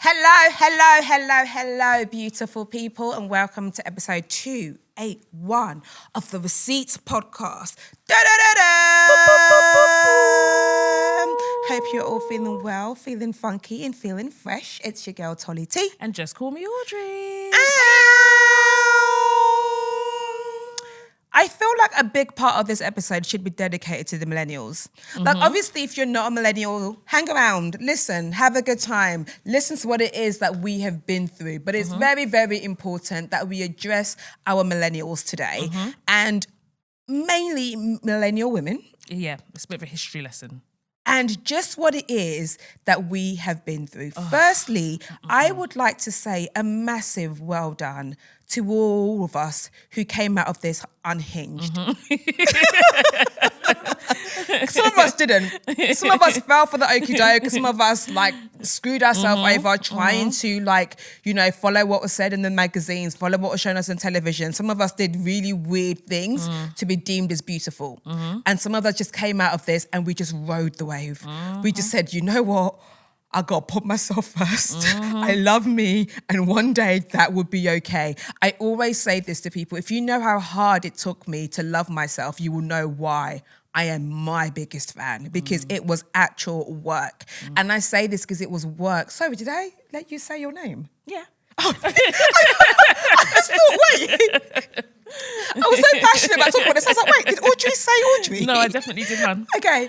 Hello, beautiful people, and welcome to episode 281 of the Receipts podcast. Hope you're all feeling well, feeling funky, and feeling fresh. It's your girl, Tolly T. And just call me Audrey. I feel like a big part of this episode should be dedicated to the millennials. Like, obviously, if you're not a millennial, hang around, listen, have a good time, listen to what it is that we have been through. But it's very, very important that we address our millennials today, and mainly millennial women. Yeah, it's a bit of a history lesson. And just what it is that we have been through. Firstly, I would like to say a massive well done to all of us who came out of this unhinged. Some of us didn't. Some of us fell for the okie doke. Some of us screwed ourselves over trying to follow what was said in the magazines, follow what was shown us on television. Some of us did really weird things to be deemed as beautiful. And some of us just came out of this and we just rode the wave. We just said, you know what? I got to put myself first. I love me. And one day that would be okay. I always say this to people. If you know how hard it took me to love myself, you will know why I am my biggest fan, because it was actual work. And I say this because it was work. Sorry, did I let you say your name? Yeah. Oh, I just thought, wait. I was so passionate about talking about this. I was like, wait, did Audrey say Audrey? No, I definitely did, man. Okay.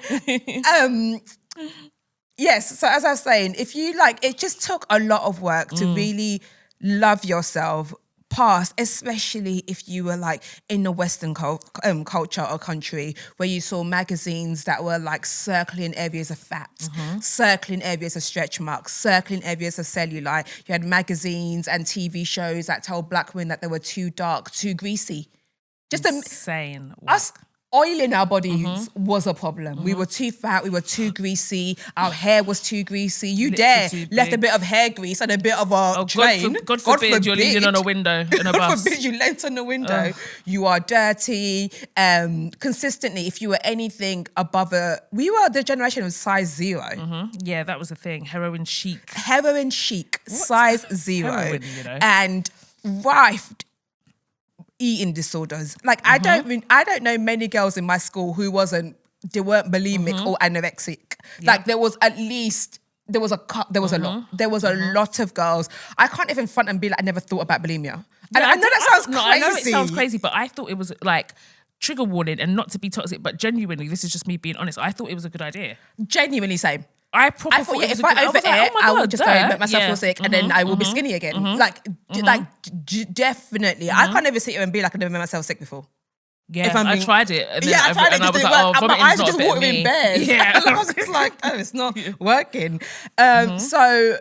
Yes, so as I was saying, if you it just took a lot of work to really love yourself past, especially if you were in the Western culture or country where you saw magazines that were circling areas of fat, circling areas of stretch marks, circling areas of cellulite. You had magazines and TV shows that told black women that they were too dark, too greasy. Just insane. Us oiling our bodies was a problem. We were too fat, we were too greasy, our hair was too greasy. You left a bit of hair grease and a bit of a drain. God forbid you're leaning on a window in a bus. God forbid you leant on a window. You are dirty. Consistently, if you were anything above we were the generation of size 0. Yeah, that was the thing. Heroin chic. Size 0. Heroin, And rife eating disorders. I don't know many girls in my school who weren't bulimic or anorexic. There was at least there was a lot. There was a lot of girls. I can't even front and be I never thought about bulimia. Yeah, I know that sounds crazy. I know it sounds crazy, but I thought it was trigger warning and not to be toxic, but genuinely, this is just me being honest. I thought it was a good idea. Genuinely same. I thought if I overate, I would just go and make myself feel sick, and then I will be skinny again. Definitely. I can't ever sit here and be I never made myself sick before. Yeah, I tried it. And then I tried it. And I was like, but I vomiting's just not a walked bit of in me. bed. Yeah. And I was just it's not working. So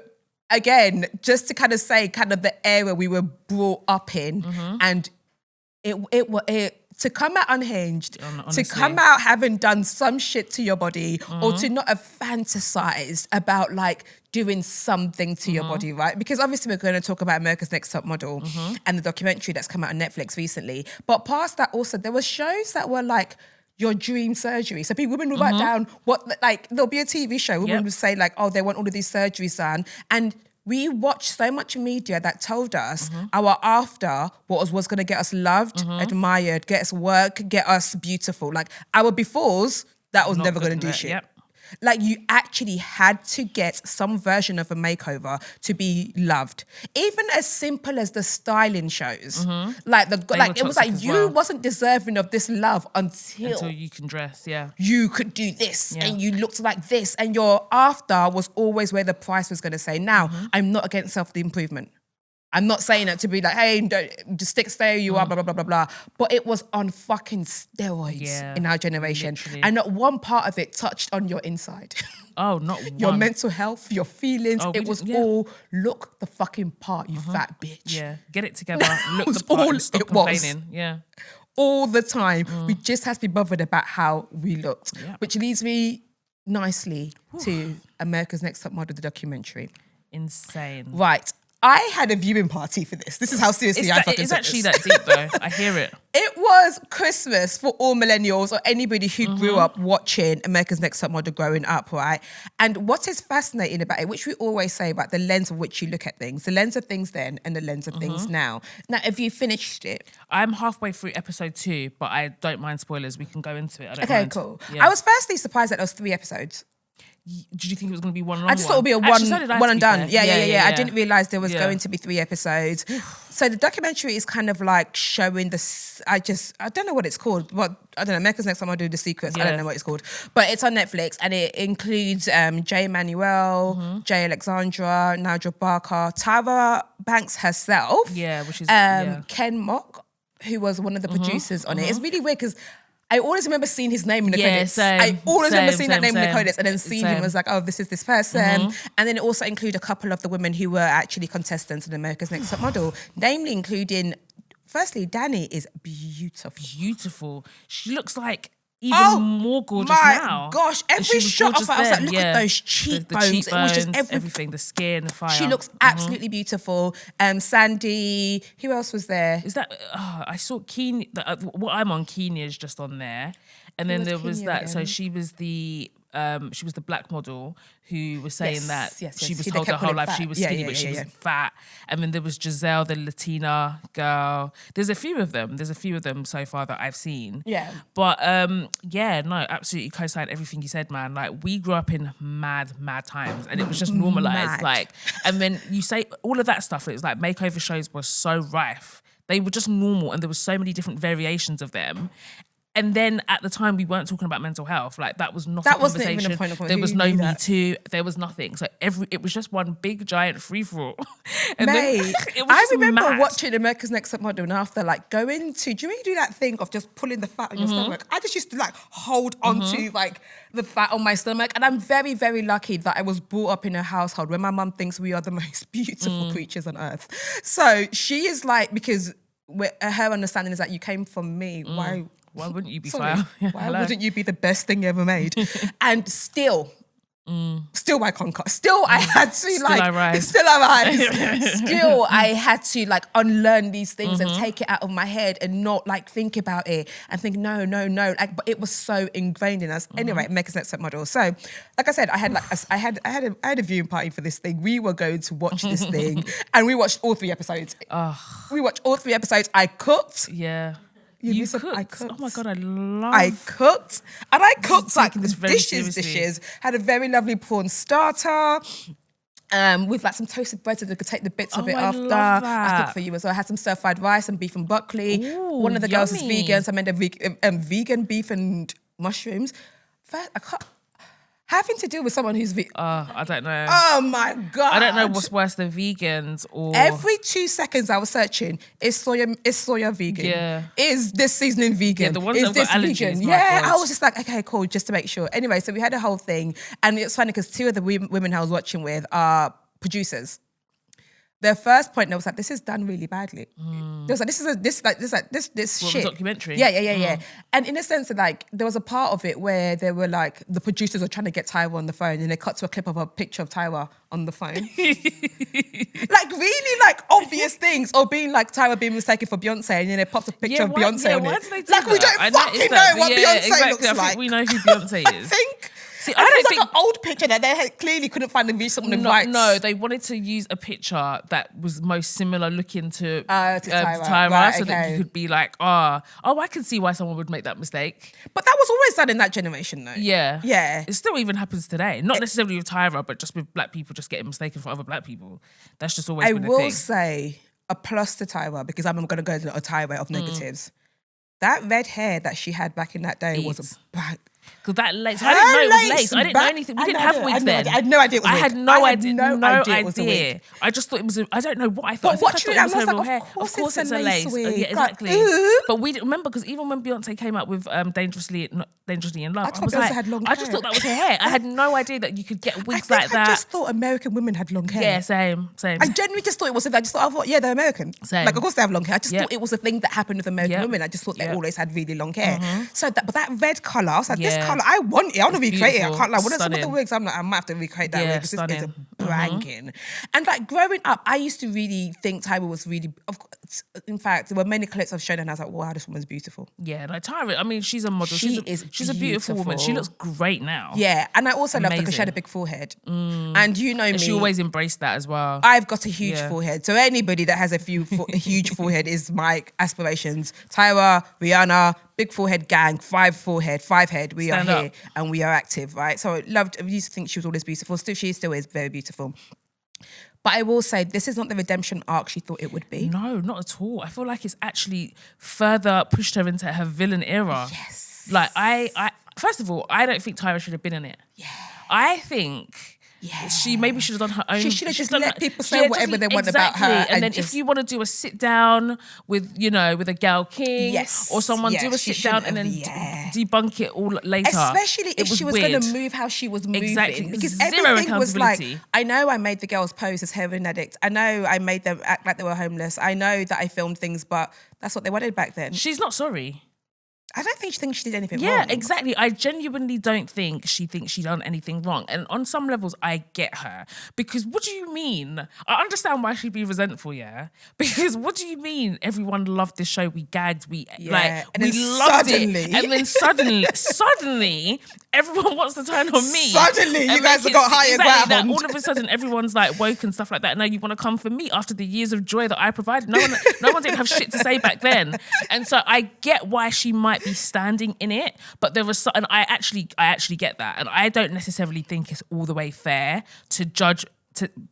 again, just to kind of say the era we were brought up in, and it to come out unhinged, to come out having done some shit to your body, or to not have fantasized about doing something to your body, right? Because obviously we're going to talk about America's Next Top Model and the documentary that's come out on Netflix recently. But past that also, there were shows that were your dream surgery. So women would write down there'll be a TV show, women would say they want all of these surgeries done. And we watched so much media that told us our after was going to get us loved, admired, get us work, get us beautiful. Our befores, that was never going to do shit. Yep. You actually had to get some version of a makeover to be loved. Even as simple as the styling shows. It was you wasn't deserving of this love until you can dress, you could do this and you looked like this, and your after was always where the price was going to say. Now, I'm not against self-improvement. I'm not saying it to be hey, don't just stay you are, blah, blah, blah, blah, blah. But it was on fucking steroids in our generation. Literally. And not one part of it touched on your inside. Oh, not one. Your mental health, your feelings. It was all, look the fucking part, you fat bitch. Yeah, get it together. Look the part and stop complaining. Yeah. All the time. We just have to be bothered about how we looked. Yeah. Which leads me nicely to America's Next Top Model, the documentary. Insane. Right. I had a viewing party for this. This is how seriously I fucking It's took actually this. that deep though. I hear it. It was Christmas for all millennials or anybody who grew up watching America's Next Top Model growing up, right? And what is fascinating about it, which we always say about the lens of which you look at things, the lens of things then and the lens of things now. Now, have you finished it? I'm halfway through episode 2, but I don't mind spoilers. We can go into it. I don't Okay, mind. cool. Yeah. I was firstly surprised that there was 3 episodes. Did you think it was going to be one long I just thought it would be a Actually, so did I, one to and be done. fair. Yeah. I didn't realise there was Yeah. going to be 3 episodes. So the documentary is kind of like showing I don't know what it's called. I don't know, America's Next Time I'll do The Secrets. I don't know what it's called. But it's on Netflix and it includes Jay Manuel, Jay Alexandra, Nigel Barker, Tyra Banks herself. Yeah, which is Ken Mock, who was one of the producers on it. It's really weird because I always remember seeing his name in the credits. I always remember seeing that name in the credits and then seeing him as like, oh, this is this person. And then it also included a couple of the women who were actually contestants in America's Next Top Model, namely including, firstly, Danny is beautiful. Beautiful. She looks like even more gorgeous now. Gosh, every shot of her, I was like, look at those cheekbones. The It was just everything, the skin, the fire. She looks absolutely beautiful. Sandy, who else was there? Is that, I saw Keen, what I'm on, Kenya is just on there. And then there was that, so she was the black model who was saying that she was told her whole life she was skinny, but she was fat. And then there was Giselle, the Latina girl. There's a few of them so far that I've seen. Yeah. But absolutely co-sign everything you said, man. Like, we grew up in mad times and it was just normalized. Like, and then you say all of that stuff, it was like makeover shows were so rife. They were just normal and there was so many different variations of them. And then at the time, we weren't talking about mental health. Like, that was not a conversation. Wasn't even a point of conversation. There was no Me Too. There was nothing. So it was just one big giant free-for-all. And Mate, then, it was I just remember mad. watching America's Next Top Model and after like going to, do you really do that thing of just pulling the fat on your stomach? I just used to like hold onto like the fat on my stomach. And I'm very, very lucky that I was brought up in a household where my mum thinks we are the most beautiful creatures on earth. So she is like, because her understanding is that you came from me. Why wouldn't you be Sorry, fire? why wouldn't you be the best thing ever made? And still I conquer. Still I had to I rise. Still I had to like unlearn these things and take it out of my head and not like think about it and think no. Like, but it was so ingrained in us. Anyway, America's Next Top Model. So, like I said, I had a viewing party for this thing. We were going to watch this thing, and we watched all 3 episodes. We watched all 3 episodes. I cooked. Yeah. You cooked. I cooked. Oh my God, I cooked. And I cooked like this very seriously. dishes. Had a very lovely prawn starter. With like some toasted bread so they could take the bits of it I after. love that. I cooked for you as well. I had some stir-fried rice and beef and broccoli. Ooh, One of the girls is yummy. vegan, so I made a vegan beef and mushrooms. Having to deal with someone who's vegan. I don't know. Oh my God. I don't know what's worse than vegans or... Every 2 seconds I was searching, is soya vegan? Yeah. Is this seasoning vegan? Yeah, the ones is that have got this allergies, vegan? my Yeah, God. I was just like, okay, cool, just to make sure. Anyway, so we had a whole thing. And it's funny because 2 of the women I was watching with are producers. Their first point, they was like, this is done really badly. They was like, this shit. the documentary? Yeah. And in a sense, like, there was a part of it where they were like, the producers were trying to get Tyra on the phone and they cut to a clip of a picture of Tyra on the phone. Like, really, like, obvious things. Or being like Tyra being mistaken for Beyonce and then they popped a picture of Beyonce on why it. do they do Like, we that? don't fucking know what Beyonce exactly. looks I like. think we know who Beyonce is. See, And it was like an old picture that they clearly couldn't find the recent rights. No, they wanted to use a picture that was most similar looking to Tyra. Right, so that you could be like, I can see why someone would make that mistake. But that was always done in that generation, though. Yeah. Yeah. It still even happens today. Not necessarily with Tyra, but just with black people just getting mistaken for other black people. That's just always been a thing. I will say a plus to Tyra because I'm going to go into a Tyra of negatives. That red hair that she had back in that day was a bad... Because that lace, I didn't know it was lace. I didn't know anything. We didn't have wigs then. I had no idea it was I a wig. had no idea. it was a wig. I just thought it was. I don't know what I thought. But watching it, I was her like, real hair. of course it's a lace wig. Yeah, exactly. Like, but we didn't remember because even when Beyonce came out with Dangerously in Love, I was like, had long I just hair. thought that was her hair. I had no idea that you could get wigs like that. I just thought American women had long hair. Yeah, same. I genuinely just thought it was a thing. I just thought, they're American. Same. Like, of course they have long hair. I just thought it was a thing that happened with American women. I just thought they always had really long hair. So but that red colour, I was like, this colour, I want it. I want to recreate it. I can't like, what are some of the wigs? I'm like, I might have to recreate that wig. This is banging. And like growing up, I used to really think Tyra was really, of course, in fact, there were many clips I've shown her and I was like, wow, this woman's beautiful. Yeah, like Tyra, I mean, she's a model. She's a beautiful woman. She looks great now. Yeah, and I also loved her because she had a big forehead. And you know me. She always embraced that as well. I've got a huge forehead. So anybody that has a huge forehead is my aspirations. Tyra, Rihanna, big forehead gang, five head. We are here and we are active, right? So I used to think she was always beautiful. She still is very beautiful. But I will say, this is not the redemption arc she thought it would be. No, not at all. I feel like it's actually further pushed her into her villain era. Yes. Like, I first of all, I don't think Tyra should have been in it. Yeah. I think she maybe should have done her own. She should have just let people say whatever they want about her. And then if you want to do a sit down with, with a gal king or someone, do a sit down and then debunk it all later. Especially if she was going to move how she was moving. Exactly. Because Zero everything was like, accountability. I know I made the girls pose as heroin addicts. I know I made them act like they were homeless. I know that I filmed things, but that's what they wanted back then. She's not sorry. I don't think she thinks she did anything wrong. Yeah, exactly. I genuinely don't think she thinks she done anything wrong. And on some levels, I get her. Because what do you mean? I understand why she'd be resentful, yeah? Because what do you mean everyone loved this show? We gagged, we loved it. And then suddenly, everyone wants to turn on me. Suddenly, you guys have got higher ground. That all of a sudden, everyone's like woke and stuff like that. Now you want to come for me after the years of joy that I provided. No one didn't have shit to say back then. And so I get why she might be standing in it, but there was and I actually get that, and I don't necessarily think it's all the way fair to judge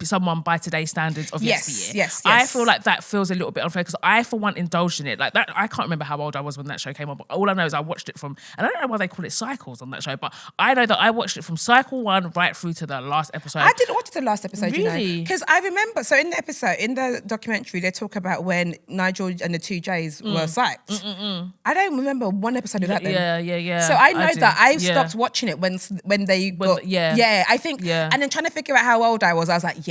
someone by today's standards of yesteryear. Yes. I feel like that feels a little bit unfair because I, for one, indulged in it. Like that, I can't remember how old I was when that show came on, but all I know is I watched it from, and I don't know why they call it cycles on that show, but I know that I watched it from cycle 1 right through to the last episode. I didn't watch the last episode, really? Because I remember, so in the documentary, they talk about when Nigel and the two J's were psyched. I don't remember one episode of that then. Yeah. So I know that I stopped watching it when they got, I think, and then trying to figure out how old I was like,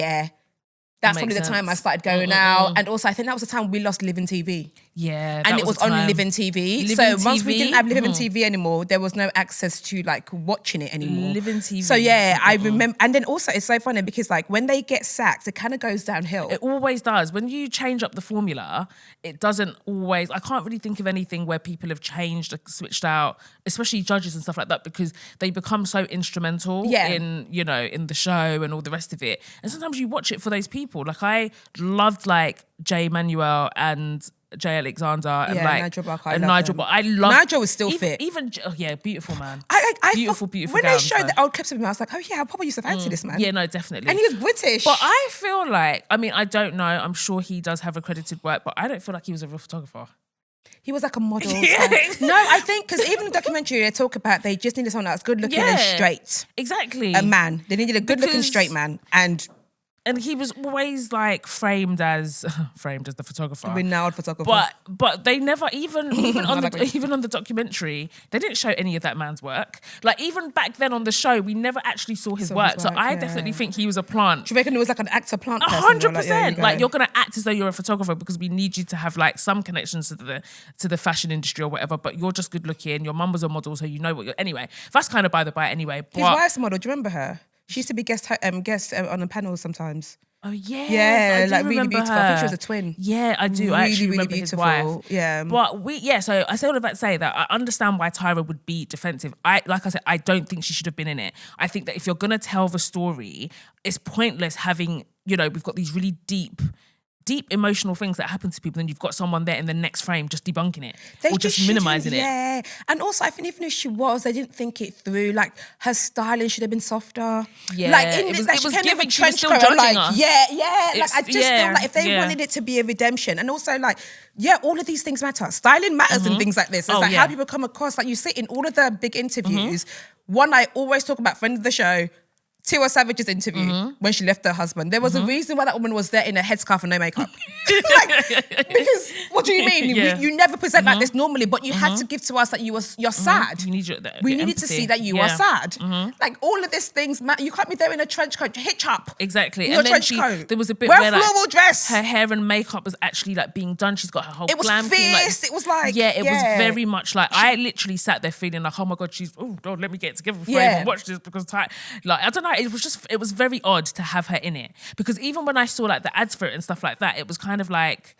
that's probably the time I started going out. And also, I think that was the time we lost Living TV. Yeah, and it was on Living TV. Once we didn't have Living TV anymore, there was no access to like watching it anymore. Living TV. So I remember. And then also, it's so funny because like when they get sacked, it kind of goes downhill. It always does. When you change up the formula, it doesn't always. I can't really think of anything where people have changed, or switched out, especially judges and stuff like that, because they become so instrumental in in the show and all the rest of it. And sometimes you watch it for those people. Like I loved like Jay Manuel and Jay Alexander and like Nigel Barker. I love Nigel was still fit. Even beautiful man. Beautiful. When they showed the old clips of him, I was like, oh yeah, I probably used to fancy this man. Yeah, no, definitely. And he was British. But I feel like, I mean, I don't know. I'm sure he does have accredited work, but I don't feel like he was a real photographer. He was like a model. No, I think because even in the documentary they talk about they just needed someone that's good looking and straight. Exactly. A man. They needed a good looking straight man. And he was always like framed as the photographer, renowned photographer. But they never even on the documentary they didn't show any of that man's work. Like even back then on the show, we never actually saw his work. So I definitely think he was a plant. Do you reckon it was like an actor plant? 100%. Like you're gonna act as though you're a photographer because we need you to have like some connections to the fashion industry or whatever. But you're just good looking. Your mum was a model, so you know what you're. Anyway, that's kind of by the by. Anyway, his wife's a model. Do you remember her? She used to be guest on the panels sometimes. Oh yeah, yeah, like really beautiful. Her. I think she was a twin. Yeah, I do. Really, I actually really remember beautiful. his wife. Yeah, but so I say all of that to say that I understand why Tyra would be defensive. Like I said, I don't think she should have been in it. I think that if you're gonna tell the story, it's pointless having we've got these really deep emotional things that happen to people, and you've got someone there in the next frame just debunking it or just minimizing it. Yeah, and also I think even if she was, they didn't think it through. Like her styling should have been softer. Yeah, like it was giving. She was still coat, judging like, us. Yeah. Like I just feel like if they wanted it to be a redemption, and also like all of these things matter. Styling matters and things like this. It's how people come across. Like you sit in all of the big interviews. One I always talk about, friend of the show, Tiwa Savage's interview when she left her husband. There was a reason why that woman was there in a headscarf and no makeup. Because what do you mean? You never present like this normally, but you had to give to us that you're sad. We needed empathy. To see that you are sad. Like all of these things matter. You can't be there in a trench coat, hitch up. Exactly. In your trench coat. There was a bit where like floral dress. Her hair and makeup was actually like being done. She's got her whole glam thing. Like, it was like it was very much like I literally sat there feeling like, oh my god, oh god, let me get it together before I even watch this because I don't know. It was very odd to have her in it, because even when I saw like the ads for it and stuff like that, it was kind of like,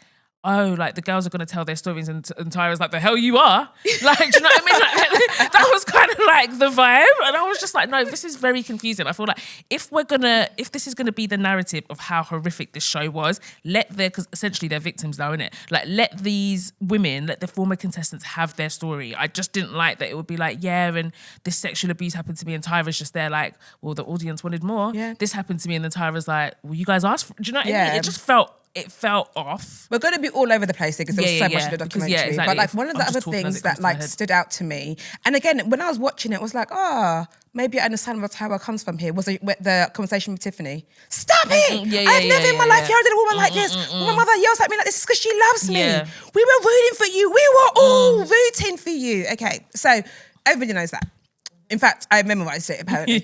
oh, like the girls are going to tell their stories, and Tyra's like, the hell you are? Like, do you know what I mean? Like, that was kind of like the vibe. And I was just like, no, this is very confusing. I feel like if this is going to be the narrative of how horrific this show was, because essentially they're victims now, innit? Like, let these women, let the former contestants have their story. I just didn't like that it would be like, yeah, and this sexual abuse happened to me, and Tyra's just there like, well, the audience wanted more. Yeah. This happened to me, and then Tyra's like, well, you guys asked for it. Do you know what I mean? It felt off. We're going to be all over the place because there was so much in the documentary. Exactly. But like one of the other things that like stood out to me, and again, when I was watching it, I was like, maybe I understand where Tyra comes from here, was the conversation with Tiffany. Stop it! I've never in my life yelled at a woman like this. When my mother yells at me like this, it's because she loves me. Yeah. We were rooting for you. We were all rooting for you. Okay, so everybody knows that. In fact, I memorized it apparently.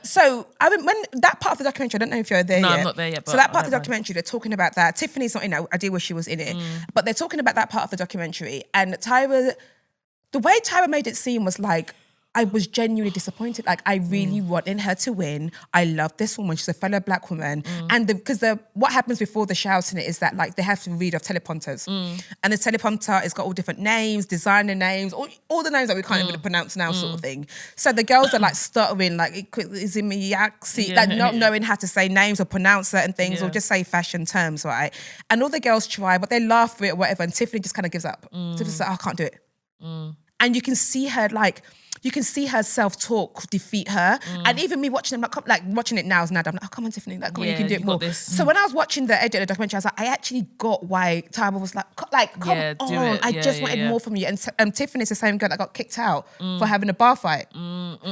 So when that part of the documentary, I don't know if you're there yet. No, I'm not there yet. But so that part of the documentary, they're talking about that. Tiffany's not in it. I do wish she was in it. But they're talking about that part of the documentary. And Tyra, the way Tyra made it seem was like, I was genuinely disappointed. Like, I really wanted her to win. I love this woman. She's a fellow black woman. And because what happens before the shouting it is that like they have to read off teleprompters. And the teleprompter has got all different names, designer names, all the names that we can't even pronounce now sort of thing. So the girls are like stuttering, like Izimiyaksi, like not knowing how to say names or pronounce certain things or just say fashion terms, right? And all the girls try, but they laugh through it or whatever. And Tiffany just kind of gives up. Tiffany's like, I can't do it. And you can see her like, you can see her self-talk defeat her. And even me watching them, like watching it now as an adult, I'm like, oh, come on, Tiffany, like, come on, you can do it more. So when I was watching the edit of the documentary, I was like, I actually got why Tyra was like come on, I just wanted more from you. And Tiffany's the same girl that got kicked out for having a bar fight.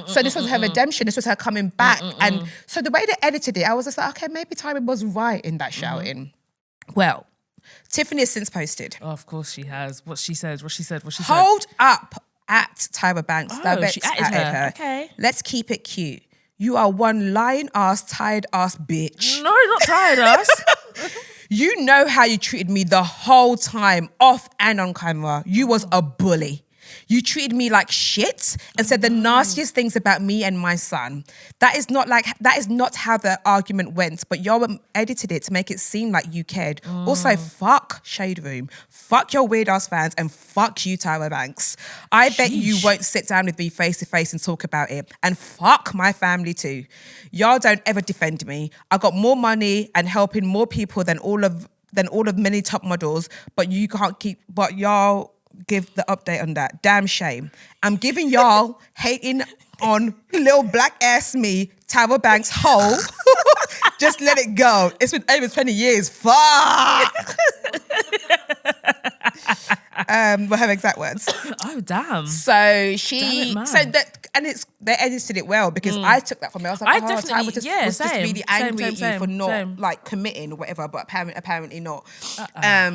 So this was her redemption. This was her coming back. And so the way they edited it, I was just like, okay, maybe Tyra was right in that shouting. Well, Tiffany has since posted. Oh, of course she has. What she said. Hold up. At Tyra Banks, she added her. Okay. Let's keep it cute. You are one lying ass, tired ass bitch. No, not tired ass. You know how you treated me the whole time, off and on camera. You was a bully. You treated me like shit and said the nastiest things about me and my son. That is not how the argument went, but y'all edited it to make it seem like you cared. Also, fuck Shade Room. Fuck your weird ass fans and fuck you, Tyra Banks. I bet you won't sit down with me face to face and talk about it. And fuck my family too. Y'all don't ever defend me. I got more money and helping more people than all of many top models, but y'all give the update on that. Damn shame. I'm giving y'all hating on little black ass me, Tyra Banks hole. Just let it go. It's been over 20 years. Fuck. Were her exact words. Oh damn. So they edited it well because I took that from me. I was like, Tyra was just really angry at you for not like committing or whatever, but apparently not.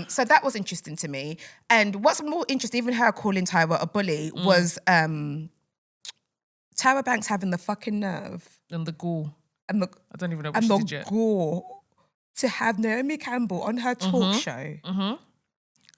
So that was interesting to me. And what's more interesting, even her calling Tyra a bully, was Tyra Banks having the fucking nerve and the gall. I don't even know what she did yet. And the gall to have Naomi Campbell on her talk show.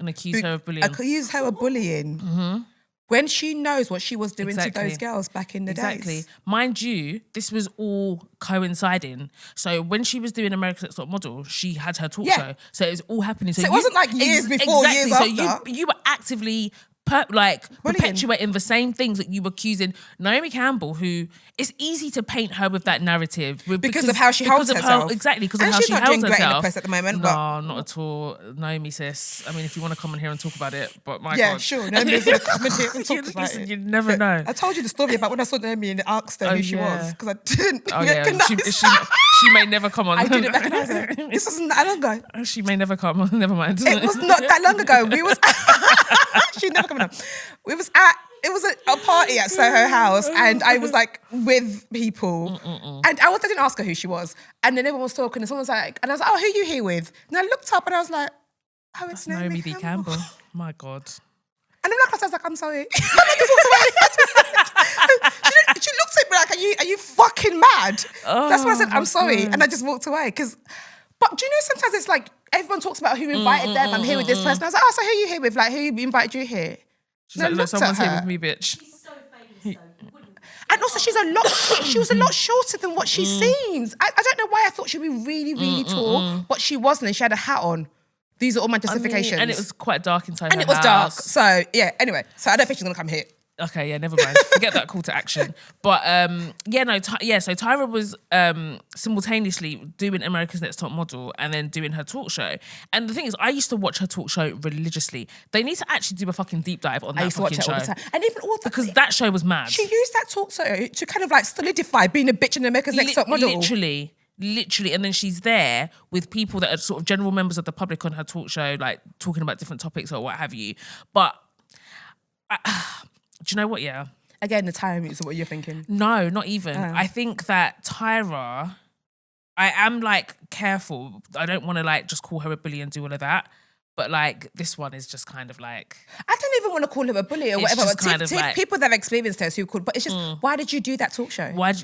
And accuse her of bullying. Accuse her of bullying. When she knows what she was doing to those girls back in the days. Mind you, this was all coinciding. So when she was doing America's Next Top Model, she had her talk show. So it was all happening. So it wasn't like years before, years after. So you were actively perpetuating the same things that you were accusing Naomi Campbell, who it's easy to paint her with that narrative because of how she holds herself. Exactly, because of how she holds herself. And she's not doing great in the press at the moment. No, not at all. Naomi, sis. I mean, if you want to come in here and talk about it, but my God. Yeah, sure. Naomi's going to come in here and talk about it. You never know. I told you the story about when I saw Naomi and asked her who she was, because I didn't recognize she may never come on. I didn't recognize her. This wasn't that long ago. She may never come on. Never mind. It was not that long ago. She's never coming on. It was a party at Soho House, and I was like with people, and I didn't ask her who she was, and then everyone was talking, and someone was like, and I was like, oh, who are you here with? And I looked up, and I was like, oh, it's Naomi D. Campbell. My God. And then I was like, I'm sorry. I just walked away. she looked at me like, are you fucking mad? That's why I said, I'm sorry, and I just walked away. But do you know, sometimes it's like everyone talks about who invited them. I'm here with this person. I was like, oh, so who are you here with? Like, who invited you here? She's like, no, someone's here with me, bitch. She's so famous, though. You wouldn't. And also she was a lot shorter than what she seems. I don't know why I thought she'd be really, really tall, but she wasn't, and she had a hat on. These are all my justifications. And it was quite dark inside and her it was house. dark. So, yeah, anyway. So I don't think she's going to come here. Okay, yeah, never mind. Forget that call to action. But so Tyra was simultaneously doing America's Next Top Model and then doing her talk show. And the thing is, I used to watch her talk show religiously. They need to actually do a fucking deep dive on that fucking show. I used to watch it all the time. And even all that, because that show was mad. She used that talk show to kind of like solidify being a bitch in America's Next Top Model. Literally, and then she's there with people that are sort of general members of the public on her talk show, like talking about different topics or what have you. But do you know what? Yeah. Again, the time is what you're thinking. No, not even. I think that Tyra, I am like careful. I don't want to like just call her a bully and do all of that. But like this one is just kind of like, I don't even want to call him a bully or whatever. Just kind of like, people that have experienced this who could, but it's just why did you do that talk show? When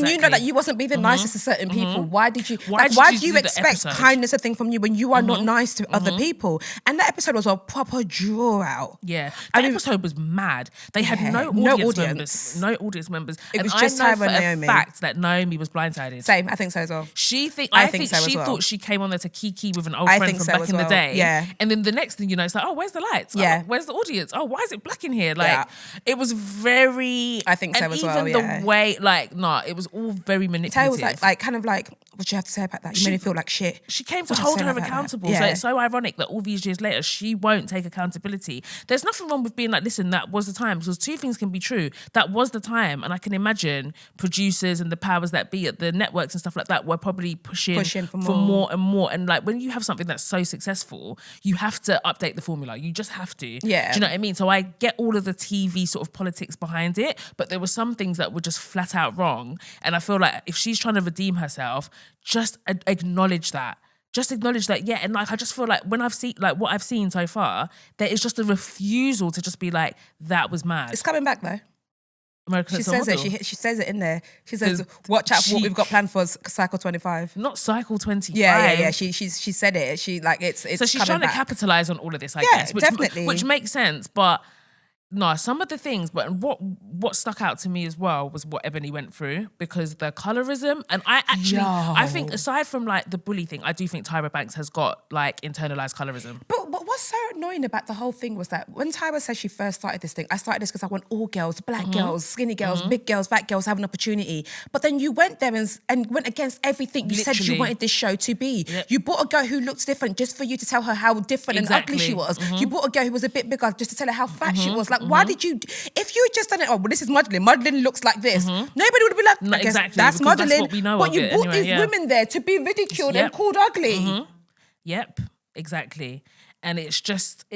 you know that you wasn't being nice to certain people, why did you? Why do you expect kindness a thing from you when you are not nice to other people? And that episode was a proper draw out. Yeah, that episode was mad. They had no audience members. It was just Tyra and Naomi. Fact that Naomi was blindsided. Same, I think so as well. I think she thought she came on there to kiki with an old friend from back in the day. Yeah. And then the next thing you know, it's like, oh, where's the lights? Yeah. Oh, where's the audience? Oh, why is it black in here? Like, it was very... I think so as well, even the way, it was all very manipulative. Tyra was like, kind of like, what do you have to say about that? You made me feel like shit. She came to hold her accountable. So it's so ironic that all these years later, she won't take accountability. There's nothing wrong with being like, listen, that was the time. Because two things can be true. That was the time. And I can imagine producers and the powers that be at the networks and stuff like that were probably pushing for more and more. And like, when you have something that's so successful, you have to update the formula. You just have to. Yeah. Do you know what I mean? So I get all of the TV sort of politics behind it, but there were some things that were just flat out wrong. And I feel like if she's trying to redeem herself, just acknowledge that. Just acknowledge that, yeah. And like, I just feel like when I've seen, like what I've seen so far, there is just a refusal to just be like, that was mad. It's coming back though. She says it. She says it in there. She says, "Watch out for what we've got planned for Cycle 25." Not Cycle 25. Yeah. She said it. She like it's. So she's trying to capitalize on all of this, I guess. Definitely. Which makes sense, but. No, some of the things, but what stuck out to me as well was what Ebony went through, because the colorism, and I think aside from like the bully thing, I do think Tyra Banks has got like internalized colorism. But what's so annoying about the whole thing was that when Tyra said she first started this thing, I started this because I want all girls, black girls, skinny girls, big girls, fat girls have an opportunity. But then you went there and went against everything you said you wanted this show to be. Yep. You brought a girl who looks different just for you to tell her how different and ugly she was. You brought a girl who was a bit bigger just to tell her how fat she was. Like, why did you, if you had just done it, oh, well, this is modelling looks like this, nobody would be like, no, I guess exactly, that's modelling. That's what we know but you brought anyway, these women there to be ridiculed and called ugly. Yep, exactly. And it's just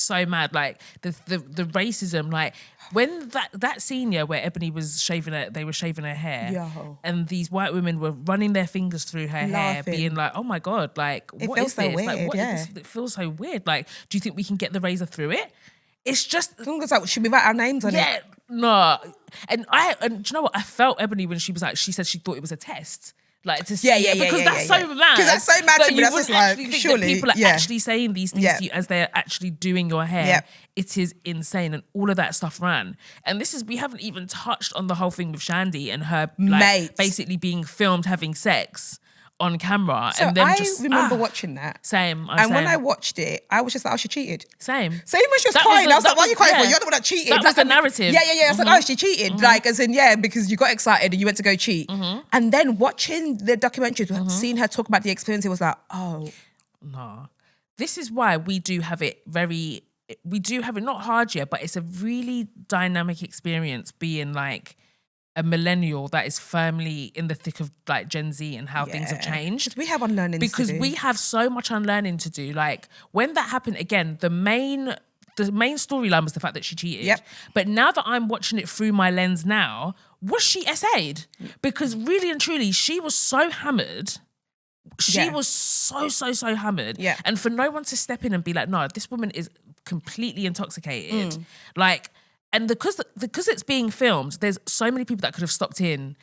so mad. Like the racism, like when that senior where Ebony was they were shaving her hair, and these white women were running their fingers through her hair, being like, "Oh my God, like what is this? Weird, like what is this? It feels so weird. Like, do you think we can get the razor through it?" It's just as long as like, should we write our names on it? Yeah, no. And do you know what? I felt Ebony when she was like, she said she thought it was a test. Like to see because that's so mad. Because that's so mad to me. That's just like, surely. That people are actually saying these things to you as they're actually doing your hair. It is insane, and all of that stuff ran. And we haven't even touched on the whole thing with Shandy and her like, basically being filmed having sex on camera. So and then I remember watching that. Same. When I watched it, I was just like, oh, she cheated. Same When she was crying, I was like, why are you crying for? You're the one that cheated. That was the narrative. Yeah. I was like, oh, she cheated. Like, as in, because you got excited and you went to go cheat. And then watching the documentaries, seeing her talk about the experience, it was like, oh. No. This is why we do have it not hard yet, but it's a really dynamic experience being like a millennial that is firmly in the thick of like Gen Z and how things have changed. We have unlearning to do. Because we have so much unlearning to do. Like when that happened, again, the main storyline was the fact that she cheated. Yep. But now that I'm watching it through my lens now, was she SA'd? Because really and truly, she was so hammered. She was so hammered. Yeah. And for no one to step in and be like, no, this woman is completely intoxicated. Like, And because it's being filmed, there's so many people that could have stepped in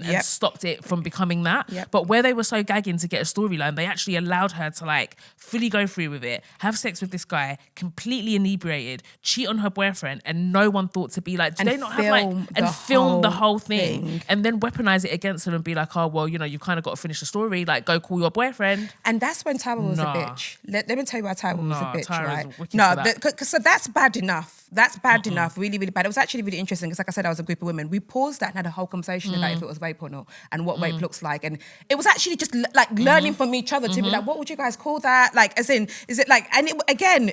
and stopped it from becoming that. Yep. But where they were so gagging to get a storyline, they actually allowed her to like fully go through with it, have sex with this guy, completely inebriated, cheat on her boyfriend, and no one thought to be like, do they not have like, and film the whole thing and then weaponize it against her and be like, oh, well, you know, you've kind of got to finish the story, like go call your boyfriend. And that's when Tyra was a bitch. Let me tell you why Tyra was a bitch, Tyra right? was that. So that's bad enough. That's bad enough, really, really bad. It was actually really interesting because, like I said, I was a group of women. We paused that and had a whole conversation about if it was rape or not and what rape looks like. And it was actually just like learning from each other to be like, what would you guys call that? Like, as in, is it like, and it, again,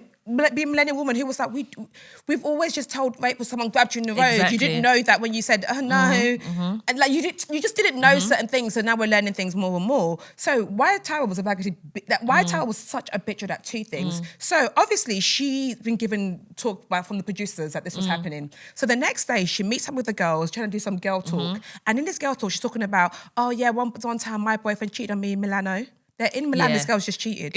being a millennial woman who was like, we've always just told rape was someone grabbed you in the road. Exactly. You didn't know that when you said, oh no. And like, you just didn't know certain things. So now we're learning things more and more. So why Tyra was Tyra was such a bitch about two things. So obviously she's been given talk from the producers that this was happening. So the next day she meets up with the girls, trying to do some girl talk. And in this girl talk, she's talking about, oh yeah, one time my boyfriend cheated on me in Milano. They're in Milan, this girl's just cheated.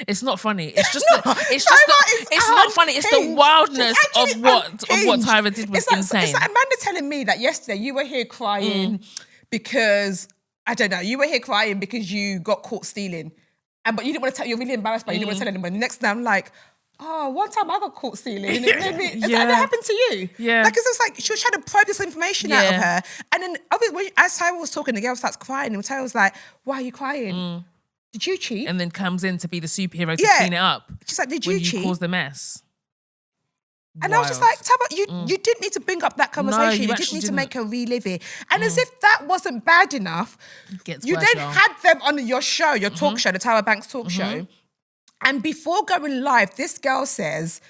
It's not funny. It's just it's not funny. It's the wildness of what Tyra did was insane. It's like Amanda telling me that yesterday you were here crying because I don't know. You were here crying because you got caught stealing, but you didn't want to tell. You're really embarrassed, but you didn't want to tell anyone. The next day I'm like, oh, one time I got caught stealing. And it made me, has that ever happened to you? Yeah. Like, it's like she was trying to probe this information out of her, and then obviously as Tyra was talking, the girl starts crying, and Tyra was like, "Why are you crying?" Did you cheat? And then comes in to be the superhero to clean it up. She's like, did you cheat? You caused the mess. And I was just like, Tyra, you didn't need to bring up that conversation. You didn't need to make her relive it. And as if that wasn't bad enough, you then had them on your show, your talk show, the Tyra Banks talk show. And before going live, this girl says,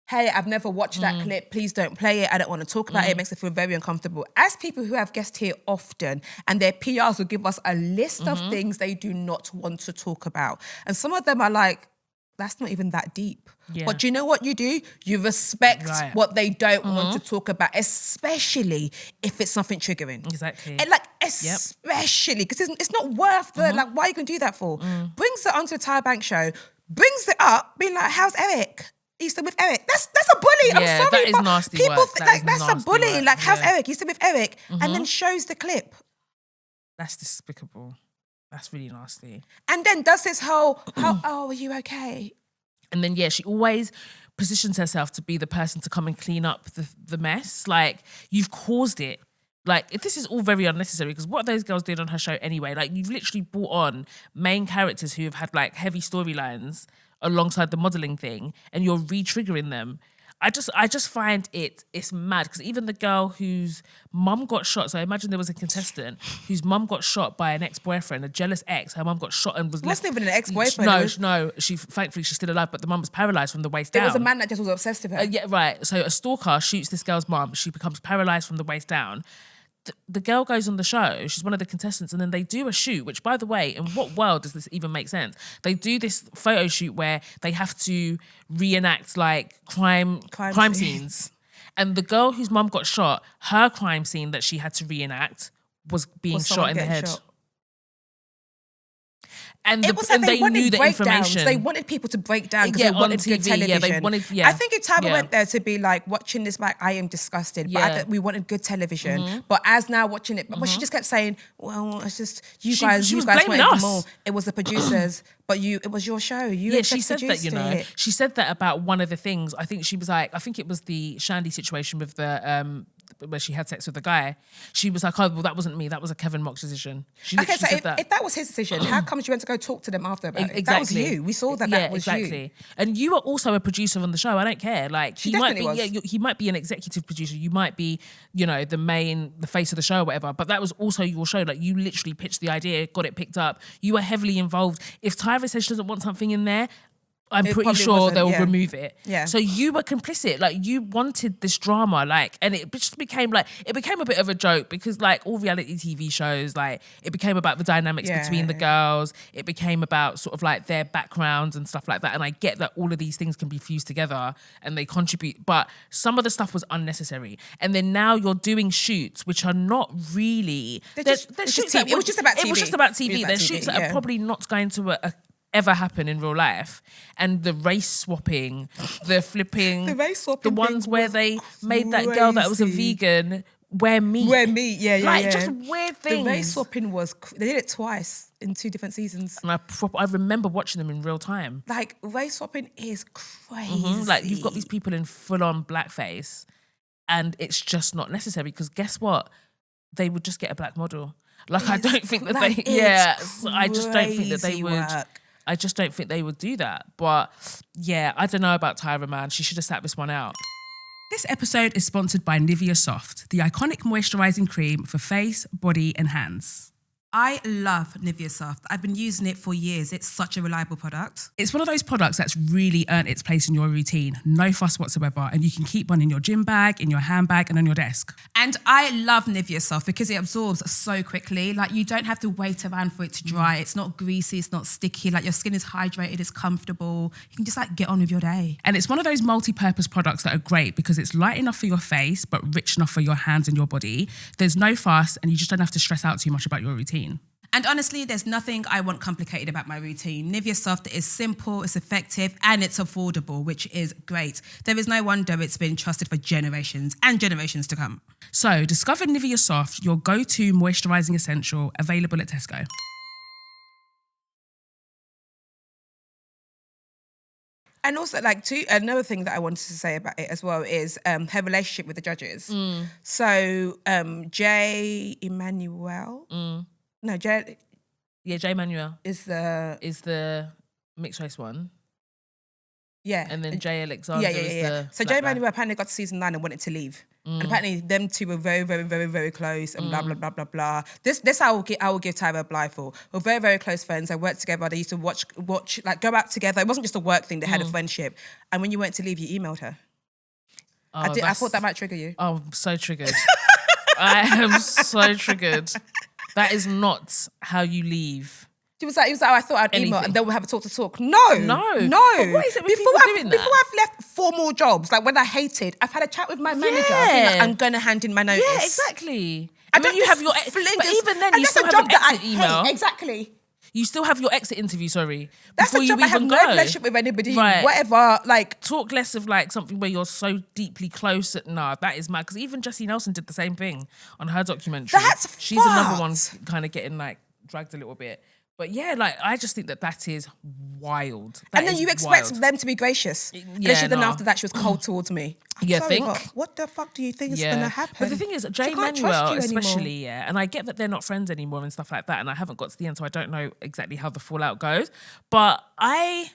hey, I've never watched that clip. Please don't play it. I don't want to talk about it. It makes me feel very uncomfortable. As people who have guests here often, and their PRs will give us a list of things they do not want to talk about. And some of them are like, that's not even that deep. Yeah. But do you know what you do? You respect what they don't want to talk about, especially if it's something triggering. Exactly. And like, especially, because it's not worth the, like, why are you going to do that for? Brings it onto a Tyra Banks show, brings it up, being like, how's Eric? He's still with Eric. That's a bully. I'm sorry. That is nasty people work. That's a bully. Work. Like, how's Eric? He's still with Eric. And then shows the clip. That's despicable. That's really nasty. And then does this whole, are you okay? And then, she always positions herself to be the person to come and clean up the mess. Like, you've caused it. Like, this is all very unnecessary because what those girls did on her show anyway, like, you've literally brought on main characters who have had, like, heavy storylines alongside the modelling thing, and you're re-triggering them. I just find it's mad because even the girl whose mum got shot, so I imagine there was a contestant whose mum got shot by an ex-boyfriend, a jealous ex. Her mum got shot and was left. Wasn't even an ex-boyfriend. No, thankfully she's still alive, but the mum was paralysed from the waist down. There was a man that just was obsessed with her. Yeah, right. So a stalker shoots this girl's mum. She becomes paralysed from the waist down. The girl goes on the show, she's one of the contestants, and then they do a shoot, which, by the way, in what world does this even make sense? They do this photo shoot where they have to reenact like crime scenes. And the girl whose mum got shot, her crime scene that she had to reenact was being shot in the head. And they knew the information. They wanted people to break down because they wanted good television. I think if Tyra went there to be like watching this, like, I am disgusted. But we wanted good television. But as now watching it, but she just kept saying, well, it's just you guys wanted us more. It was the producers, but it was your show. She said that, She said that about one of the things. I think she was like, I think it was the Shandy situation with the where she had sex with the guy. She was like, oh, well, that wasn't me. That was a Kevin Mox decision. Okay, so if that was his decision, how come you went to go talk to them after about it? That was you. We saw that was you. And you are also a producer on the show. I don't care. Like, he might be, he might be an executive producer. You might be, the face of the show or whatever. But that was also your show. Like, you literally pitched the idea, got it picked up. You were heavily involved. If Tyra says she doesn't want something in there, I'm pretty sure they'll remove it. Yeah. So you were complicit. Like, you wanted this drama, like, and it just became like, it became a bit of a joke because, like, all reality TV shows, like, it became about the dynamics between the girls. It became about sort of like their backgrounds and stuff like that. And I get that all of these things can be fused together and they contribute, but some of the stuff was unnecessary. And then now you're doing shoots which are not really. It was just about TV. They're shoots that are probably not going to ever happen in real life. And the race swapping, the flipping, The race swapping the ones thing where was they made that girl that was a crazy. vegan wear meat. Yeah. Just weird things. The race swapping was, they did it twice in 2 different seasons. And I remember watching them in real time. Like, race swapping is crazy. Like, you've got these people in full-on blackface and it's just not necessary because guess what? They would just get a black model. Like, I don't think that I just don't think that they would. Work. I just don't think they would do that. But yeah, I don't know about Tyra, man. She should have sat this one out. This episode is sponsored by NIVEA Soft, the iconic moisturising cream for face, body and hands. I love NIVEA Soft. I've been using it for years. It's such a reliable product. It's one of those products that's really earned its place in your routine. No fuss whatsoever. And you can keep one in your gym bag, in your handbag and on your desk. And I love NIVEA Soft because it absorbs so quickly. Like, you don't have to wait around for it to dry. It's not greasy, it's not sticky. Like, your skin is hydrated, it's comfortable. You can just like get on with your day. And it's one of those multi-purpose products that are great because it's light enough for your face, but rich enough for your hands and your body. There's no fuss and you just don't have to stress out too much about your routine. And honestly, there's nothing I want complicated about my routine. NIVEA Soft is simple, it's effective, and it's affordable, which is great. There is no wonder it's been trusted for generations and generations to come. So discover NIVEA Soft, your go-to moisturising essential, available at Tesco. And also, like, another thing that I wanted to say about it as well is her relationship with the judges. So Jay Emmanuel, Jay Manuel is the mixed race one. Yeah. And then Jay Alexander is the So Jay Manuel apparently got to season 9 and wanted to leave. And apparently them two were very, very, very, very close and blah, blah, blah, blah, blah. This I will give Tyra a blind for. We're very, very close friends. They worked together. They used to watch, like, go out together. It wasn't just a work thing. They had a friendship. And when you went to leave, you emailed her. I thought that might trigger you. Oh, I'm so triggered. I am so triggered. That is not how you leave. He was like, oh, I thought I'd email and then we'll have a talk. No. But what is it with people doing that? Before I've left 4 more jobs, like when I hated, I've had a chat with my manager. Being like, I'm going to hand in my notice. Yeah, exactly. I don't you have your but even then you still have an exit email. Hate. Exactly. You still have your exit interview, sorry. That's before a job you I have even no go. relationship with anybody, Right. whatever. Like, talk less of like something where you're so deeply close. Nah, that is mad. Because even Jessie Nelson did the same thing on her documentary. That's She's another fucked. one kind of getting like dragged a little bit. But yeah, like I just think that is wild. That and then is you expect wild. them to be gracious. Yeah, then after that, she was cold towards me. Yeah, Sorry, think? What the fuck do you think is going to happen? But the thing is, Jay Manuel especially, and I get that they're not friends anymore and stuff like that, and I haven't got to the end, so I don't know exactly how the fallout goes. But I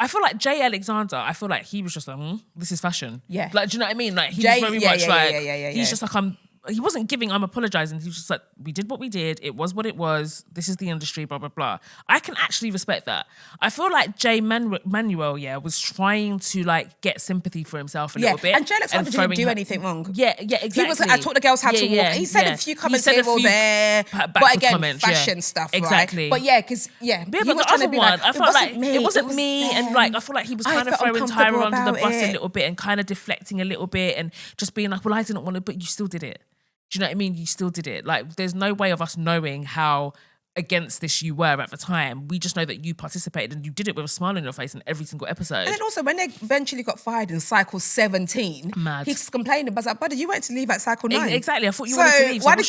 feel like Jay Alexander, I feel like he was just like, this is fashion. Yeah. Like, do you know what I mean? Like, he was very much like, he's just like, he wasn't giving, I'm apologising. He was just like, we did what we did. It was what it was. This is the industry, blah, blah, blah. I can actually respect that. I feel like Jay Manuel, was trying to like get sympathy for himself a little bit. And Jay Alexander didn't do anything wrong. Yeah, exactly. He was like, I taught the girls how to walk. He said a few comments here or there. But again, fashion stuff, exactly. Right? But yeah, because, but the other one, I felt like it wasn't me. And like, I feel like he was kind of throwing Tyra under the bus a little bit and kind of deflecting a little bit and just being like, well, I didn't want to, but you still did it. Do you know what I mean? You still did it. Like, there's no way of us knowing how against this you were at the time. We just know that you participated and you did it with a smile on your face in every single episode. And then also, when they eventually got fired in cycle 17, he's complaining about that. Buddy, you went to leave at cycle 9. Exactly. I thought you wanted to leave. Why did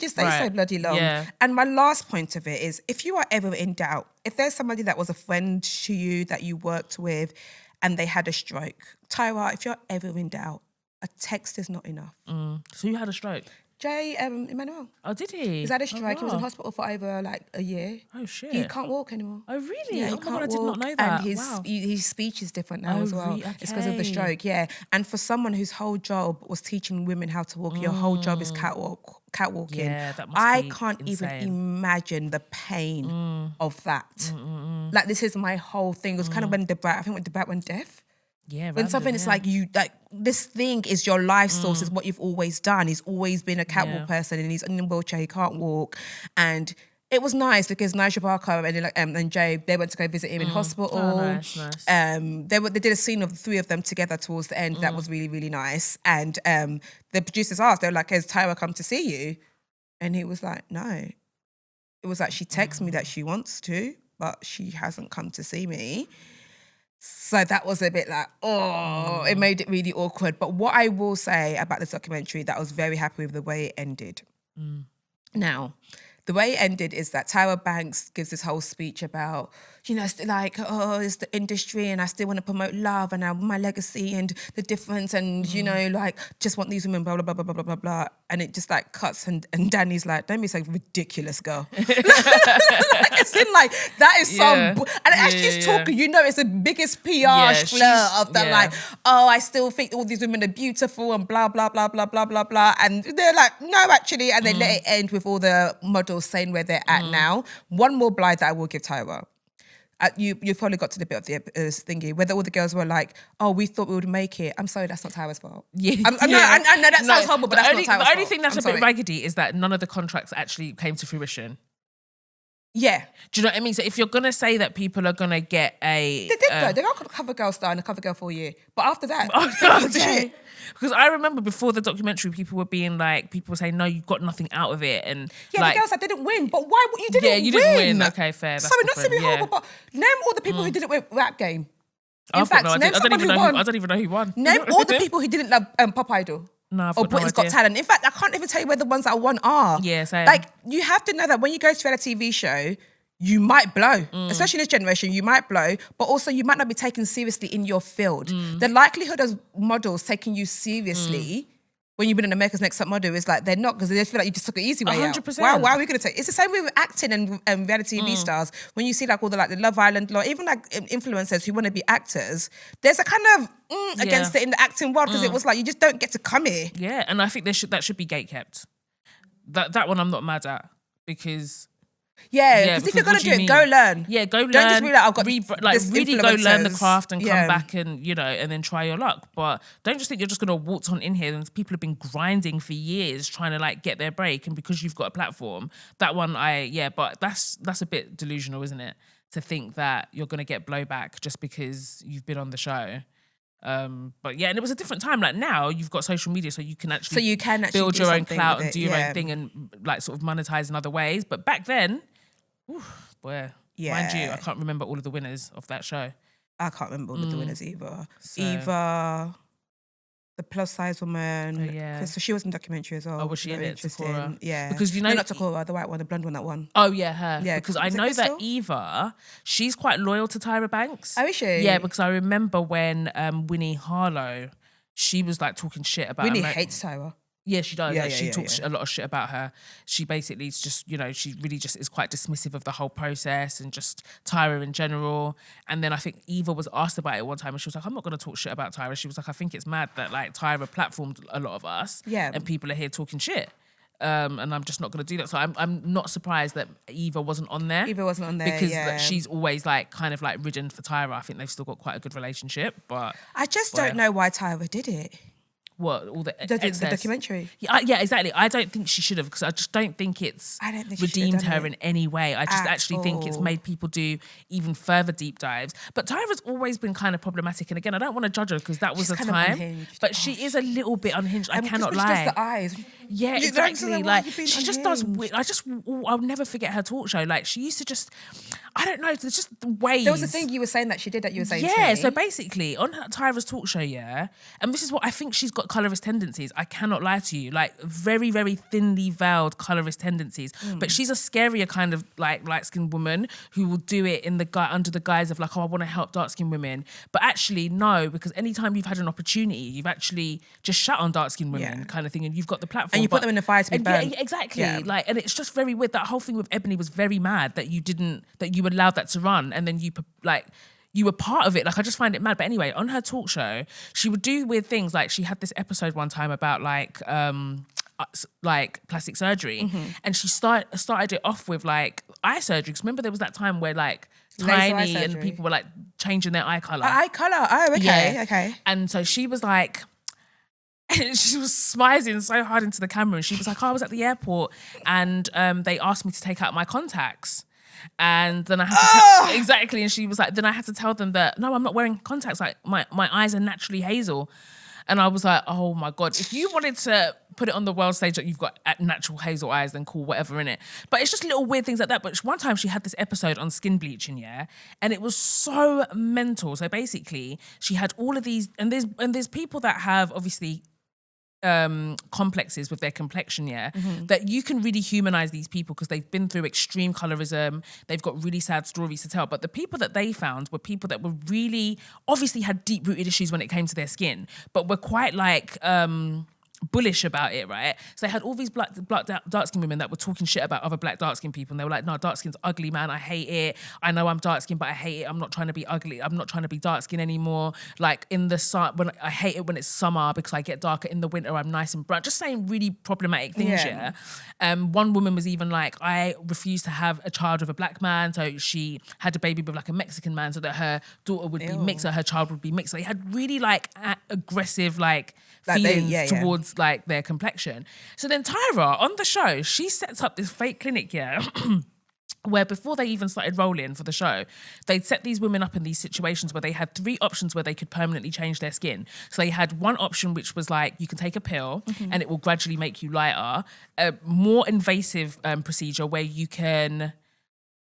you stay so bloody long? Yeah. And my last point of it is, if you are ever in doubt, if there's somebody that was a friend to you that you worked with and they had a stroke, Tyra, if you're ever in doubt, a text is not enough. So you had a stroke? Jay Emmanuel. Oh, did he? He's had a stroke. He was in hospital for over like a year. Oh, shit. He can't walk anymore. Oh, really? Yeah, oh, my God, I did not know that. And his speech is different now as well. Okay. It's because of the stroke, yeah. And for someone whose whole job was teaching women how to walk, your whole job is catwalking. Yeah, that must I be can't insane. even imagine the pain of that. Like, this is my whole thing. It was kind of when Debrat went deaf. Yeah, when something is like this thing is your life source, is what you've always done. He's always been a catwalk person and he's in a wheelchair, he can't walk. And it was nice because Nigel Barker and Jay, they went to go visit him in hospital. Oh, nice. They did a scene of the 3 of them together towards the end. That was really, really nice. And the producers asked, they were like, has Tyra come to see you? And he was like, no. It was like, she texts me that she wants to, but she hasn't come to see me. So that was a bit like, it made it really awkward. But what I will say about this documentary, that I was very happy with the way it ended. Now, the way it ended is that Tyra Banks gives this whole speech about, it's the industry and I still want to promote love and my legacy and the difference and, just want these women, blah, blah, blah, blah, blah, blah, blah. And it just cuts and Danny's like, don't be so ridiculous, girl. It's in that is and as she's talking, it's the biggest PR slur of the I still think all these women are beautiful and blah, blah, blah, blah, blah, blah, blah. And they're like, no, actually. And they let it end with all the models saying where they're at now. One more blind that I will give Tyra. You've probably got to the bit of the thingy, whether all the girls were like, oh, we thought we would make it. I'm sorry, that's not Tyra's fault. I know that sounds horrible, but that's not Tyra's fault. The only thing that's a bit raggedy is that none of the contracts actually came to fruition. Yeah. Do you know what I mean? So if you're going to say that people are going to get a... They did though. They got a cover girl star and a cover girl for a year. But after that... Because I remember before the documentary, people were saying, no, you got nothing out of it. And the girls that didn't win. But why? You didn't win. Yeah, you didn't win. Okay, fair. Sorry, not to be horrible, but name all the people who didn't win Rap Game. In fact, I don't even know who won. Name all the people who didn't love Pop Idol. No, I've or got Britain's no Got Talent. In fact, I can't even tell you where the ones that won are. Yeah, same. You have to know that when you go to a TV show, you might blow, especially in this generation, you might blow, but also you might not be taken seriously in your field. The likelihood of models taking you seriously when you've been in America's Next Top Model is they're not, because they just feel like you just took an easy way 100%. out. Why are we going to take? It's the same way with acting and reality TV stars. When you see all the the Love Island, even influencers who want to be actors, there's a kind of against it in the acting world because it was you just don't get to come here. Yeah, and I think that should be gatekept. That one I'm not mad at because... Yeah, because if you're going to do it, go learn. Yeah, go learn. Don't just be I've got really go learn the craft and come back and, and then try your luck. But don't just think you're just going to waltz on in here and people have been grinding for years trying to get their break. And because you've got a platform, that one but that's a bit delusional, isn't it? To think that you're going to get blowback just because you've been on the show. But yeah, and it was a different time. Now you've got social media, so you can actually build your own clout and do your own thing and sort of monetize in other ways. But back then, mind you, I can't remember all of the winners of that show. I can't remember all of the winners either. Eva, the plus size woman. So she was in the documentary as well. Oh, was she in it? Takora. Yeah. Because not Takora, the white one, the blonde one that won. Oh yeah, her. Yeah, because I know that Eva, she's quite loyal to Tyra Banks. Oh, is she? Yeah, because I remember when Winnie Harlow, she was talking shit about Winnie hates Tyra. Yeah, she does. Yeah, she talks a lot of shit about her. She basically is just, she really just is quite dismissive of the whole process and just Tyra in general. And then I think Eva was asked about it one time and she was like, I'm not going to talk shit about Tyra. She was like, I think it's mad that Tyra platformed a lot of us and people are here talking shit. And I'm just not going to do that. So I'm not surprised that Eva wasn't on there. Eva wasn't on there, because she's always kind of ridden for Tyra. I think they've still got quite a good relationship. But I just don't know why Tyra did it. What, all the documentary? Yeah, exactly. I don't think she should have because I just don't think it's redeemed her in any way. I just actually think it's made people do even further deep dives. But Tyra's always been kind of problematic. And again, I don't want to judge her because that was a time. But she is a little bit unhinged. I cannot lie. She does the eyes. Yeah, exactly. She just does. I'll never forget her talk show. She used to just, I don't know. There's just the ways. There was a thing you were saying that she did that you were saying. Yeah. So basically, on Tyra's talk show, and this is what I think she's got colourist tendencies. I cannot lie to you. Very, very thinly veiled colourist tendencies. But she's a scarier kind of light-skinned woman who will do it under the guise of I want to help dark-skinned women. But actually, no, because anytime you've had an opportunity, you've actually just shut on dark-skinned women kind of thing, and you've got the platform. And you put them in the fire to be burned. Yeah, exactly. Yeah. And it's just very weird. That whole thing with Ebony was very mad that you allowed that to run, and then you were part of it. I just find it mad. But anyway, on her talk show, she would do weird things. She had this episode one time about plastic surgery, and she started it off with eye surgery. Because remember there was that time where Tiny and people were changing their eye colour. Eye colour. Oh, okay, okay. And so she was and she was smizing so hard into the camera, and she was I was at the airport, and they asked me to take out my contacts. And then I had to exactly, and she was then I had to tell them that no, I'm not wearing contacts. My eyes are naturally hazel. And I was like, oh my God, if you wanted to put it on the world stage that you've got natural hazel eyes, then cool, whatever in it. But it's just little weird things like that. But one time she had this episode on skin bleaching, yeah, and it was so mental. So basically, she had all of these, and there's people that have obviously complexes with their complexion, yeah, that you can really humanize these people because they've been through extreme colorism, they've got really sad stories to tell. But the people that they found were people that were really obviously had deep-rooted issues when it came to their skin, but were quite like bullish about it, right? So they had all these black dark-skinned women that were talking shit about other black dark-skinned people, and they were like, no, dark-skin's ugly, man, I hate it. I know I'm dark-skinned, but I hate it. I'm not trying to be ugly. I'm not trying to be dark-skinned anymore. Like in the sun, when I hate it when it's summer because I get darker. In the winter, I'm nice and brown. Just saying really problematic things, yeah. One woman was even like, I refuse to have a child with a black man, so she had a baby with like a Mexican man so that her daughter would be mixed, or her child would be mixed. So they had really like aggressive like feelings towards like their complexion. So then Tyra on the show, she sets up this fake clinic, yeah, where before they even started rolling for the show, they'd set these women up in these situations where they had 3 options where they could permanently change their skin. So they had one option which was like, you can take a pill and it will gradually make you lighter. A more invasive procedure where you can,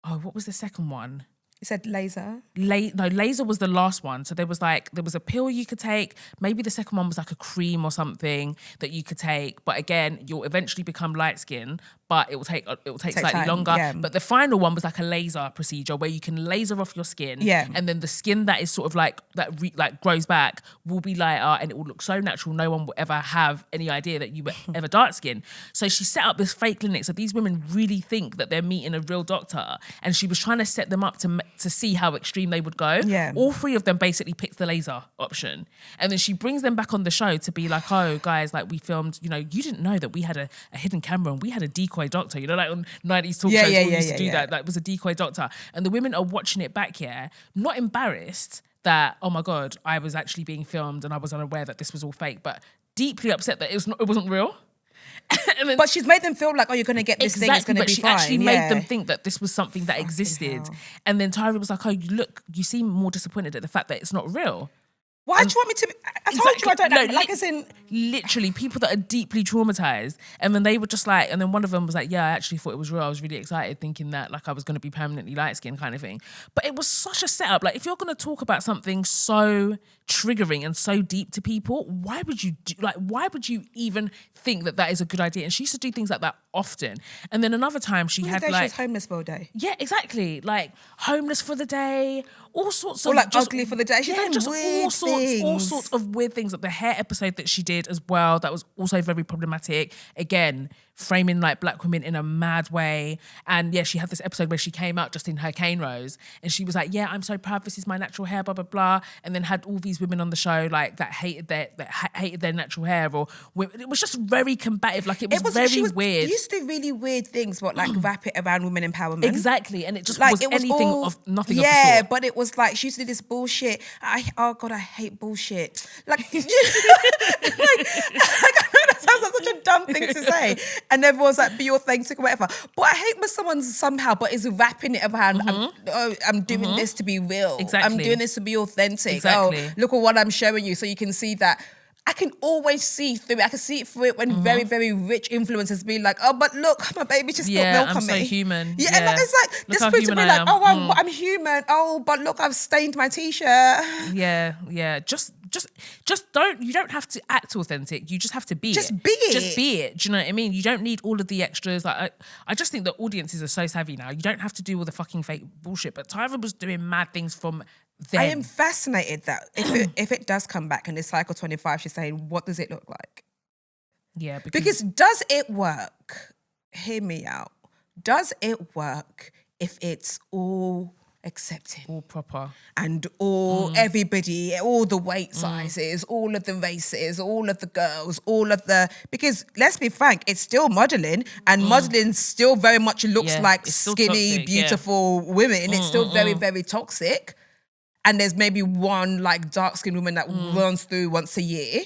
what was the second one? You said laser? No, laser was the last one. So there was a pill you could take. Maybe the second one was like a cream or something that you could take. But again, you'll eventually become light skin, but it will take slightly time, longer. yeah. But the final one was like a laser procedure where you can laser off your skin. Yeah. And then the skin that is sort of like, that grows back will be lighter and it will look so natural. No one will ever have any idea that you were ever dark skin. So she set up this fake clinic. So these women really think that they're meeting a real doctor. And she was trying to set them up to see how extreme they would go. Yeah. All 3 of them basically picked the laser option. And then she brings them back on the show to be like, oh, guys, like we filmed, you didn't know that we had a hidden camera and we had a decoy doctor, like on 90s talk shows, we used to do that. Like it was a decoy doctor. And the women are watching it back here, not embarrassed that, oh my God, I was actually being filmed and I was unaware that this was all fake, but deeply upset that it wasn't real. Then, but she's made them feel like, oh, you're going to get this thing, it's going to be fine. But she actually made them think that this was something that existed. And then Tyra was like, oh, you seem more disappointed at the fact that it's not real. Why do you want me to be? I told you I don't know. Like, as in, literally, people that are deeply traumatized. And then they were just like, and then one of them was like, yeah, I actually thought it was real. I was really excited thinking that like I was going to be permanently light skinned kind of thing. But it was such a setup. Like, if you're going to talk about something so triggering and so deep to people, why would you even think that is a good idea? And she used to do things like that often. And then another time she had like, she was homeless for a day. Yeah, exactly. Like homeless for the day, all sorts of, or like just ugly for the day. She's done just weird all sorts of weird things. Like the hair episode that she did as well, that was also very problematic. Again, framing like black women in a mad way. And yeah, she had this episode where she came out just in her cane rose and she was like, yeah, I'm so proud, this is my natural hair, blah, blah, blah. And then had all these women on the show like that hated their natural hair, or it was just very combative. Like it was very weird. She used to do really weird things, but like wrap it around women empowerment. Exactly. And it just like, was nothing of the sort. Yeah, but it was like, she used to do this bullshit. Oh God, I hate bullshit. Like, like I know that sounds like such a dumb thing to say. And everyone's like, be authentic or whatever. But I hate when someone somehow, but is wrapping it around, I'm doing this to be real. Exactly. I'm doing this to be authentic. Exactly. Oh, look at what I'm showing you. So you can see that. I can always see through it. I can see it through it when very, very rich influencers be like, oh, but look, my baby just spilled milk on me. I'm so human. Yeah, and it's like, this proves to be like, oh, I'm human. Oh, but look, I've stained my t-shirt. Yeah. Just you don't have to act authentic. You just have to be it. Just be it. Just be it. Do you know what I mean? You don't need all of the extras. Like I just think that audiences are so savvy now. You don't have to do all the fucking fake bullshit. But Tyra was doing mad things from then. I am fascinated that if it does come back and it's cycle 25, she's saying, what does it look like? Yeah. Because does it work? Hear me out. Does it work if it's all accepting, all proper, and all everybody, all the weight sizes, all of the races, all of the girls, because let's be frank, it's still modelling, and modelling still very much looks like skinny, toxic, beautiful women. It's still very, very toxic. And there's maybe one like dark-skinned woman that runs through once a year.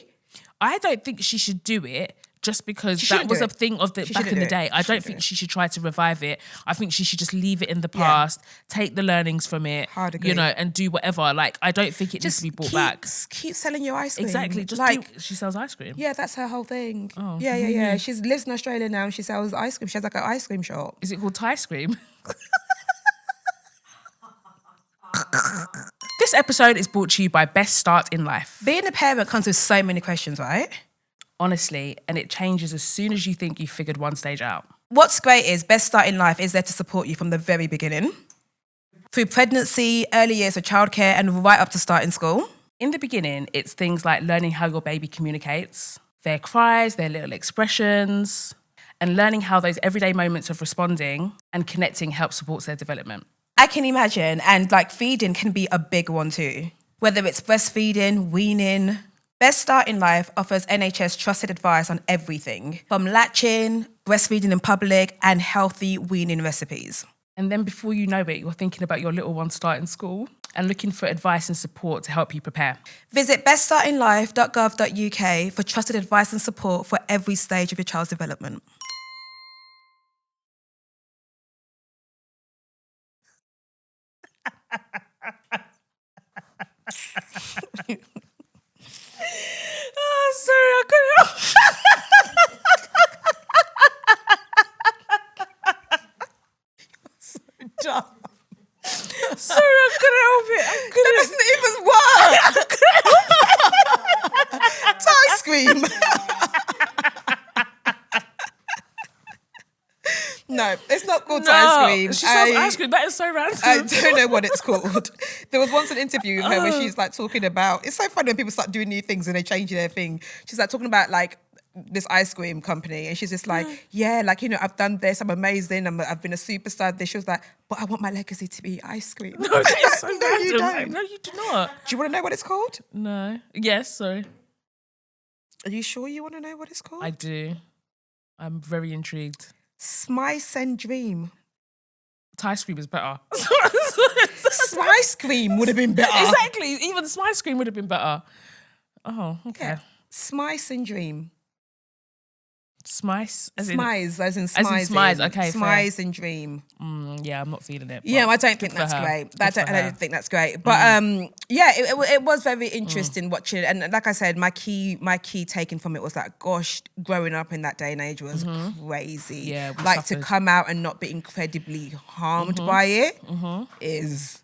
I don't think she should do it just because that was a thing of back in the day. I don't think it. she should try to revive it. I think she should just leave it in the past, take the learnings from it, and do whatever. Like, I don't think it needs to be brought back. Keep selling your ice cream. Exactly. Just she sells ice cream. Yeah, that's her whole thing. Oh, yeah. She lives in Australia now and she sells ice cream. She has like an ice cream shop. Is it called Thai cream? This episode is brought to you by Best Start in Life. Being a parent comes with so many questions, right? Honestly, and it changes as soon as you think you've figured one stage out. What's great is Best Start in Life is there to support you from the very beginning, through pregnancy, early years of childcare, and right up to starting school. In the beginning, it's things like learning how your baby communicates, their cries, their little expressions, and learning how those everyday moments of responding and connecting help support their development. I can imagine, and like feeding can be a big one too. Whether it's breastfeeding, weaning, Best Start in Life offers NHS trusted advice on everything, from latching, breastfeeding in public, and healthy weaning recipes. And then before you know it, you're thinking about your little one starting school and looking for advice and support to help you prepare. Visit beststartinlife.gov.uk for trusted advice and support for every stage of your child's development. Oh, sorry, I couldn't. So dumb. Sorry, I couldn't help it. That doesn't even work. Thai scream. No, it's not called Thai scream. She sells ice cream. That is so random. I don't know what it's called. There was once an interview with her where she's like talking about, it's so funny when people start doing new things and they change their thing. She's like talking about like this ice cream company and she's just like, I've done this, I'm amazing, I've been a superstar. She was like, but I want my legacy to be ice cream. No, that is so No, random. you don't. No, you do not. Do you want to know what it's called? No. Yes, sorry. Are you sure you want to know what it's called? I do. I'm very intrigued. Smice and Dream. Thai scream is better. Slice cream would have been better. Exactly. Even the Smice cream would have been better. Oh, okay. Yeah. Smice and Dream. Smice? As in smizing. Smize, okay. Smize and Dream. Yeah, I'm not feeling it. Yeah, I don't think that's great. I don't think that's great. But it was very interesting watching. And like I said, my key taking from it was that, gosh, growing up in that day and age was crazy. Yeah, we like suffered. to come out and not be incredibly harmed by it is...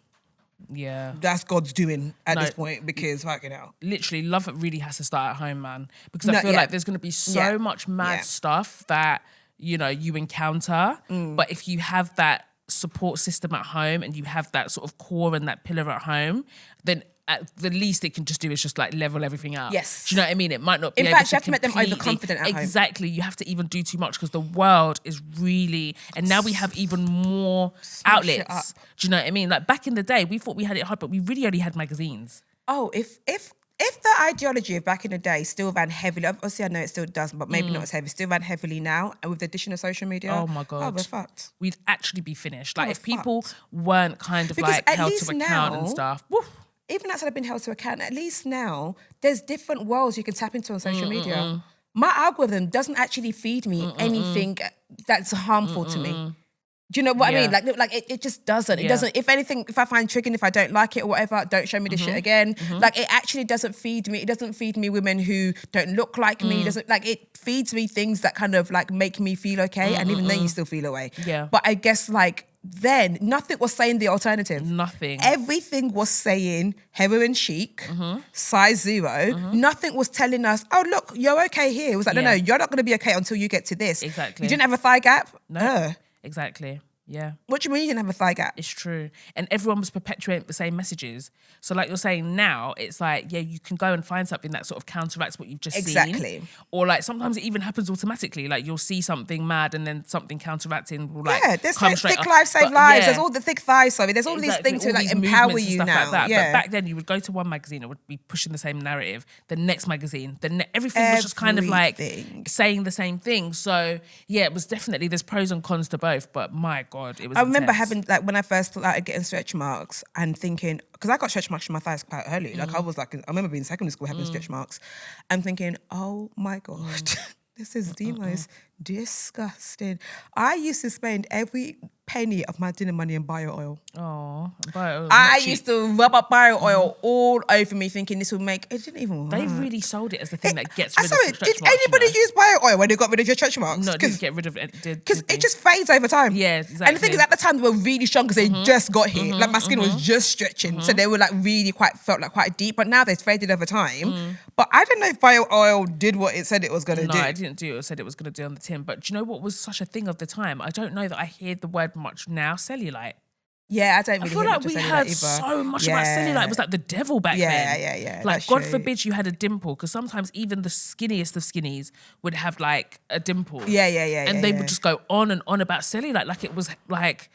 Yeah. That's God's doing at this point because fucking hell. Literally, love really has to start at home, man. Because I feel like there's going to be so much mad stuff that, you encounter. But if you have that support system at home and you have that sort of core and that pillar at home, then at the least it can just do is just like level everything out. Yes. Do you know what I mean? It might not be in able fact, to you have to make them overconfident at home. Exactly. You have to even do too much because the world is really, and now we have even more outlets. Do you know what I mean? Like back in the day, we thought we had it hard, but we really only had magazines. Oh, if the ideology of back in the day still ran heavily, obviously I know it still does, but maybe not as heavy, still ran heavily now, and with the addition of social media, oh my God, we're fucked. We'd actually be finished. Like if people weren't kind of like held to account and stuff. Woo. Even outside of being held to account, at least now there's different worlds you can tap into on social media. My algorithm doesn't actually feed me anything that's harmful to me. Do you know what I mean? Like it just doesn't. It doesn't. If anything, if I find triggering, if I don't like it or whatever, don't show me this shit again. Like it actually doesn't feed me. It doesn't feed me women who don't look like me. It doesn't, like, it feeds me things that kind of like make me feel okay. And even then you still feel away. Yeah. But I guess like then nothing was saying the alternative. Nothing. Everything was saying heroin chic, size 0. Nothing was telling us, oh look, you're okay here. It was like, no, you're not going to be okay until you get to this. Exactly. You didn't have a thigh gap? No. Exactly. Yeah. What do you mean you didn't have a thigh gap? It's true. And everyone was perpetuating the same messages. So like you're saying now, it's like, yeah, you can go and find something that sort of counteracts what you've just seen. Or like sometimes it even happens automatically. Like you'll see something mad and then something counteracting will like there's come like straight thick up. lives save But, lives. yeah. There's all the thick thighs, there's all these things to like empower you stuff now. Like that. Yeah. But back then you would go to one magazine, it would be pushing the same narrative. The next magazine, everything was just kind of like saying the same thing. So yeah, it was definitely, there's pros and cons to both, but my God, it was remember intense. having, like, when I first started getting stretch marks and thinking, because I got stretch marks from my thighs quite early. Like I was like, I remember being in secondary school having stretch marks and thinking, oh my God, This is the most disgusting. I used to spend every penny of my dinner money in bio oil. Oh, bio oil. I used to rub up bio oil all over me, thinking this would make. It didn't even work. They really sold it as the thing that gets rid of Sorry, stretch did marks. anybody use bio oil when they got rid of your stretch marks? No, it didn't get rid of it. Because it just fades over time. Yeah, exactly. And the thing is, at the time, they were really strong because they just got here. Like, my skin was just stretching. So they were like really felt like quite deep. But now they've faded over time. But I don't know if bio oil did what it said it was going to do. No, it didn't do what it said it was going to do on the tin. But do you know what was such a thing of the time? I don't know that I hear the word much now, cellulite. Yeah, I don't really I feel hear like much of we cellulite heard either. so much about cellulite. It was like the devil back then. Yeah. Like, that's God true. forbid you had a dimple, because sometimes even the skinniest of skinnies would have like a dimple. Yeah. And they would just go on and on about cellulite. Like, it was like,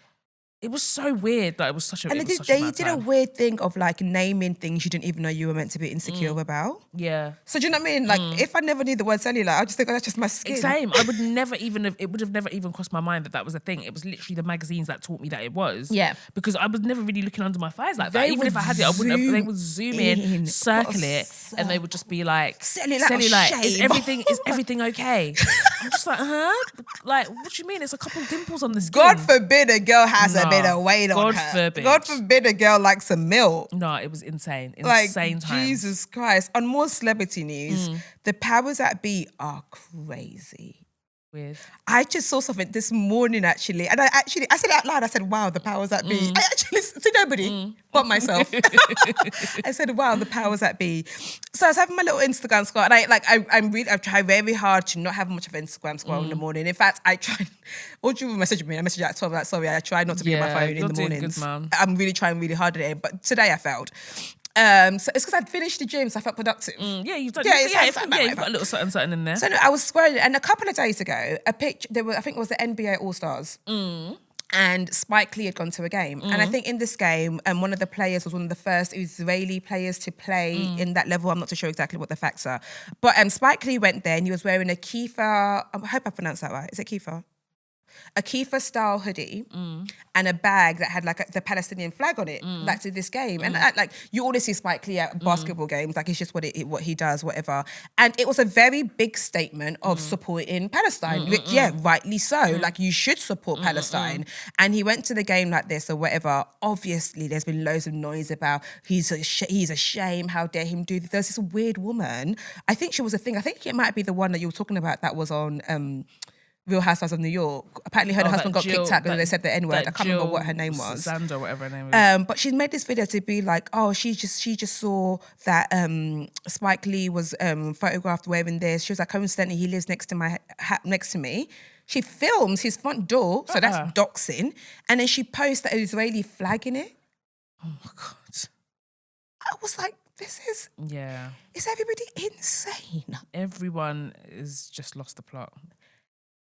it was so weird that it was such a. And they did a weird thing of like naming things you didn't even know you were meant to be insecure about. Yeah. So do you know what I mean? Like, if I never knew the word cellulite, I just think, oh, that's just my skin. Same. I would never even have, it would have never even crossed my mind that was a thing. It was literally the magazines that taught me that it was. Yeah. Because I was never really looking under my thighs like that. They Even if I had it, I wouldn't have, they would zoom in, circle it, and they would just be like, Cellulite. Is everything okay? I'm just like, huh? Like, what do you mean? It's a couple of dimples on the skin. God forbid a girl has a bit of weight on her. God forbid. God forbid a girl likes some milk. No, it was insane. Like, Insane times. Jesus Christ. On more celebrity news, the powers that be are crazy. Weird. I just saw something this morning, actually. And I said it out loud. I said, wow, the powers that be. I actually said to nobody but myself. I said, wow, the powers that be. So I was having my little Instagram scroll, and I try very hard to not have much of an Instagram scroll in the morning. In fact, I tried. Audrey messaged me. I messaged her at 12. Like, sorry, I try not to be on my phone in the mornings. Good, man. I'm really trying really hard at it, but today I failed. So it's because I'd finished the gym, so I felt productive. Yeah, you've done. Yeah, You've got a little something in there. So no, I was scrolling, and a couple of days ago, I think it was the NBA All Stars. And Spike Lee had gone to a game. And I think in this game, one of the players was one of the first Israeli players to play in that level. I'm not too sure exactly what the facts are. But Spike Lee went there, and he was wearing a Kiefer, I hope I pronounced that right. Is it Kiefer? A Kiefer style hoodie and a bag that had like the Palestinian flag on it, like to this game. And like, you always see Spike Lee at basketball games, like it's just what he does, whatever. And it was a very big statement of supporting Palestine, which, rightly so. Like, you should support Palestine. And he went to the game like this or whatever. Obviously, there's been loads of noise about he's a shame, how dare him do this. There's this weird woman, I think she was a thing. I think it might be the one that you were talking about that was on Real Housewives of New York. Apparently her husband got kicked out because they said the N-word. I can't remember what her name was. Sandra, whatever her name was. But she made this video to be like, oh, she just saw that Spike Lee was photographed wearing this. She was like, coincidentally, he lives next to me. She films his front door, so that's doxing. And then she posts that Israeli flag in it. Oh my God. I was like, is everybody insane? Everyone is just lost the plot.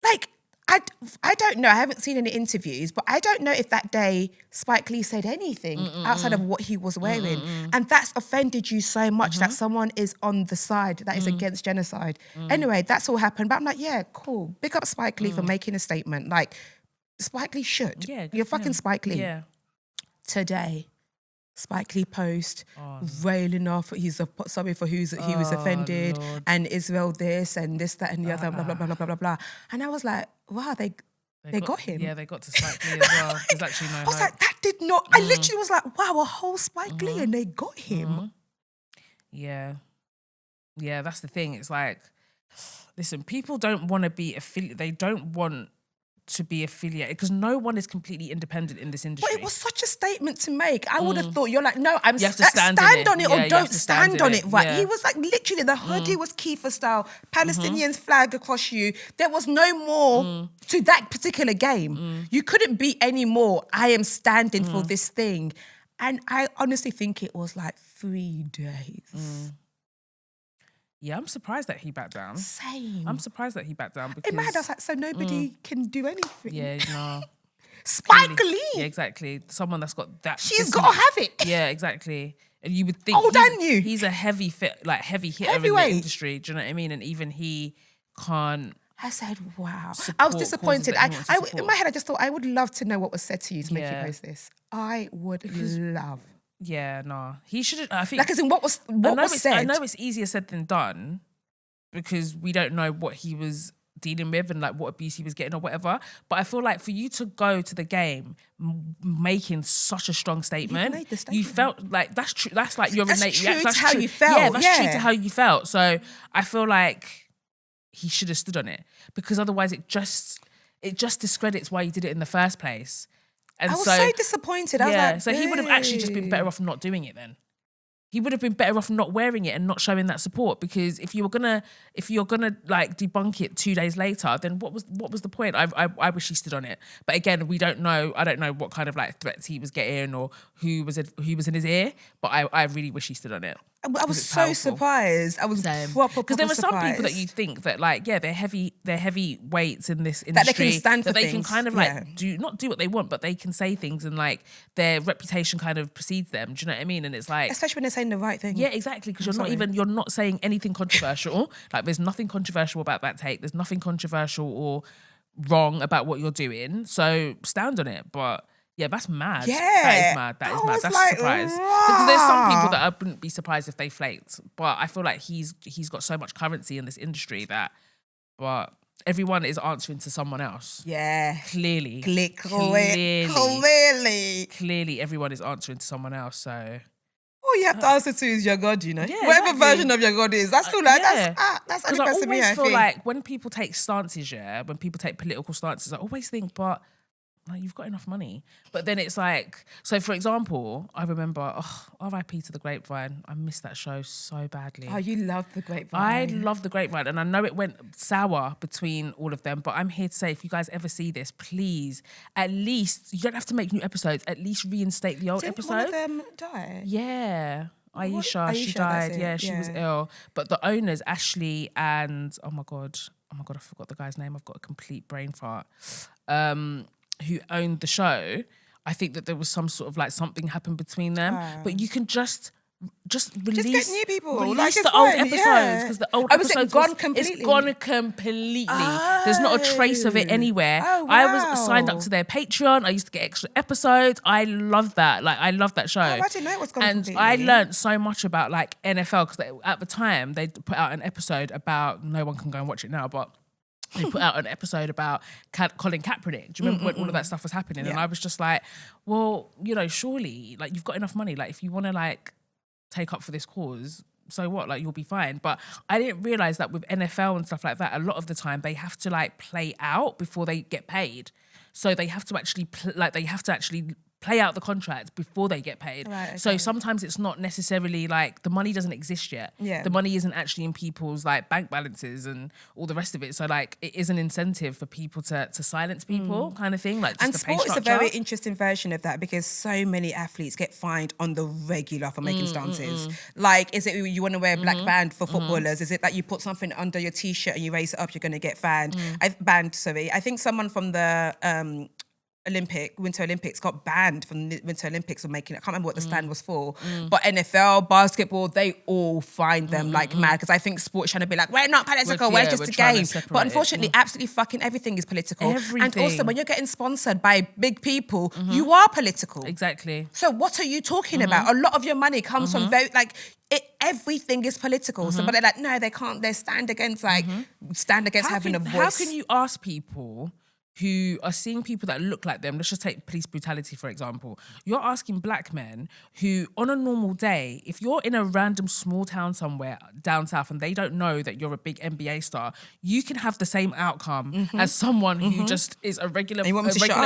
Like, I don't know. I haven't seen any interviews, but I don't know if that day Spike Lee said anything outside of what he was wearing. And that's offended you so much that someone is on the side that is against genocide. Anyway, that's all happened. But I'm like, yeah, cool. Big up Spike Lee for making a statement. Like, Spike Lee should. Yeah, you're fucking Spike Lee. Yeah. Today, Spike Lee post railing off. He's sorry for he was offended, Lord. and Israel this and this, that, and the other, blah blah blah blah blah blah. And I was like, wow, they got him. Yeah, they got to Spike Lee as well. There's actually no I was hope. like, that did not. I literally was like, wow, a whole Spike Lee, and they got him. Yeah, that's the thing. It's like, listen, people don't want to be affiliated. They don't want to be affiliated because no one is completely independent in this industry. But it was such a statement to make. I would have thought, you're like, no, You have to stand on it, Yeah, or you don't have to stand stand in on it, right? Yeah. He was like, literally, the hoodie was Kiefer style, Palestinians flag across you. There was no more to that particular game. You couldn't be any more. I am standing for this thing. And I honestly think it was like 3 days. Yeah, I'm surprised that he backed down. Same. I'm surprised that he backed down because In my head, I was like, so nobody can do anything. yeah, no. Spike Lee. Yeah, exactly. Someone that's got that. She's got to have it. Yeah, exactly. And you would think he's a heavy hitter in the industry. Do you know what I mean? And even he can't. I said, wow. I was disappointed. In my head, I just thought I would love to know what was said to you to make you post this. I would love. Yeah, no. He should. I think. Like, as in what was said. I know it's easier said than done, because we don't know what he was dealing with and like what abuse he was getting or whatever. But I feel like for you to go to the game making such a strong statement, made the statement. you felt like that's true. That's like your innate true reaction. to That's how true. you felt. Yeah, that's true Yeah. to how you felt. So I feel like he should have stood on it, because otherwise it just discredits why you did it in the first place. And I was so disappointed. I was like, so he would have actually just been better off not doing it then. He would have been better off not wearing it and not showing that support, because if you're gonna like debunk it 2 days later, then what was the point? I wish he stood on it. But again, we don't know. I don't know what kind of like threats he was getting or who was in his ear. But I really wish he stood on it. I was so surprised. I was proper because there were some people that surprised. you think that like they're heavy weights in this industry, That they can stand for that they can things. kind of Yeah. like not do what they want, but they can say things and like their reputation kind of precedes them. Do you know what I mean? And it's like, especially when they're saying the right thing. yeah, exactly, because you're not saying anything controversial. Like there's nothing controversial about that take. There's nothing controversial or wrong about what you're doing. So stand on it. But yeah, that's mad. Yeah. That is mad. I That's was a like, surprise. rah. Because there's some people that I wouldn't be surprised if they flaked. But I feel like he's got so much currency in this industry that, but everyone is answering to someone else. Yeah. Clearly. Clearly. Everyone is answering to someone else. So All you have to answer to is your God, you know? Yeah, Whatever exactly. version of your God is. That's cool. Like, yeah. that's Because only I person me, always I feel think. like when people take stances, when people take political stances, I always think, but like, you've got enough money. But then it's like, so for example, I remember, R.I.P. to The Grapevine. I missed that show so badly. Oh, you love The Grapevine. I love The Grapevine, and I know it went sour between all of them, but I'm here to say, if you guys ever see this, please, at least, you don't have to make new episodes, at least reinstate the old Didn't episodes. one of them die? Yeah. Aisha, she Aisha, died. that's it, Yeah, she was ill. But the owners, Ashley and, oh my God, I forgot the guy's name. I've got a complete brain fart. Who owned the show, I think that there was some sort of like something happened between them. But you can just release, get new people. release Like, the it's old fine, episodes, yeah. because the old Oh, was it episodes gone completely? It's gone completely. There's not a trace of it anywhere. Oh, I wow. was signed up to their Patreon. I used to get extra episodes. I love that. Like, I love that show. I didn't know it was gone And completely. I learned so much about like NFL, because at the time they put out an episode about, no one can go and watch it now, but they put out an episode about Colin Kaepernick. Do you remember when all of that stuff was happening? And I was just like, well, surely, like, you've got enough money. Like, if you want to, like, take up for this cause, so what? Like, you'll be fine. But I didn't realise that with NFL and stuff like that, a lot of the time they have to, like, play out before they get paid. So they have to actually, play out the contract before they get paid. Right, okay. So sometimes it's not necessarily like the money doesn't exist yet. Yeah. The money isn't actually in people's like bank balances and all the rest of it. So like it is an incentive for people to silence people kind of thing. Like just And the pay sport is a structure. very interesting version of that, because so many athletes get fined on the regular for making stances. Like, is it you want to wear a black band for footballers? Is it that you put something under your t-shirt and you raise it up, you're going to get banned? I think someone from the Winter Olympics got banned from the Winter Olympics for making it. I can't remember what the stand was for. But NFL, basketball, they all find them like mad, because I think sports trying to be like, we're not political, we're just a trying to game. separate But it. unfortunately, absolutely fucking everything is political. And Everything. also, when you're getting sponsored by big people, you are political. Exactly. So what are you talking about? A lot of your money comes from everything is political. So, but they're like, no, they can't. They stand against having a voice. How can you ask people who are seeing people that look like them? Let's just take police brutality, for example. You're asking black men who, on a normal day, if you're in a random small town somewhere down south and they don't know that you're a big NBA star, you can have the same outcome as someone who just is a regular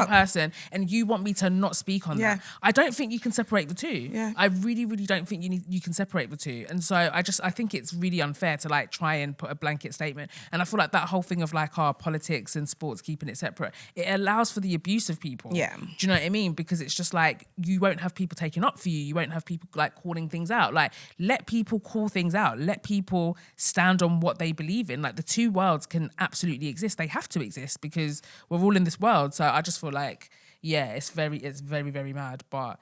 person, and you want me to not speak on that. I don't think you can separate the two. Yeah. I really, really don't think you can separate the two. And so I think it's really unfair to like try and put a blanket statement. And I feel like that whole thing of like our politics and sports keeping it separate, it allows for the abuse of people. Yeah. Do you know what I mean? Because it's just like, you won't have people taking up for you. You won't have people like calling things out. Like, let people call things out. Let people stand on what they believe in. Like, the two worlds can absolutely exist. They have to exist because we're all in this world. So I just feel like, yeah, it's very, very mad. But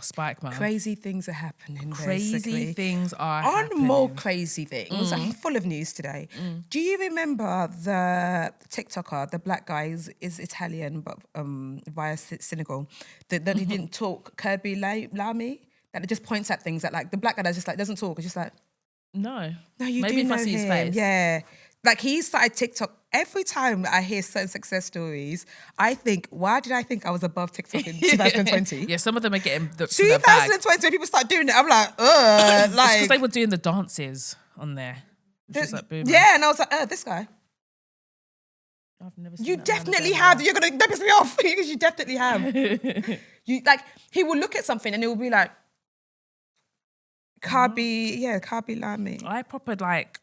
Spike, man. Crazy things are happening. Crazy basically. things are On happening. more crazy things, I'm full of news today. Do you remember the TikToker, the black guy is Italian, but via Senegal, that he didn't talk, Kirby Lamy? That it just points at things that, like, the black guy that just like doesn't talk. It's just like, No. No, you Maybe do if know I see his him. face. Yeah. Like he started TikTok. Every time I hear certain success stories, I think, why did I think I was above TikTok in 2020? Yeah, some of them are getting to their bag. 2020, when people start doing it, I'm like, It's because like they were doing the dances on there. Which is like boom. yeah, and I was like, this guy. I've never seen You that man definitely again, have. yeah. You're gonna piss me off because you definitely have. You like he will look at something and it will be like, Kabi Lamy. I proper like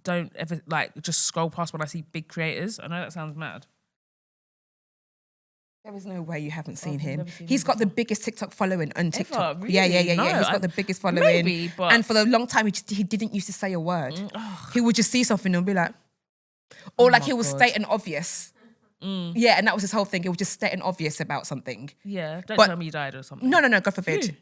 don't ever like just scroll past when I see big creators. I know that sounds mad. There is no way you haven't seen I've him. never seen He's him got the biggest TikTok following on TikTok. Ever? Yeah. Really? No, He's got the biggest following. maybe, but- And for a long time, he didn't used to say a word. He would just see something and be like, or like my he would God. state an obvious. Yeah, and that was his whole thing. He would just state an obvious about something. Yeah, don't But- tell me you died or something. No, God forbid.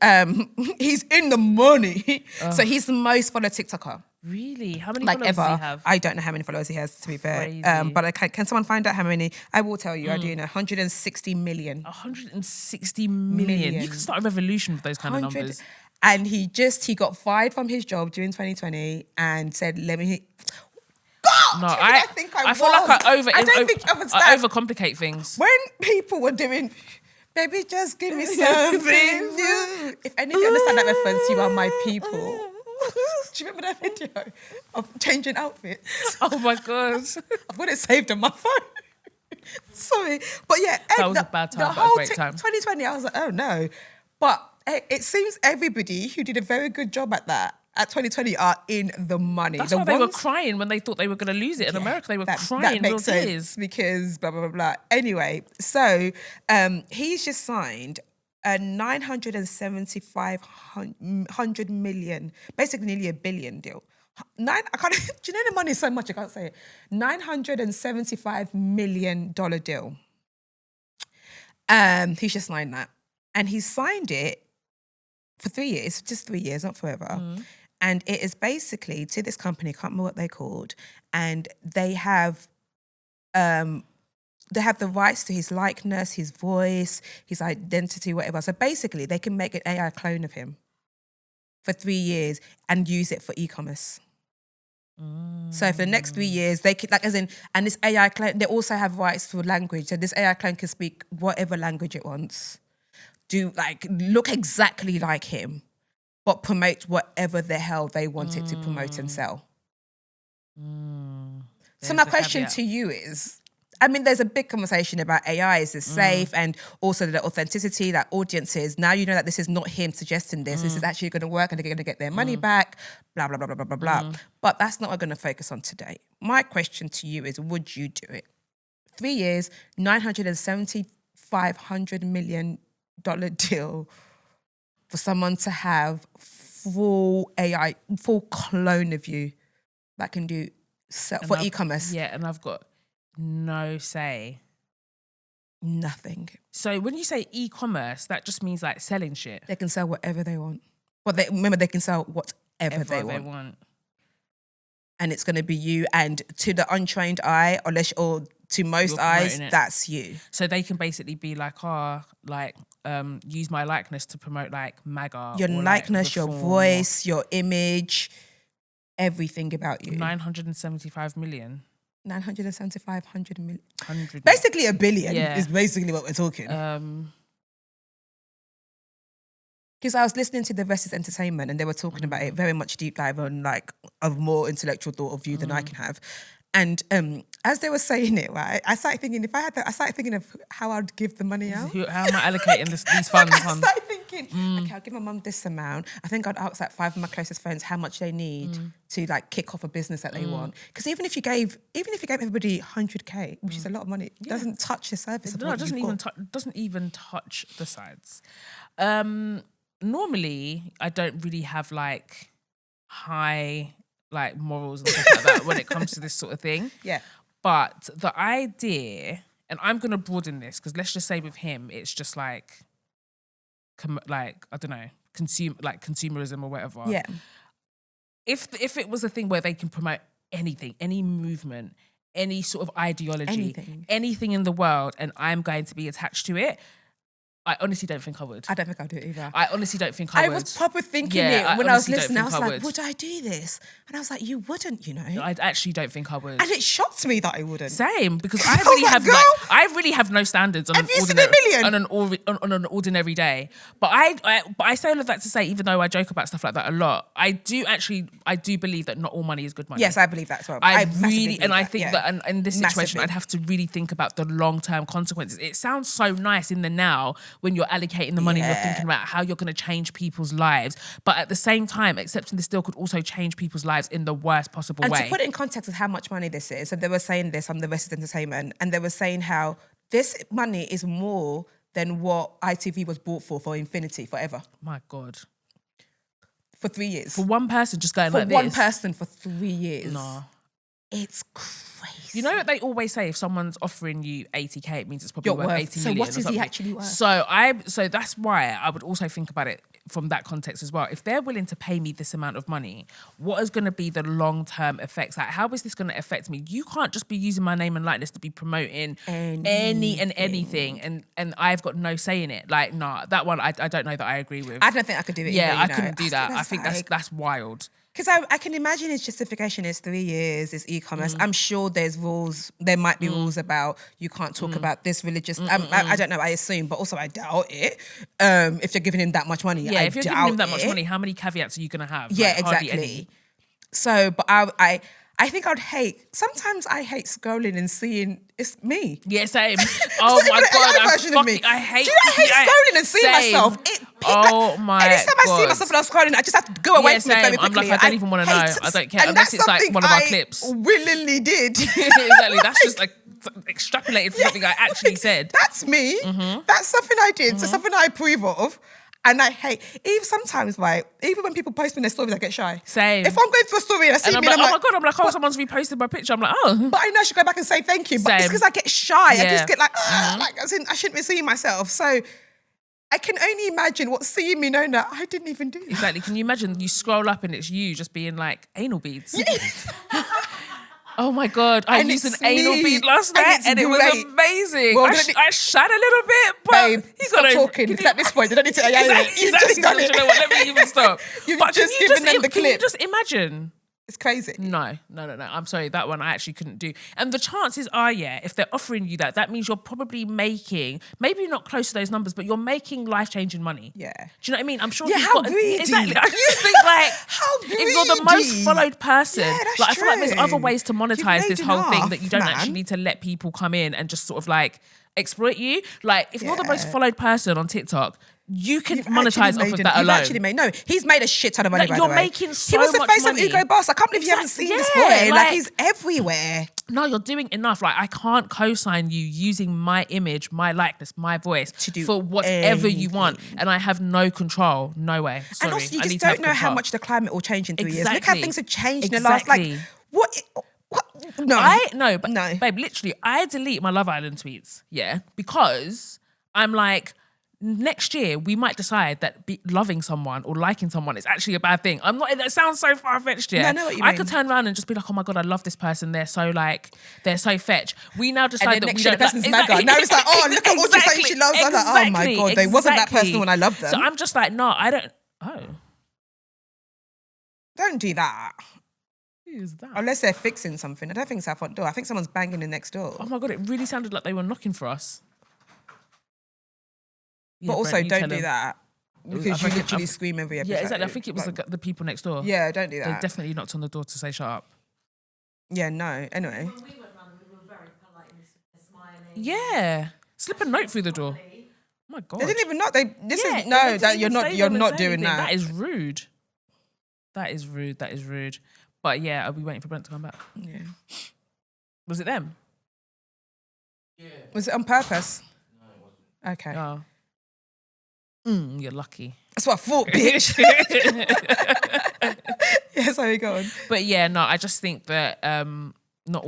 He's in the money. So he's the most followed TikToker. Really? How many Like followers ever. does he have? I don't know how many followers he has, to be fair. Crazy. But can someone find out how many? I will tell you. I do know 160 million. 160 million. You could start a revolution with those kind of 100 numbers. And he got fired from his job during 2020 and said, let me. God! No, I think I feel like I don't think I was I that. overcomplicate things. When people were doing, baby, just give me something new. If any of you understand that reference, you are my people. Do you remember that video of changing outfits? Oh my God. I've got it saved on my phone. Sorry. But yeah. That was a bad time, but a great time. 2020, I was like, oh no. But it seems everybody who did a very good job at that, at 2020, are in the money. That's the why they were crying when they thought they were going to lose it. In America, they were crying real makes sense tears. because blah, blah, blah, blah. Anyway, so he's just signed a 975 million, basically nearly $1 billion deal. I can't. Do you know the money is so much I can't say it? $975 million deal. He's just signed that, and he signed it for 3 years, just 3 years, not forever. And it is basically to this company. I can't remember what they're called, and they have the rights to his likeness, his voice, his identity, whatever. So basically, they can make an AI clone of him for 3 years and use it for e-commerce. So for the next 3 years, they could, like, as in, and this AI clone, they also have rights for language. So this AI clone can speak whatever language it wants, look exactly like him, but promote whatever the hell they want it to promote and sell. So my question to you is, I mean, there's a big conversation about AI, is this safe? And also the authenticity, that audiences, now you know that this is not him suggesting this, this is actually going to work and they're going to get their money back, blah, blah, blah, blah, blah, blah, blah. But that's not what we're going to focus on today. My question to you is, would you do it? 3 years, $975 million deal for someone to have full AI, full clone of you that can do for e-commerce. Yeah, and I've got no say. Nothing. So when you say e-commerce, that just means like selling shit. They can sell whatever they want. But they can sell whatever they want. And it's going to be you. And to the untrained eye, or to most eyes, that's you. So they can basically be like, use my likeness to promote like MAGA. Your likeness, your reform, voice, your image, everything about you. 975 million. 975 million. 100. Basically $1 billion is basically what we're talking. Because I was listening to the Rest is Entertainment and they were talking about it, very much deep dive on like a more intellectual thought of view than I can have. And as they were saying it, right, I started thinking, I started thinking of how I'd give the money out. How am I allocating these funds? I started thinking, okay, I'll give my mum this amount. I think I'd ask like 5 of my closest friends how much they need to like kick off a business that they want. Because even if you gave everybody 100K, which is a lot of money, it doesn't touch the service of what it doesn't even touch the sides. Normally, I don't really have like high like morals and stuff like that when it comes to this sort of thing. Yeah. But the idea, and I'm going to broaden this because let's just say with him, it's just like I don't know, consumerism or whatever. Yeah. If it was a thing where they can promote anything, any movement, any sort of ideology, anything in the world, and I'm going to be attached to it, I honestly don't think I would. I don't think I'd do it either. I honestly don't think I would. I was proper thinking Yeah, it when I was honestly don't listening. I think was I like, would. would I do this? And I was like, you wouldn't, you know. I actually don't think I would. And it shocked me that I wouldn't. Same, because I I was really like, have girl, I really have no standards on have an you seen ordinary a million? on an ordinary day. But I say all of that to say, even though I joke about stuff like that a lot, I do believe that not all money is good money. Yes, I believe that as well. I massively really, believe and I that, think yeah. that in this situation, Massively. I'd have to really think about the long-term consequences. It sounds so nice in the now when you're allocating the money and you're thinking about how you're going to change people's lives. But at the same time, accepting this deal could also change people's lives in the worst possible And way. to put it in context of how much money this is, so they were saying this on the Rest is Entertainment, and they were saying how this money is more than what ITV was bought for Infinity forever. My God. For 3 years. For one person just going For like this. one person for 3 years. Nah. It's crazy. You know what they always say, if someone's offering you 80k, it means it's probably You're worth worth. 80 So million. what or is he something. actually worth? So that's why I would also think about it from that context as well. If they're willing to pay me this amount of money, what is going to be the long-term effects? Like, how is this going to affect me? You can't just be using my name and likeness to be promoting any and anything, and I've got no say in it. Like, nah, that one I don't know that I agree with. I don't think I could do it Yeah, either, I you know. couldn't do that. I think like- that's wild. Because I can imagine his justification is 3 years, it's e-commerce. I'm sure there's rules, there might be rules about you can't talk about this religious, I don't know, I assume, but also I doubt it. If you're giving him that much money, Yeah, I if you're doubt giving him that much it. money, how many caveats are you going to have? Yeah, Like, hardly exactly. any. So, but I think I'd hate, sometimes I hate scrolling and seeing it's me. Yeah, same. It's Oh not my even an God, AI version of me. I hate. Do you know I hate scrolling and seeing Same. myself? Oh my Anytime I see God. myself and I'm scrolling, I just have to go away Yeah, from it very same. I'm quickly. like, I don't even wanna know. hate- I don't care, and unless that's it's like something one of our I clips. willingly did. Exactly. That's just like extrapolated from something I actually said. That's me. That's something I did. So something I approve of. And I hate, even sometimes, right, even when people post me their stories, I get shy. Same. If I'm going through a story and I see And I'm me like, and I'm oh like, my God, I'm like, oh, someone's reposted my picture. I'm like, oh. but I know I should go back and say thank you. But it's Same. because I get shy. I Yeah. just get like, as in, I shouldn't be seeing myself. So I can only imagine what seeing me knowing that I didn't even do that. Exactly. Can you imagine you scroll up and it's you just being like, anal beads? Oh my God, I And used an it's anal me. bead last And night it's and it was great. amazing. Well, I shat a little bit, but Babe, you stop gotta talking. can It's you- at this point, they don't need to AI it. Exactly, You've just done You it. know what, let me even stop. You've But just given them the can you clip. just imagine? It's crazy. No. I'm sorry, that one I actually couldn't do. And the chances are, yeah, if they're offering you that means you're probably making, maybe not close to those numbers, but you're making life-changing money. Yeah. Do you know what I mean? I'm sure Yeah, he's how got greedy. exactly. I just think like How if you're the most greedy. followed person, Yeah, that's like I feel like there's true. other ways to monetize You've this made whole thing enough, that you don't man. actually need to let people come in and just sort of like exploit you. Like if you're the most Yeah. followed person on TikTok, you can You've monetize actually off made of an- that you've alone. actually made, no, he's made a shit ton of money, Like, by you're the way. making so He was the much face money. of Hugo Boss. I can't believe you haven't Exactly, seen this yeah, boy. like- Like, he's everywhere. No, you're doing enough. Like I can't co-sign you using my image, my likeness, my voice To do for whatever you want, anything. and I have no control. No way. Sorry, And also, you I just need to have don't know how control. much the climate will change in 3 years. Look how Exactly. things have changed in the last, like, Exactly. what? No. No, babe, literally, I delete my Love Island tweets, yeah, because I'm like, next year we might decide that loving someone or liking someone is actually a bad thing. I'm not. That sounds so far fetched. Yeah, No, I know what you I mean. could turn around and just be like, oh my God, I love this person. They're so fetch. We now And decide then that next we year don't. the person's mega. Now it's like, oh, look at what she's saying she loves. I'm like, oh my God, they wasn't that person when I loved them. So I'm just like, no, I don't. Oh, Don't do that. who is that? Unless they're fixing something. I don't think it's our front door. I think someone's banging in next door. Oh my God, it really sounded like they were knocking for us. But Yeah, also, Brent, you don't tell do them. that. Because I you reckon- literally scream every episode. Yeah, exactly. I think it was Like, the people next door. yeah, don't do They that. definitely knocked on the door to say shut up. Yeah, no. Anyway. When we went round, we were very polite and smiling. Yeah. Slip a note through the door. Oh my God. They didn't even know. This Yeah, is they no. didn't That even you're not. stay You're there and not say doing anything. that. That is rude. That is rude. That is rude. But yeah, are we waiting for Brent to come back? Yeah. Was it them? Was it on purpose? No, it wasn't. Okay. Oh. You're lucky. That's what I thought, bitch. Yeah, sorry, go on. But yeah, no, I just think that not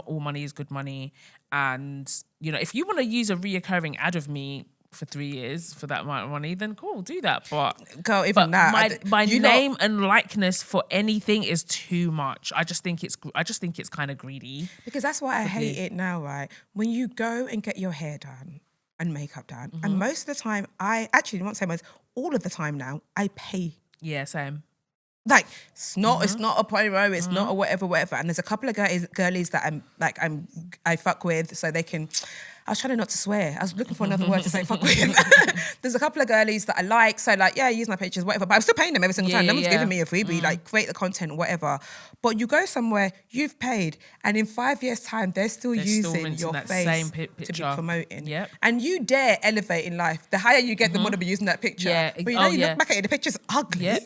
all money is good money, and you know, if you want to use a reoccurring ad of me for 3 years for that amount of money, then cool, do that. But Girl, even but that. my you know- name and likeness for anything is too much. I just think it's kind of greedy. Because that's why I hate it now, right? When you go and get your hair done and makeup done. And most of the time, I actually won't say most, all of the time now, I pay. Yeah, same. Like it's not a promo, it's not a whatever. And there's a couple of girlies that I fuck with, so they can. I was trying not to swear. I was looking for another word to say fuck with. There's a couple of girlies that I like, so like yeah, I use my pictures, whatever. But I'm still paying them every single time. No one's giving me a freebie. Like create the content, whatever. But you go somewhere, you've paid, and in 5 years' time, they're still using your that face same to picture. be promoting. Yep. And you dare elevate in life. The higher you get, the more they'll be using that picture. Yeah. But you know, you look back at it, the picture's ugly. Yep.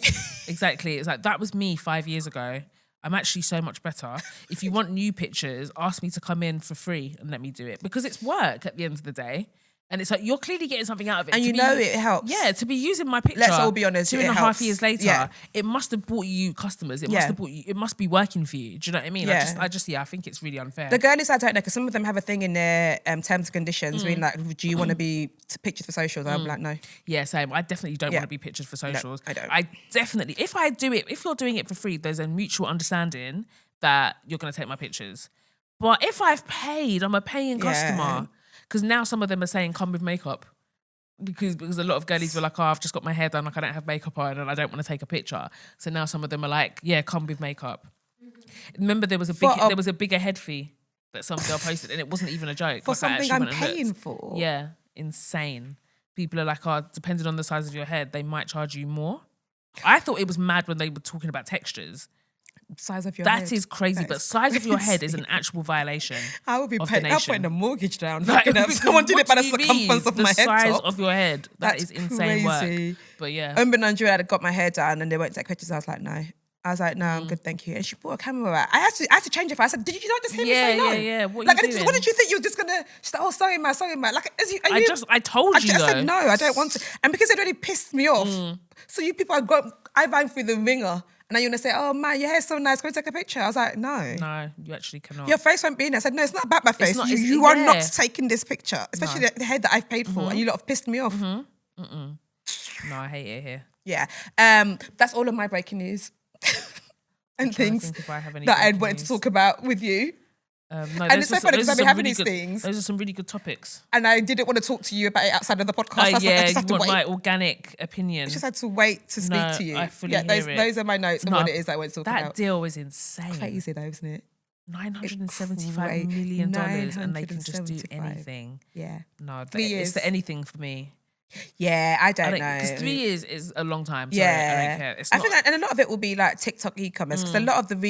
Exactly. It's like that was me 5 years ago. I'm actually so much better. If you want new pictures, ask me to come in for free and let me do it. Because it's work at the end of the day. And it's like, you're clearly getting something out of it. And you know it helps. Yeah, to be using my picture. Let's all be honest, 2.5 helps. years later, Yeah. it must have brought you customers. It must have brought you, it must be working for you. Do you know what I mean? Yeah. I think it's really unfair. The girlies I don't know, because some of them have a thing in their terms and conditions, being like, do you want to be pictures for socials? I'm like, no. Yeah, same. I definitely don't want to be pictured for socials. I don't. I definitely, if I do it, if you're doing it for free, there's a mutual understanding that you're going to take my pictures. But if I've paid, I'm a paying customer. Because now some of them are saying, come with makeup. Because a lot of girlies were like, oh, I've just got my hair done, like I don't have makeup on and I don't want to take a picture. So now some of them are like, yeah, come with makeup. Remember there was a bigger head fee that some girl posted and it wasn't even a joke. For Like, I something actually I'm went and looked. paying for. Yeah, insane. People are like, oh, depending on the size of your head, they might charge you more. I thought it was mad when they were talking about textures. Size of your head. That is crazy, but size of your head is an actual violation. I would be of paying. the I'm nation. putting a mortgage down. Like, Someone did it by the what do you circumference mean? of my head. The size top. of your head. That That's is insane crazy. work. But yeah. Andrew had got my hair done and they went to take pictures. I was like, no. I was like, no, I'm good, thank you. And she brought a camera out. I had to change it for her. I said, did you not just hear me say no? Yeah. What Like, are you doing? what did you think you were just gonna? She's like, oh, sorry, man. Like, I told you I though. said no, I don't want to. And because it already pissed me off, so you people I ran through the ringer. And now you're gonna say, oh man, your hair's so nice, go take a picture. I was like, no. No, you actually cannot. Your face won't be in there. I said, no, it's not about my face. not- You are not taking this picture, especially the head that I've paid for. And you lot have pissed me off. No, I hate it here. Yeah. That's all of my breaking news. And trying to things think if I have any that I breaking wanted to news. talk about with you. No, And it's so funny because I've been having these good, things. Those are some really good topics. And I didn't want to talk to you about it outside of the podcast. I was like, I just have you to want wait. my organic opinion. I just had to wait to speak to you. I fully hear it. Those are my notes of what it is I want to talk That about. deal is insane. Crazy though, isn't it? $975 million and they can just do 975. anything. Yeah. No, 3 years. it's the anything for me. Yeah, I don't know. Because 3 years is a long time. So Yeah, I don't care. It's I not, think, and a lot of it will be like TikTok e-commerce because a lot of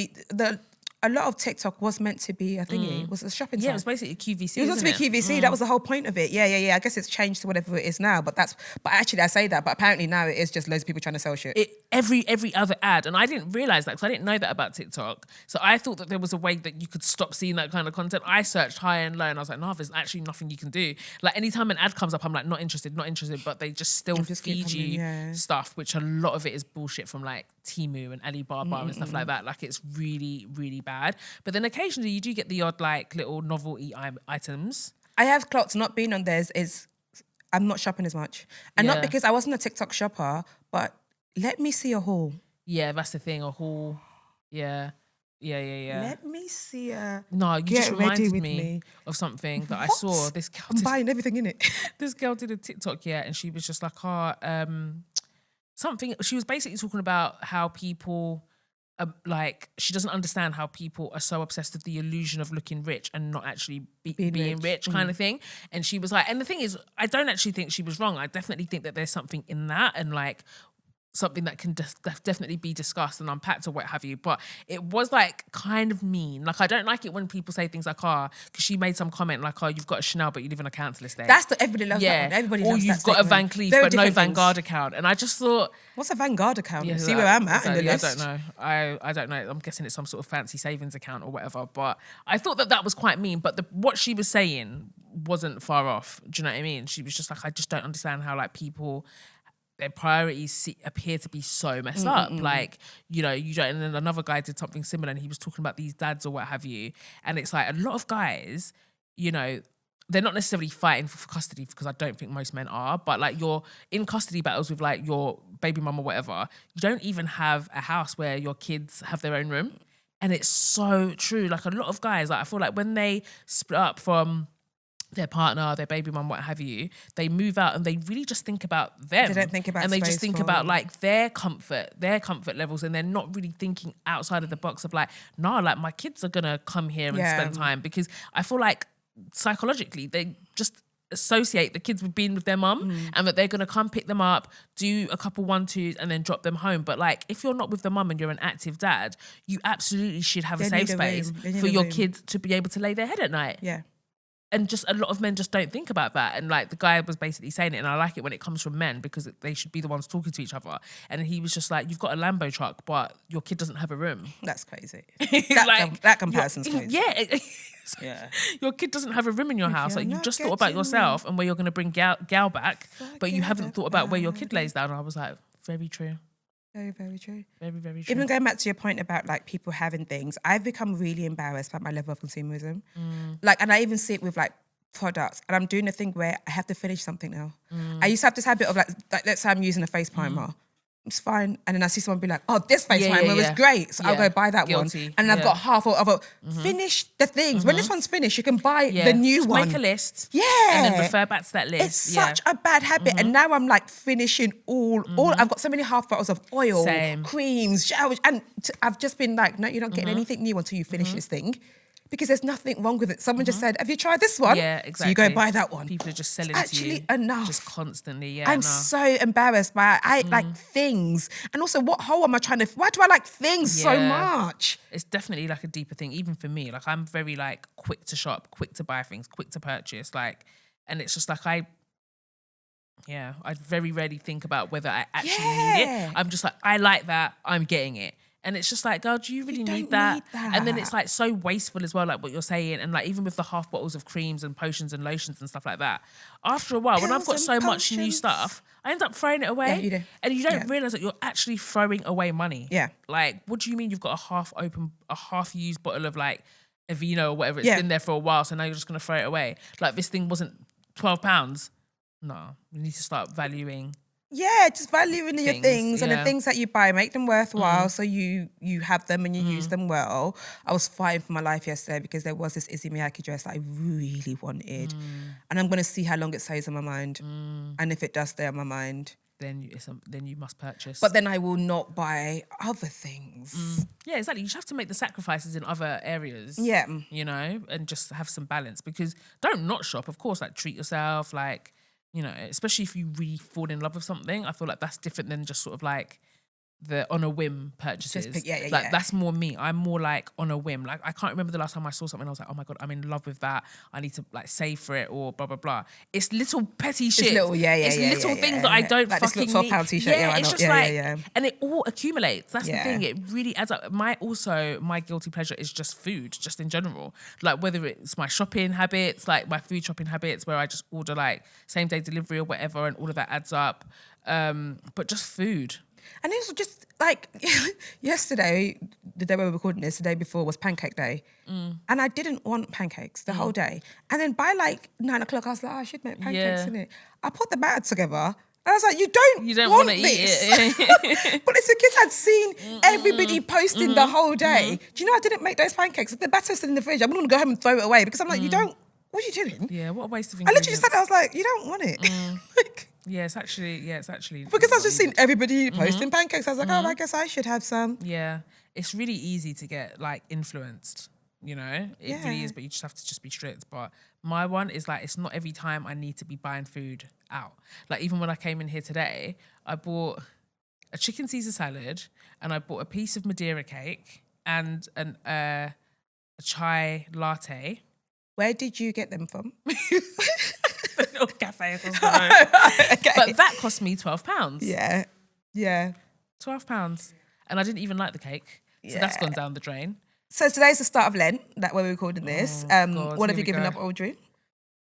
a lot of TikTok was meant to be a thingy. Was a shopping site. yeah, it was basically QVC. It was meant to be QVC. That was the whole point of it. Yeah. I guess it's changed to whatever it is now. But actually I say that. But apparently now it is just loads of people trying to sell shit. Every other ad, and I didn't realize that because I didn't know that about TikTok. So I thought that there was a way that you could stop seeing that kind of content. I searched high and low, and I was like, no, there's actually nothing you can do. Like anytime an ad comes up, I'm like, not interested. But they just still Just keep feed coming, you yeah. stuff, which a lot of it is bullshit from like Temu and Alibaba and stuff like that. Like it's really, really bad. But then occasionally you do get the odd like little novelty items. I have clocked not being on theirs is I'm not shopping as much. And not Yeah. because I wasn't a TikTok shopper, but let me see a haul. Yeah, that's the thing. A haul. Yeah. Let me see a... No, you Get just ready reminded with me me. of something that I What? saw. This girl I'm buying everything in it. this girl did a TikTok, and she was just like, something. She was basically talking about how people, like, she doesn't understand how people are so obsessed with the illusion of looking rich and not actually being rich kind of thing. And she was like, and the thing is, I don't actually think she was wrong. I definitely think that there's something in that, and like, something that can definitely be discussed and unpacked or what have you. But it was like kind of mean. Like I don't like it when people say things like, because she made some comment like, you've got a Chanel but you live on a council estate. Everybody loves that one. Everybody or loves you've that got a Van statement. Cleef Very but no different Vanguard things. account. And I just thought... What's a Vanguard account? Yeah, See where I'm at in the list. I don't know. I don't know. I'm guessing it's some sort of fancy savings account or whatever. But I thought that was quite mean. But what she was saying wasn't far off. Do you know what I mean? She was just like, I just don't understand how like people... their priorities appear to be so messed up. Like, you don't, and then another guy did something similar and he was talking about these dads or what have you. And it's like a lot of guys, they're not necessarily fighting for custody because I don't think most men are, but like you're in custody battles with like your baby mum or whatever. You don't even have a house where your kids have their own room. And it's so true. Like a lot of guys, like I feel like when they split up from their partner, their baby mum, what have you, they move out and they really just think about them. They don't think about and they just space think for- about like their comfort levels, and they're not really thinking outside of the box of like, no, like my kids are gonna come here and spend time, because I feel like psychologically they just associate the kids with being with their mum and that they're going to come pick them up, do a couple 1-2s and then drop them home. But like if you're not with the mum and you're an active dad, you absolutely should have a safe space for your kids to be able to lay their head at night. Yeah. And just a lot of men just don't think about that. And like the guy was basically saying it, and I like it when it comes from men because they should be the ones talking to each other. And he was just like, you've got a Lambo truck, but your kid doesn't have a room. That's crazy. Like, that comparison's crazy. Yeah. Yeah. Your kid doesn't have a room in your house. you're Like you've not just thought about getting yourself and where you're going to bring gal back, but you haven't thought about where your about kid lays down. And I was like, very true. Very, very true. Very, very true. Even going back to your point about like people having things, I've become really embarrassed by my level of consumerism. Like, and I even see it with like products, and I'm doing a thing where I have to finish something now. I used to have this habit of like let's say I'm using a face primer. It's fine. And then I see someone be like, oh, this face primer was great. So I'll go buy that Guilty. one. And I've got half of it. Finish the things. When this one's finished, you can buy the new Just one. Make a list. Yeah. And then refer back to that list. It's such a bad habit. And now I'm like finishing all I've got so many half bottles of oil, Same. creams, showers. And I've just been like, no, you're not getting anything new until you finish this thing. Because there's nothing wrong with it. Someone just said, have you tried this one? Yeah, exactly. So you go buy that one. People are just selling It's to you. actually enough. Just constantly, yeah. I'm so embarrassed by like things. And also, what hole am I trying to... Why do I like things so Yeah. much? It's definitely like a deeper thing, even for me. Like I'm very like quick to shop, quick to buy things, quick to purchase. Like, and it's just like I very rarely think about whether I actually need it. I'm just like, I like that, I'm getting it. And it's just like, girl, do you really don't need that? need that. And then it's like so wasteful as well, like what you're saying. And like even with the half bottles of creams and potions and lotions and stuff like that, after a while, when I've got Pills so and much new potions. stuff, I end up throwing it away. Yeah, you do. And you don't Yeah. realise that you're actually throwing away money. Yeah. Like, what do you mean you've got a half-used bottle of like Aveeno or whatever? It's Yeah. been there for a while, so now you're just going to throw it away. Like this thing wasn't £12. No, we need to start valuing. Yeah, just valuing your things and the yeah. things that you buy, make them worthwhile so you have them and you use them well. I was fighting for my life yesterday because there was this Izzy Miyake dress that I really wanted. And I'm going to see how long it stays on my mind. And if it does stay on my mind. Then you must purchase. But then I will not buy other things. Yeah, exactly. You just have to make the sacrifices in other areas. Yeah. You know, and just have some balance, because don't not shop. Of course, like treat yourself, like, you know, especially if you really fall in love with something. I feel like that's different than just sort of like the on a whim purchases. Like that's more me. I'm more like on a whim. Like I can't remember the last time I saw something and I was like, oh my God, I'm in love with that. I need to like save for it or blah, blah, blah. It's little petty shit. It's little things that I don't like fucking this little £12 t-shirt. Yeah, I it's know. just like, and it all accumulates. That's the Yeah. thing. It really adds up. My guilty pleasure is just food, just in general. Like whether it's my shopping habits, like my food shopping habits, where I just order like same day delivery or whatever, and all of that adds up. But just food. And it was just like yesterday, the day we were recording this, the day before was pancake day. And I didn't want pancakes the whole day. And then by like 9 o'clock, I was like, I should make pancakes, Yeah. innit? I put the batter together. And I was like, you don't want want to this. eat it. But it's the kids had seen everybody posting the whole day. Do you know I didn't make those pancakes? The batter's still in the fridge. I'm going to go home and throw it away because I'm like, you don't, what are you doing? Yeah, what a waste of I ingredients. literally just said that, I was like, you don't want it. Like, Yeah, it's actually. because I've just seen everybody posting pancakes. I was like, oh, I guess I should have some. Yeah, it's really easy to get like influenced. You know, it really is. But you just have to just be strict. But my one is like, it's not every time I need to be buying food out. Like even when I came in here today, I bought a chicken Caesar salad and I bought a piece of Madeira cake and a chai latte. Where did you get them from? Little cafe across the road. Okay. But that cost me £12. Yeah. £12. And I didn't even like the cake. So that's gone down the drain. So today's the start of Lent, that we're recording this. God, What here have you we given go. up, Audrey?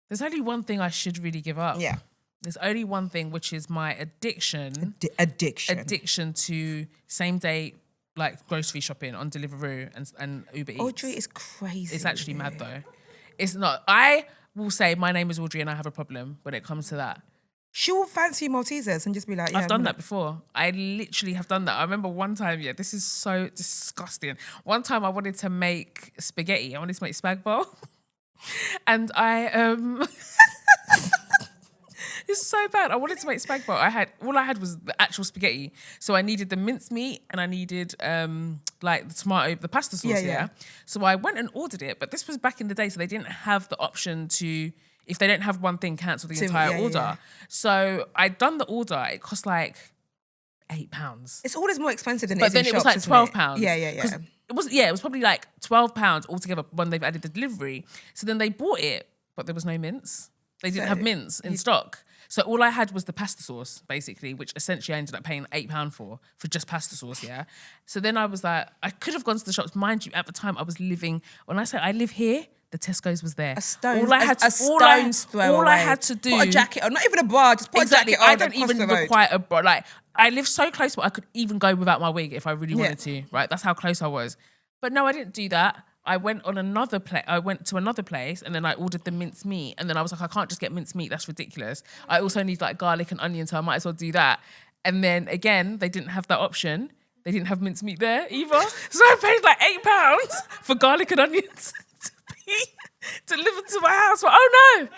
There's only one thing I should really give up. Yeah. There's only one thing, which is my addiction Addiction. to same day like grocery shopping on Deliveroo and Uber Eats. Audrey is crazy. It's actually mad though. It's not. I will say my name is Audrey and I have a problem when it comes to that. She'll fancy Maltesers and just be like, yeah, I've done that before. I literally have done that. I remember one time, this is so disgusting. One time I wanted to make spaghetti. I wanted to make spag bowl. And it's so bad. I wanted to make spag bol. All I had was the actual spaghetti. So I needed the mincemeat and I needed like the pasta sauce. Yeah. So I went and ordered it, but this was back in the day, so they didn't have the option to, if they don't have one thing, cancel the entire order. Yeah. So I'd done the order. It cost like £8. It's always more expensive than but it is in shops. But then it was like £12. Yeah. It was probably like £12 altogether when they've added the delivery. So then they bought it, but there was no mince. They didn't have mince in stock. So all I had was the pasta sauce, basically, which essentially I ended up paying £8 for just pasta sauce, yeah? So then I was like, I could have gone to the shops. Mind you, at the time I was living, when I say I live here, the Tesco's was there. A stone's throw all away. I had to do... Put a jacket on, not even a bra, just put a jacket on. I don't even require a bra. Like, I live so close, but I could even go without my wig if I really wanted to, right? That's how close I was. But no, I didn't do that. I went to another place and then I ordered the minced meat and then I was like, I can't just get minced meat, that's ridiculous. I also need like garlic and onion, so I might as well do that. And then again, they didn't have that option. They didn't have minced meat there either. So I paid like £8 for garlic and onions to be delivered to my house. But oh no,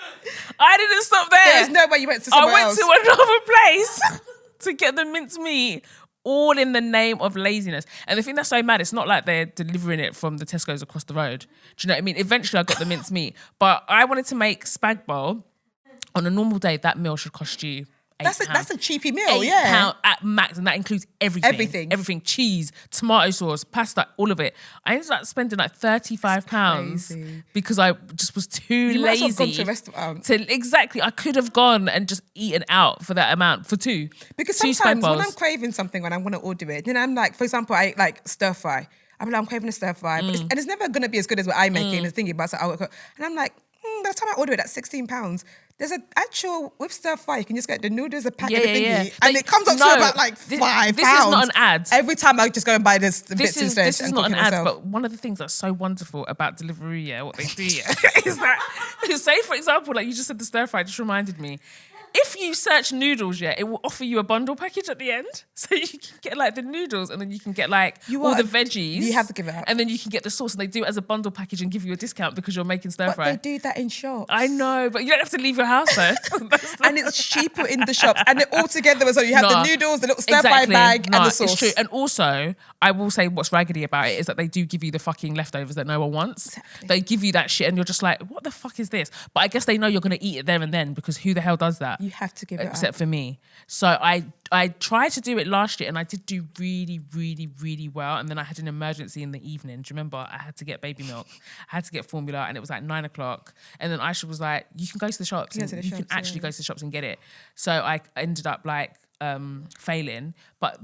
I didn't stop there. There's no way you went to somewhere else. I went to another place to get the minced meat. All in the name of laziness. And the thing that's so mad, it's not like they're delivering it from the Tesco's across the road. Do you know what I mean? Eventually I got the minced meat. But I wanted to make spag bol. On a normal day, that meal should cost you £8. That's a cheapy meal, £8 at max, and that includes everything. Everything, cheese, tomato sauce, pasta, all of it. I ended up spending like £35 because I just was too lazy. You might as well have gone to a restaurant. Exactly, I could have gone and just eaten out for that amount, for two. Because two sometimes spag when bols. I'm craving something, when I'm going to order it, then I'm like, for example, I like stir fry. I'm like, I'm craving a stir fry. But and it's never going to be as good as what I make it and thinking about it. And I'm like, by the time I order it, that's £16. There's an actual, with stir fry, you can just get the noodles, a packet of thingy, and it comes up to about like £5. This is not an ad. Every time I just go and buy this bits instead. This is not an ad, but one of the things that's so wonderful about Deliveroo, what they do, is that, say for example, like you just said the stir fry, just reminded me, if you search noodles, it will offer you a bundle package at the end. So you can get like the noodles and then you can get like all the veggies. You have to give it up. And then you can get the sauce and they do it as a bundle package and give you a discount because you're making stir fry. But they do that in shops. I know, but you don't have to leave your house though. And it's cheaper in the shops. And it all together as well. You have the noodles, the little stir fry bag and the sauce. It's true. And also, I will say what's raggedy about it is that they do give you the fucking leftovers that no one wants. Exactly. They give you that shit and you're just like, what the fuck is this? But I guess they know you're going to eat it there and then because who the hell does that? You have to give it up. Except for me. So I tried to do it last year and I did do really, really, really well. And then I had an emergency in the evening. Do you remember? I had to get baby milk. I had to get formula and it was like 9 o'clock. And then Aisha was like, you can go to the shops. You can actually go to the shops and get it. So I ended up like failing. But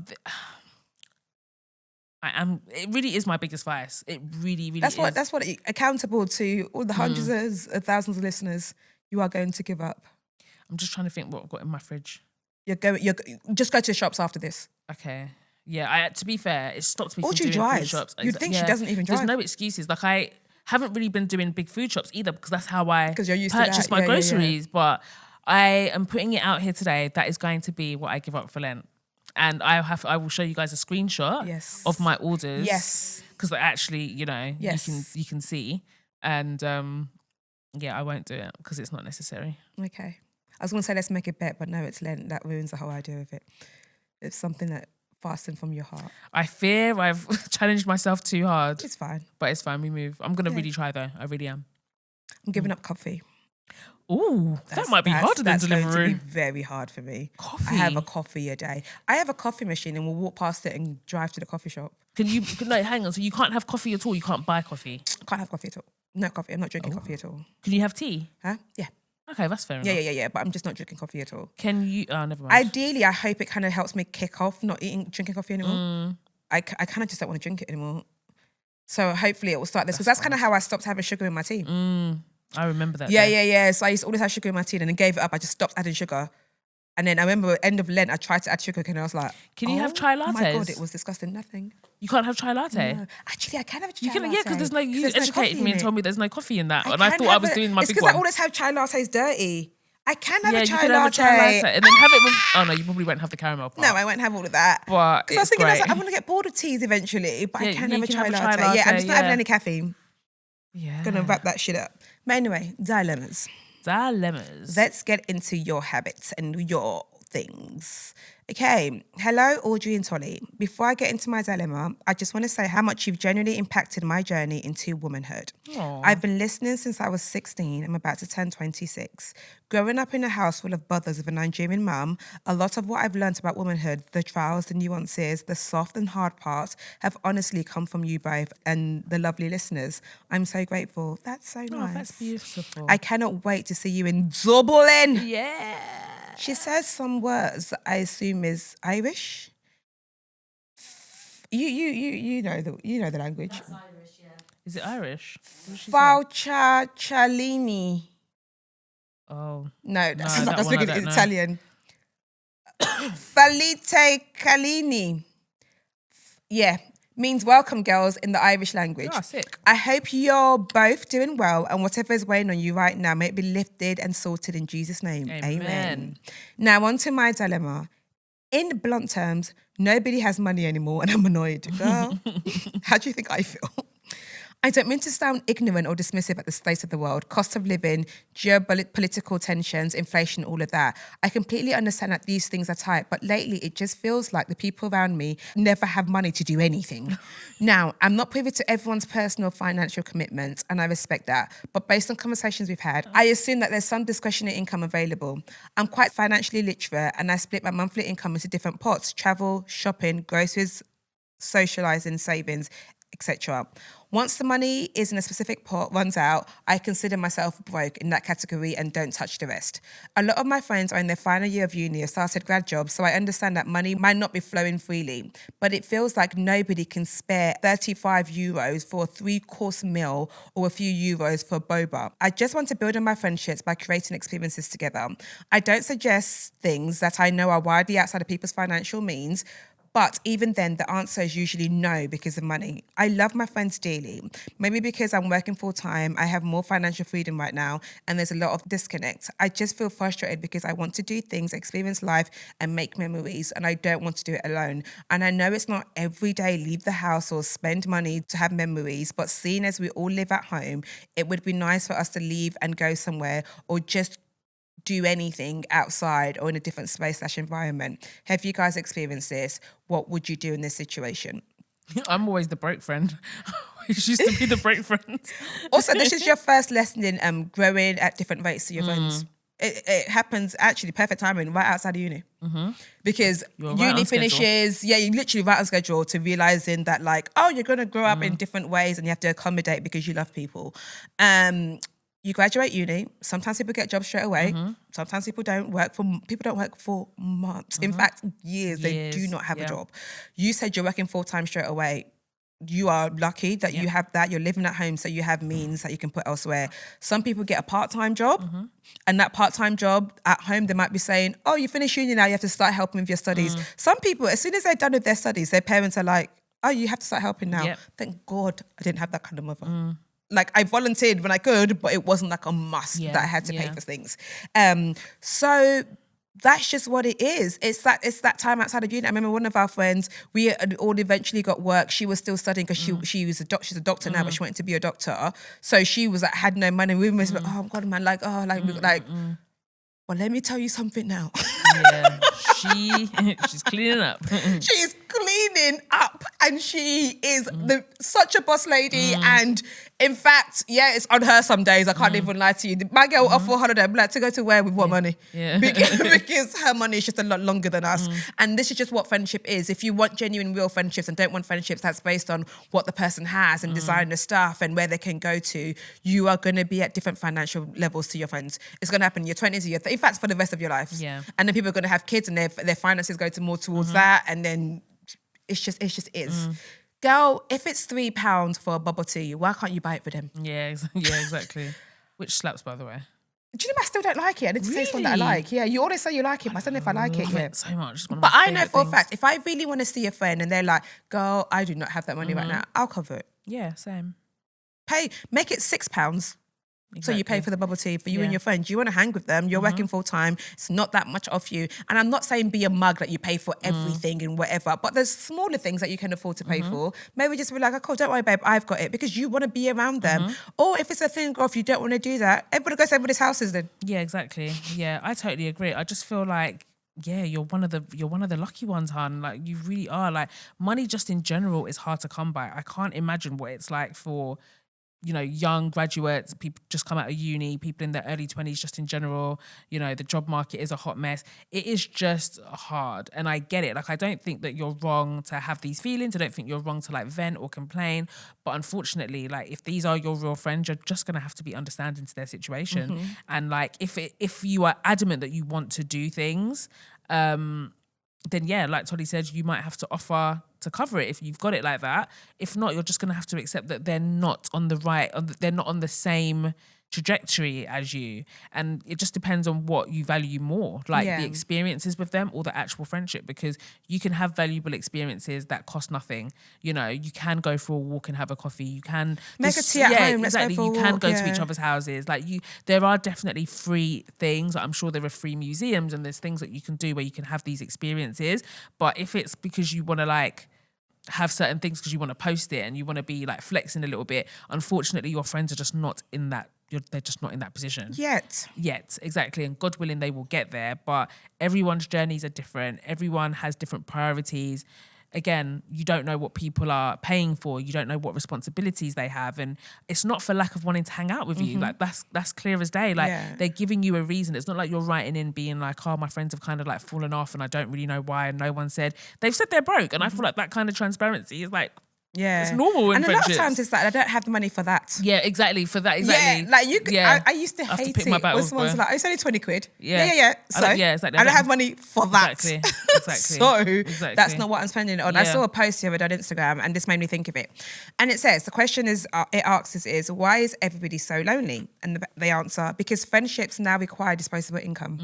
it really is my biggest vice. It really, really is. That's what accountable to all the hundreds of thousands of listeners, you are going to give up. I'm just trying to think what I've got in my fridge. You're just go to the shops after this. Okay. Yeah, to be fair, it stopped me Or from do you doing drive? food shops. You'd think she doesn't even drive. There's no excuses. Like I haven't really been doing big food shops either because that's how I you're used purchase to that. my groceries. But I am putting it out here today. That is going to be what I give up for Lent. And I will show you guys a screenshot of my orders. Yes. Because actually, you can see. And I won't do it because it's not necessary. Okay. I was going to say let's make a bet, but no, it's Lent. That ruins the whole idea of it. It's something that fasten from your heart. I fear I've challenged myself too hard. It's fine. But it's fine, we move. I'm going to really try though. I really am. I'm giving up coffee. Ooh, that might be harder than Deliveroo. That's going to be very hard for me. Coffee? I have a coffee a day. I have a coffee machine and we'll walk past it and drive to the coffee shop. Hang on, so you can't have coffee at all? You can't buy coffee? Can't have coffee at all. No coffee. I'm not drinking coffee at all. Can you have tea? Huh? Yeah. Okay, that's fair enough. Yeah, but I'm just not drinking coffee at all. Can you... Oh, never mind. Ideally, I hope it kind of helps me kick off not drinking coffee anymore. I kind of just don't want to drink it anymore. So hopefully it will start this. Because that's kind of how I stopped having sugar in my tea. I remember that. Yeah. So I used to always have sugar in my tea and then gave it up. I just stopped adding sugar. And then I remember at the end of Lent, I tried to add sugar and I was like, can you have chai lattes? Oh my God, it was disgusting. Nothing. You can't have chai latte? No. Actually, I can have a chai latte. Yeah, because you educated me and told me there's no coffee in that. And I thought I was doing my big one. It's because I always have chai lattes dirty. I can have a chai latte. Have a chai latte and then have it with... Oh no, you probably won't have the caramel part. No, I won't have all of that. But because I was thinking, I'm going to get bored of teas eventually, but I can have a chai latte. Yeah, I'm just not having any caffeine. Yeah. Gonna wrap that shit up. But anyway, dilemmas. Dilemmas. Let's get into your habits and your things. Okay, hello Audrey and Tolly. Before I get into my dilemma, I just want to say how much you've genuinely impacted my journey into womanhood. Aww. I've been listening since I was 16. I'm about to turn 26. Growing up in a house full of brothers with a Nigerian mum, a lot of what I've learned about womanhood, the trials, the nuances, the soft and hard parts, have honestly come from you both and the lovely listeners. I'm so grateful. That's so nice. Oh, that's beautiful. I cannot wait to see you in Dublin. Yeah. She says some words I assume is Irish. You know the language. That's Irish, yeah. Is it Irish? What did she say? Falciaccialini. Oh. No, that's No, not that one I speaking don't know. Italian. Falite Calini. Yeah, means welcome, girls, in the Irish language. Oh, sick. I hope you're both doing well, and whatever is weighing on you right now may it be lifted and sorted in Jesus' name. Amen. Now, on to my dilemma. In blunt terms, nobody has money anymore, and I'm annoyed. Girl, how do you think I feel? I don't mean to sound ignorant or dismissive at the state of the world, cost of living, geopolitical tensions, inflation, all of that. I completely understand that these things are tight, but lately it just feels like the people around me never have money to do anything. Now, I'm not privy to everyone's personal financial commitments, and I respect that. But based on conversations we've had, I assume that there's some discretionary income available. I'm quite financially literate, and I split my monthly income into different pots: travel, shopping, groceries, socialising, savings, etc. Once the money is in a specific pot runs out, I consider myself broke in that category and don't touch the rest. A lot of my friends are in their final year of uni or started grad jobs, so I understand that money might not be flowing freely, but it feels like nobody can spare 35 euros for a 3-course meal or a few euros for a boba. I just want to build on my friendships by creating experiences together. I don't suggest things that I know are widely outside of people's financial means, but even then, the answer is usually no because of money. I love my friends dearly. Maybe because I'm working full time, I have more financial freedom right now, and there's a lot of disconnect. I just feel frustrated because I want to do things, experience life, and make memories, and I don't want to do it alone. And I know it's not every day leave the house or spend money to have memories, but seeing as we all live at home, it would be nice for us to leave and go somewhere or just do anything outside or in a different space/environment. Have you guys experienced this? What would you do in this situation? I'm always the break friend. I used to be the break friend. Also, this is your first lesson in growing at different rates to your friends. It happens actually perfect timing right outside of uni. Because You're right uni on schedule. finishes, you're literally right on schedule to realizing that you're going to grow up in different ways and you have to accommodate because you love people. You graduate uni. Sometimes people get jobs straight away. Sometimes people don't work for months. In fact, years. They do not have a job. You said you're working full time straight away. You are lucky that you have that. You're living at home, so you have means that you can put elsewhere. Some people get a part-time job, and that part-time job at home, they might be saying, "Oh, you finished uni now. You have to start helping with your studies." Some people, as soon as they're done with their studies, their parents are like, "Oh, you have to start helping now." Yep. Thank God I didn't have that kind of mother. Like I volunteered when I could, but it wasn't like a must that I had to pay for things. So that's just what it is. It's that time outside of uni. I remember one of our friends, we had all eventually got work. She was still studying because she was she's a doctor now, but she wanted to be a doctor. So she was had no money. We were like, oh God, man, well, let me tell you something now. Yeah, she's cleaning up. She is cleaning up, and she is such a boss lady. And in fact, it's on her some days. I can't even lie to you. My girl off for holiday, I'm like, to go to where with what money? Yeah. Because her money is just a lot longer than us. And this is just what friendship is. If you want genuine, real friendships and don't want friendships that's based on what the person has and designer stuff and where they can go to, you are going to be at different financial levels to your friends. It's going to happen in your 20s, your 30s, in fact, for the rest of your life. Yeah. And then people are going to have kids and their finances go to more towards that. And then it's just is. Girl, if it's £3 for a bubble tea, why can't you buy it for them? Yeah, exactly. Which slaps, by the way. Do you know I still don't like it? I need to taste one that I Really? like. Yeah, you always say you like it, but I don't know if I like it Love yet. it so much. It's one of But my I know favourite for a things. fact, if I really want to see a friend and they're like, girl, I do not have that money right now, I'll cover it. Yeah, same. Make it £6. So you pay Exactly. for the bubble tea for you and Yeah. your friends. You want to hang with them. You're working full time. It's not that much off you. And I'm not saying be a mug that you pay for everything and whatever. But there's smaller things that you can afford to pay for. Maybe just be like, oh, cool, don't worry, babe, I've got it, because you want to be around them. Or if it's a thing of you don't want to do that, everybody goes to everybody's houses then. Yeah, exactly. Yeah, I totally agree. I just feel like, yeah, you're one of the lucky ones, hon. Like, you really are. Like, money just in general is hard to come by. I can't imagine what it's like for, you know, young graduates, people just come out of uni, people in their early 20s, just in general. You know, the job market is a hot mess. It is just hard. And I get it. Like, I don't think that you're wrong to have these feelings. I don't think you're wrong to like vent or complain. But unfortunately, like, if these are your real friends, you're just going to have to be understanding to their situation. And like, if you are adamant that you want to do things, then yeah, like Tolly said, you might have to offer to cover it if you've got it like that. If not, you're just going to have to accept that they're not on the right, they're not on the same trajectory as you. And it just depends on what you value more, like the experiences with them or the actual friendship, because you can have valuable experiences that cost nothing. You know, you can go for a walk and have a coffee. You can Make a tea at home. Let's go exactly. for a You can walk, go to each other's houses. Like, there are definitely free things. I'm sure there are free museums and there's things that you can do where you can have these experiences. But if it's because you want to like have certain things because you want to post it and you want to be like flexing a little bit, unfortunately your friends are just not in that, they're just not in that position Yet, exactly. And God willing, they will get there. But everyone's journeys are different. Everyone has different priorities. Again, you don't know what people are paying for. You don't know what responsibilities they have. And it's not for lack of wanting to hang out with you. Like, that's clear as day. Like, they're giving you a reason. It's not like you're writing in being like, oh, my friends have kind of like fallen off and I don't really know why. And no one said. They've said they're broke. And I feel like that kind of transparency is like, it's normal in and friendships. a lot of times it's like, I don't have the money for that. Yeah, exactly. For that, exactly. Yeah, like you could, I used to I have to hate pick it my when battles, someone's bro. like, oh, it's only 20 quid. Yeah. Yeah. So, exactly. I don't have money for that. Exactly. So that's not what I'm spending it on. I Yeah. saw a post the other day on Instagram and this made me think of it. And it says, the question is, it asks is, why is everybody so lonely? And the answer, because friendships now require disposable income.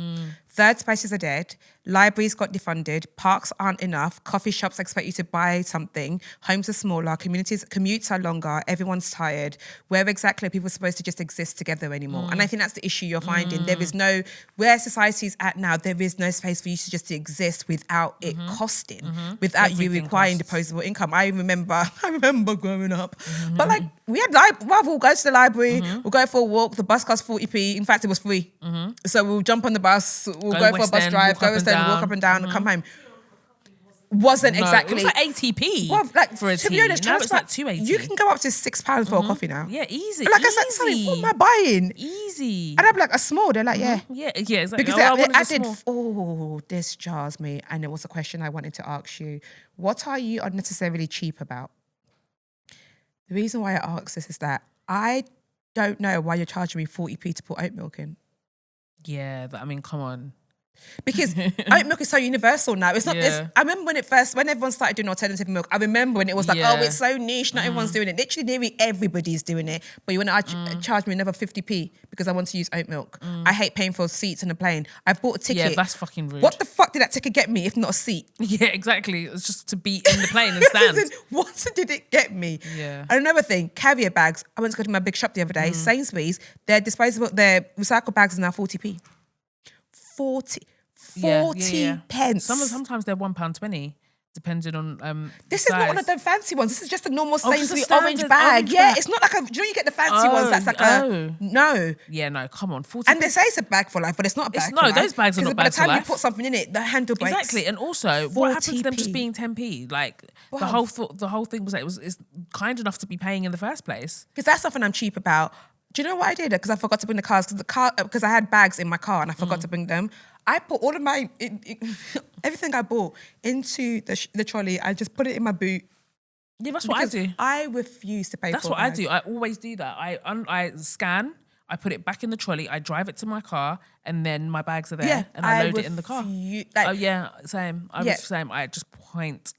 Third spaces are dead. Libraries got defunded. Parks aren't enough. Coffee shops expect you to buy something. Homes are smaller. Commutes are longer. Everyone's tired. Where exactly are people supposed to just exist together anymore? And I think that's the issue you're finding. There is no, where society's at now, there is no space for you to just exist without it costing, without you Everything requiring costs. disposable income. I remember growing up. But like, we had we'll go to the library, we'll go for a walk. The bus costs 40p. In fact, it was free. So we'll jump on the bus, we'll go for a West bus End, drive, walk go up West and End, walk down. up and down and come home. Wasn't No, exactly. It was like 80p Well, like, for a to tea. be honest, Now it's transport, like 280. you can go up to £6 for a coffee now. Yeah, easy. Like I said, sorry, what am I buying? Easy. And I'm like, a small. They're like, yeah. Yeah, exactly. Because Oh, I they wanted a added, small. this jars me. And it was a question I wanted to ask you. What are you unnecessarily cheap about? The reason why I ask this is that I don't know why you're charging me 40p to put oat milk in. Yeah, I mean, come on. Because oat milk is so universal now. It's not. Yeah. I remember when everyone started doing alternative milk. I remember when it was like, Yeah. oh, it's so niche. Not everyone's doing it. Literally, nearly everybody's doing it. But you want to charge me another 50p because I want to use oat milk. I hate paying for seats on a plane. I bought a ticket. Yeah, that's fucking rude. What the fuck did that ticket get me if not a seat? Yeah, exactly. It's just to be in the plane and stand. What did it get me? Yeah. And another thing, carrier bags. I went to go to my big shop the other day, Sainsbury's. Their recycled bags are now 40p. 40 Yeah. pence. Sometimes they're £1.20, depending on This the is not one size. of the fancy ones. This is just a normal just a Sainsbury's standard orange bag. orange Yeah, bag. it's not like a. Do you know you get the fancy ones? That's like no. Yeah, no, come on, 40. And they say it's a bag for life, but it's not a bag. No, for life. those bags are 'Cause not by bags the time for you life. put something in it, the handle breaks. Exactly, and also, what happened to them 40p? just being 10p? Like Wow. the whole thing was that it's kind enough to be paying in the first place. Because that's something I'm cheap about. Do you know what I did? Because I forgot to bring the cars. Because I had bags in my car and I forgot to bring them. I put all of my everything I bought into the trolley. I just put it in my boot. Yeah, that's what I do. I refuse to pay That's for what a I bag. do. I always do that. I scan, I put it back in the trolley, I drive it to my car, and then my bags are there, Yeah, and I load it in the car. like- Oh yeah, same. Yeah. Same. I just point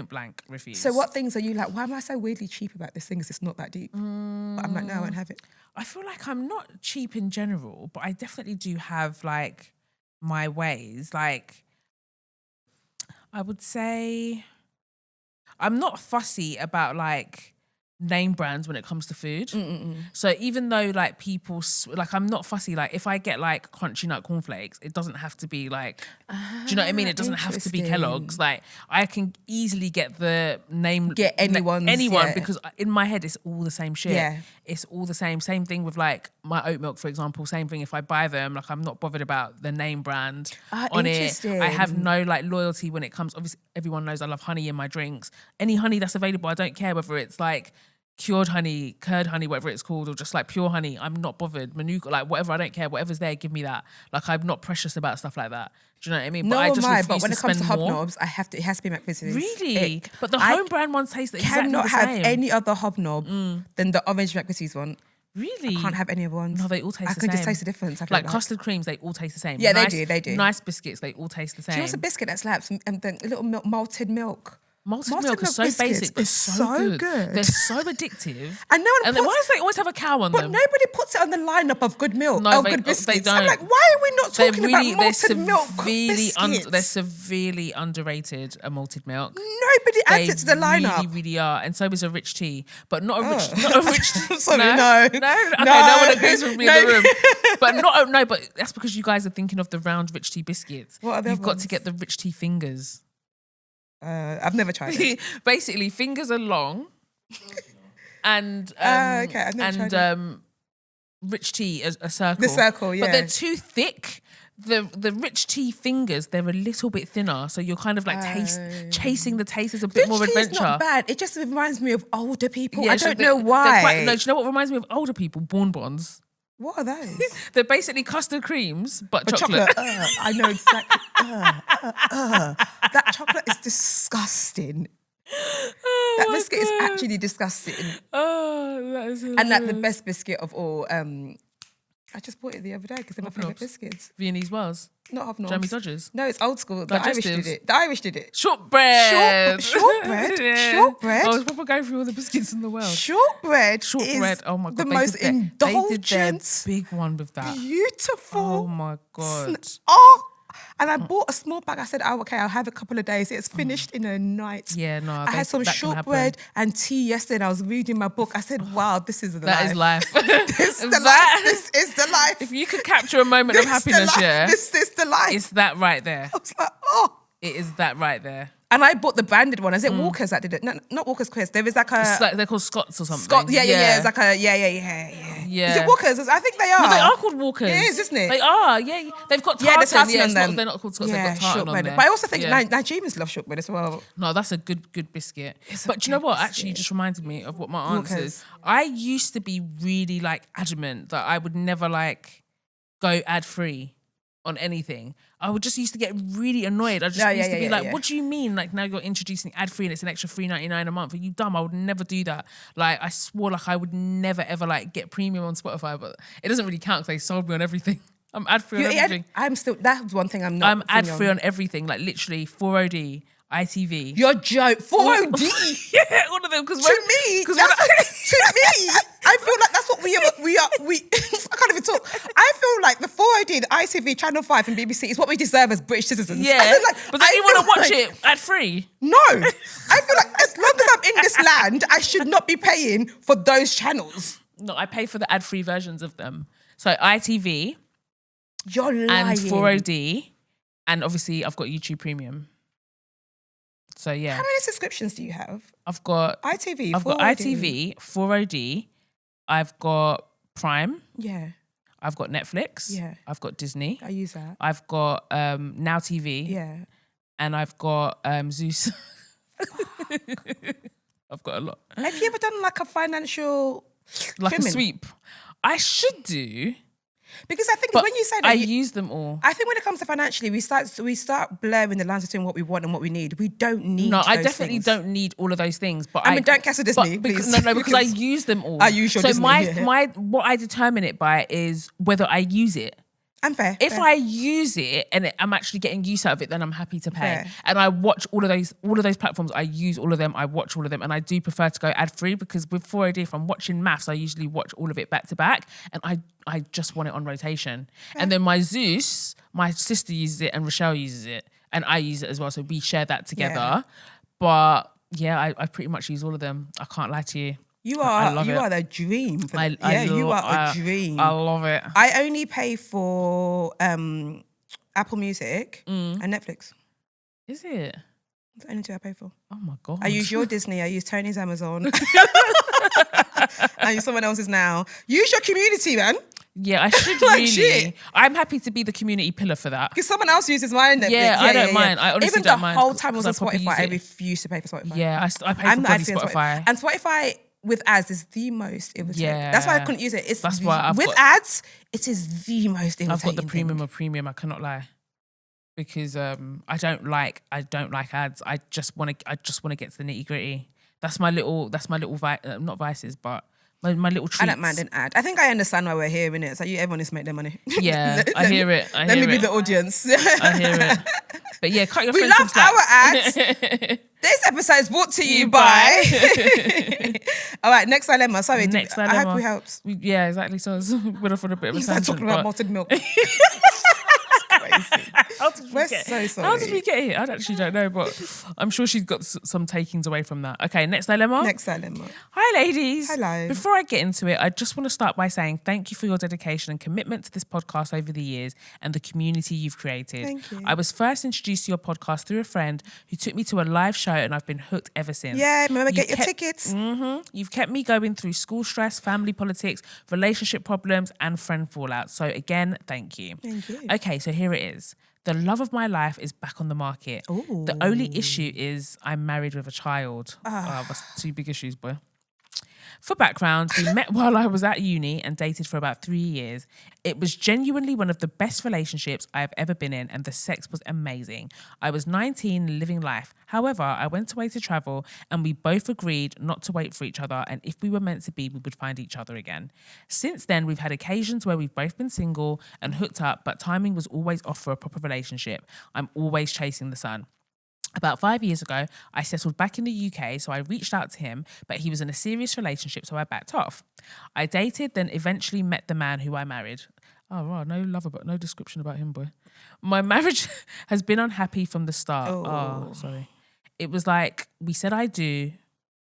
blank refuse. So what things are you like, why am I so weirdly cheap about this thing? 'Cause it's not that deep. But I'm like, no, I won't have it. I feel like I'm not cheap in general, but I definitely do have like my ways. Like, I would say I'm not fussy about like name brands when it comes to food. So even though like people, like I'm not fussy, like if I get like crunchy nut cornflakes, it doesn't have to be like, do you know what I mean? It doesn't have to be Kellogg's. Like I can easily get the name. Get anyone, because in my head it's all the same shit. Yeah. It's all the same. Same thing with like my oat milk, for example. Same thing if I buy them, like I'm not bothered about the name brand on it. I have no like loyalty when it comes, obviously everyone knows I love honey in my drinks. Any honey that's available, I don't care whether it's like cured honey, curd honey, whatever it's called, or just like pure honey. I'm not bothered. Manuka, like whatever, I don't care. Whatever's there, give me that. Like I'm not precious about stuff like that. Do you know what I mean? No, I just refuse but when it comes to spend more. hobnobs, it has to be McVitie's. Really? But the home brand ones taste exactly the cannot same. have any other hobnob than the orange McVitie's one. Really? I can't have any other ones. No, they all taste the I same. can just taste the difference. Like custard creams, they all taste the same. Yeah, nice, they do. Nice biscuits, they all taste the same. Do you know what's a biscuit that slaps? The little malted milk. Malted milk is so biscuits basic, but is so good. They're so addictive. And no one then why does they always have a cow on but them? But nobody puts it on the lineup of good milk. No, good biscuits. They don't. I'm like, why are we not talking about malted milk biscuits? They're severely underrated, a malted milk. Nobody adds it to the lineup. They really are. And so is a rich tea. But not a rich tea. Sorry, no. Okay, no one agrees with me in the room. But but that's because you guys are thinking of the round rich tea biscuits. What are the You've got ones? to get the rich tea fingers. I've never tried it. Basically, fingers are long, and okay, I've never tried it. Rich tea is a circle. The circle, yeah. But they're too thick. The rich tea fingers, they're a little bit thinner, so you're kind of like chasing the taste is a bit more adventure. It's not bad. It just reminds me of older people. Yeah, I don't know why. No, do you know what reminds me of older people? Bonbons. What are those? They're basically custard creams, but chocolate. I know exactly. That chocolate is disgusting. That biscuit is actually disgusting. Oh, that is hilarious. And like the best biscuit of all. I just bought it the other day because they're my favourite biscuits. Viennese bars. Not hobnobs. Jamie Dodgers. No, it's old school. The Irish Digestives. did it. The Irish did it. Shortbread. Shortbread. Yeah. Shortbread. Oh, we're going through all the biscuits in the world. Shortbread. Shortbread. Oh my god. The most indulgent. They did their big one with that. Beautiful. Oh my god. And I bought a small bag. I said, okay, I'll have a couple of days. It's finished in a night. Yeah, no. I had some shortbread and tea yesterday. And I was reading my book. I said, wow, this is the life. That is life. This is the life. If you could capture a moment of happiness, this is the life. It's that right there. I was like, oh. It is that right there. And I bought the branded one. Is it Walker's that did it? No, not Walker's Crisp. There is like a... It's like they're called Scots or something. Scott, yeah. It's like a, yeah. Is it Walker's? I think they are. No, they are called Walkers. It is, isn't it? They are, yeah. They've got tartan. Yeah, the tartan on them. They're not called Scots, they've got tartan shortbread. on there. But I also think Nigerians love shortbread as well. No, that's a good biscuit. But do you know what? Actually, just reminded me of what my aunt says. I used to be really like adamant that I would never like go ad-free on anything. I would just used to get really annoyed. I just used to be like, what do you mean? Like now you're introducing ad-free and it's an extra $3.99 a month. Are you dumb? I would never do that. Like I swore like I would never ever like get premium on Spotify, but it doesn't really count because they sold me on everything. I'm ad-free on everything. That's one thing I'm not. I'm ad-free on everything. Like literally 4OD, ITV. Your joke, 4OD. Yeah, all of them. Because to me, I feel like that's what we are. I can't even talk. I feel like the 4OD, the ITV, Channel 5 and BBC is what we deserve as British citizens. Yeah, but don't you want to watch it ad-free? No. I feel like as long as I'm in this land, I should not be paying for those channels. No, I pay for the ad-free versions of them. So ITV. You're lying. And 4OD. And obviously I've got YouTube Premium. So yeah. How many subscriptions do you have? I've got ITV, I've 4OD. got ITV, 4OD. I've got Prime. Yeah. I've got Netflix. Yeah. I've got Disney. I use that. I've got Now TV. Yeah. And I've got Zeus. I've got a lot. Have you ever done like a financial a sweep? I should do. Because I think when you say that, I use them all. I think when it comes to financially, we start blurring the lines between what we want and what we need. We don't need. No, I definitely don't need all of those things. But I mean, don't cancel Disney, please. No, because I use them all. I use your Disney. So what I determine it by is whether I use it. I'm fair. If I use it and I'm actually getting use out of it, then I'm happy to pay. Fair. And I watch all of those platforms. I use all of them. I watch all of them, and I do prefer to go ad free because with 4OD, if I'm watching maths, I usually watch all of it back to back, and I just want it on rotation. Fair. And then my Zeus, my sister uses it, and Rochelle uses it, and I use it as well. So we share that together. Yeah. But yeah, I pretty much use all of them. I can't lie to you. You I are love you it. are the dream. You are a dream. I love it. I only pay for Apple Music and Netflix. Is it? That's the only two I pay for. Oh my God. I use your Disney. I use Tony's Amazon. I use someone else's now. Use your community, man. Yeah, I should Like really. shit. I'm happy to be the community pillar for that. Because someone else uses mine. Netflix. Yeah, I don't mind. I honestly Even don't the mind whole time I was on 'cause I probably Spotify, use I it. refuse to pay for Spotify. Yeah, I pay for I'm bloody not happy on Spotify. And Spotify with ads is the most irritating. Yeah. That's why I couldn't use it. That's why I've with got- ads, it is the most irritating. I've got the premium thing. of premium. I cannot lie, because I don't like ads. I just want to get to the nitty gritty. That's my little not vices, but my little treats. I don't mind an ad. I think I understand why we're here, innit? It's like everyone needs to make their money. Yeah, I hear it. Let me be the audience. I hear it. But yeah, cut your We friends some love slack. our ads. This episode is brought to you by. All right, next dilemma. Sorry, Next I dilemma. hope we helped. Yeah, exactly. So I was went off on a bit of a You started tangent. talking about but- malted milk. How did we We're get? so sorry. How did we get here? I actually don't know, but I'm sure she's got some takings away from that. Okay, next dilemma. Next dilemma. Hi, ladies. Hello. Before I get into it, I just want to start by saying thank you for your dedication and commitment to this podcast over the years and the community you've created. Thank you. I was first introduced to your podcast through a friend who took me to a live show, and I've been hooked ever since. Yeah, remember, get your kept- tickets. You've kept me going through school stress, family politics, relationship problems, and friend fallout. So again, thank you. Thank you. Okay, so here it is. The love of my life is back on the market. Ooh. The only issue is I'm married with a child. Oh, that's two big issues, boy. For background, we met while I was at uni and dated for about 3 years. It was genuinely one of the best relationships I've ever been in, and the sex was amazing. I was 19, living life. However, I went away to travel, and we both agreed not to wait for each other, and if we were meant to be, we would find each other again. Since then, we've had occasions where we've both been single and hooked up, but timing was always off for a proper relationship. I'm always chasing the sun. About 5 years ago, I settled back in the UK, so I reached out to him, but he was in a serious relationship, so I backed off. I dated, then eventually met the man who I married. Oh, wow, no love about, no description about him, boy. My marriage has been unhappy from the start. Oh, sorry. It was like, we said I do,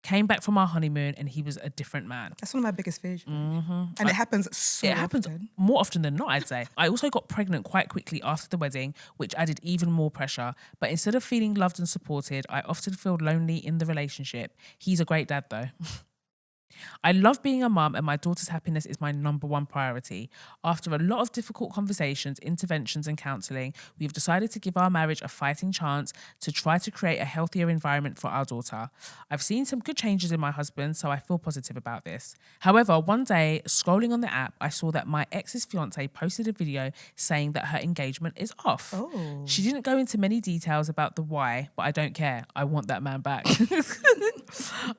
came back from our honeymoon, and he was a different man. That's one of my biggest fears. And it happens so It happens often. more often than not, I'd say. I also got pregnant quite quickly after the wedding, which added even more pressure. But instead of feeling loved and supported, I often feel lonely in the relationship. He's a great dad, though. I love being a mum, and my daughter's happiness is my number one priority. After a lot of difficult conversations, interventions, and counselling, we've decided to give our marriage a fighting chance to try to create a healthier environment for our daughter. I've seen some good changes in my husband, so I feel positive about this. However, one day, scrolling on the app, I saw that my ex's fiance posted a video saying that her engagement is off. Oh. She didn't go into many details about the why, but I don't care. I want that man back.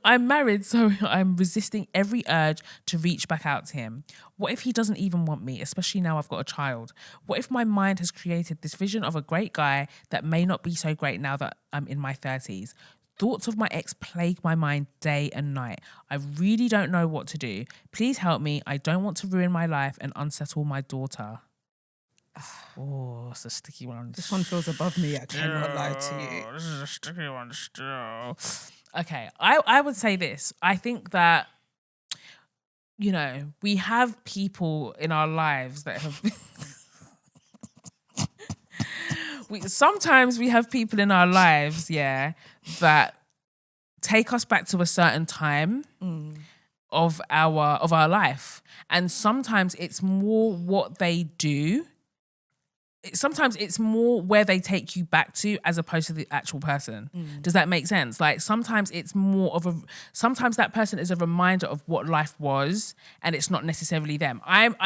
I'm married, so I'm resisting every urge to reach back out to him. What if he doesn't even want me, especially now I've got a child? What if my mind has created this vision of a great guy that may not be so great now that I'm in my 30s? Thoughts of my ex plague my mind day and night. I really don't know what to do. Please help me. I don't want to ruin my life and unsettle my daughter. Oh, it's a sticky one. This one feels above me. I cannot lie to you. This is a sticky one still. Okay, I would say this. I think that, you know, we have people in our lives that have... sometimes we have people in our lives, yeah, that take us back to a certain time of our life. And sometimes it's more what they do. Sometimes it's more where they take you back to as opposed to the actual person. Does that make sense? Like sometimes it's more of sometimes that person is a reminder of what life was and it's not necessarily them.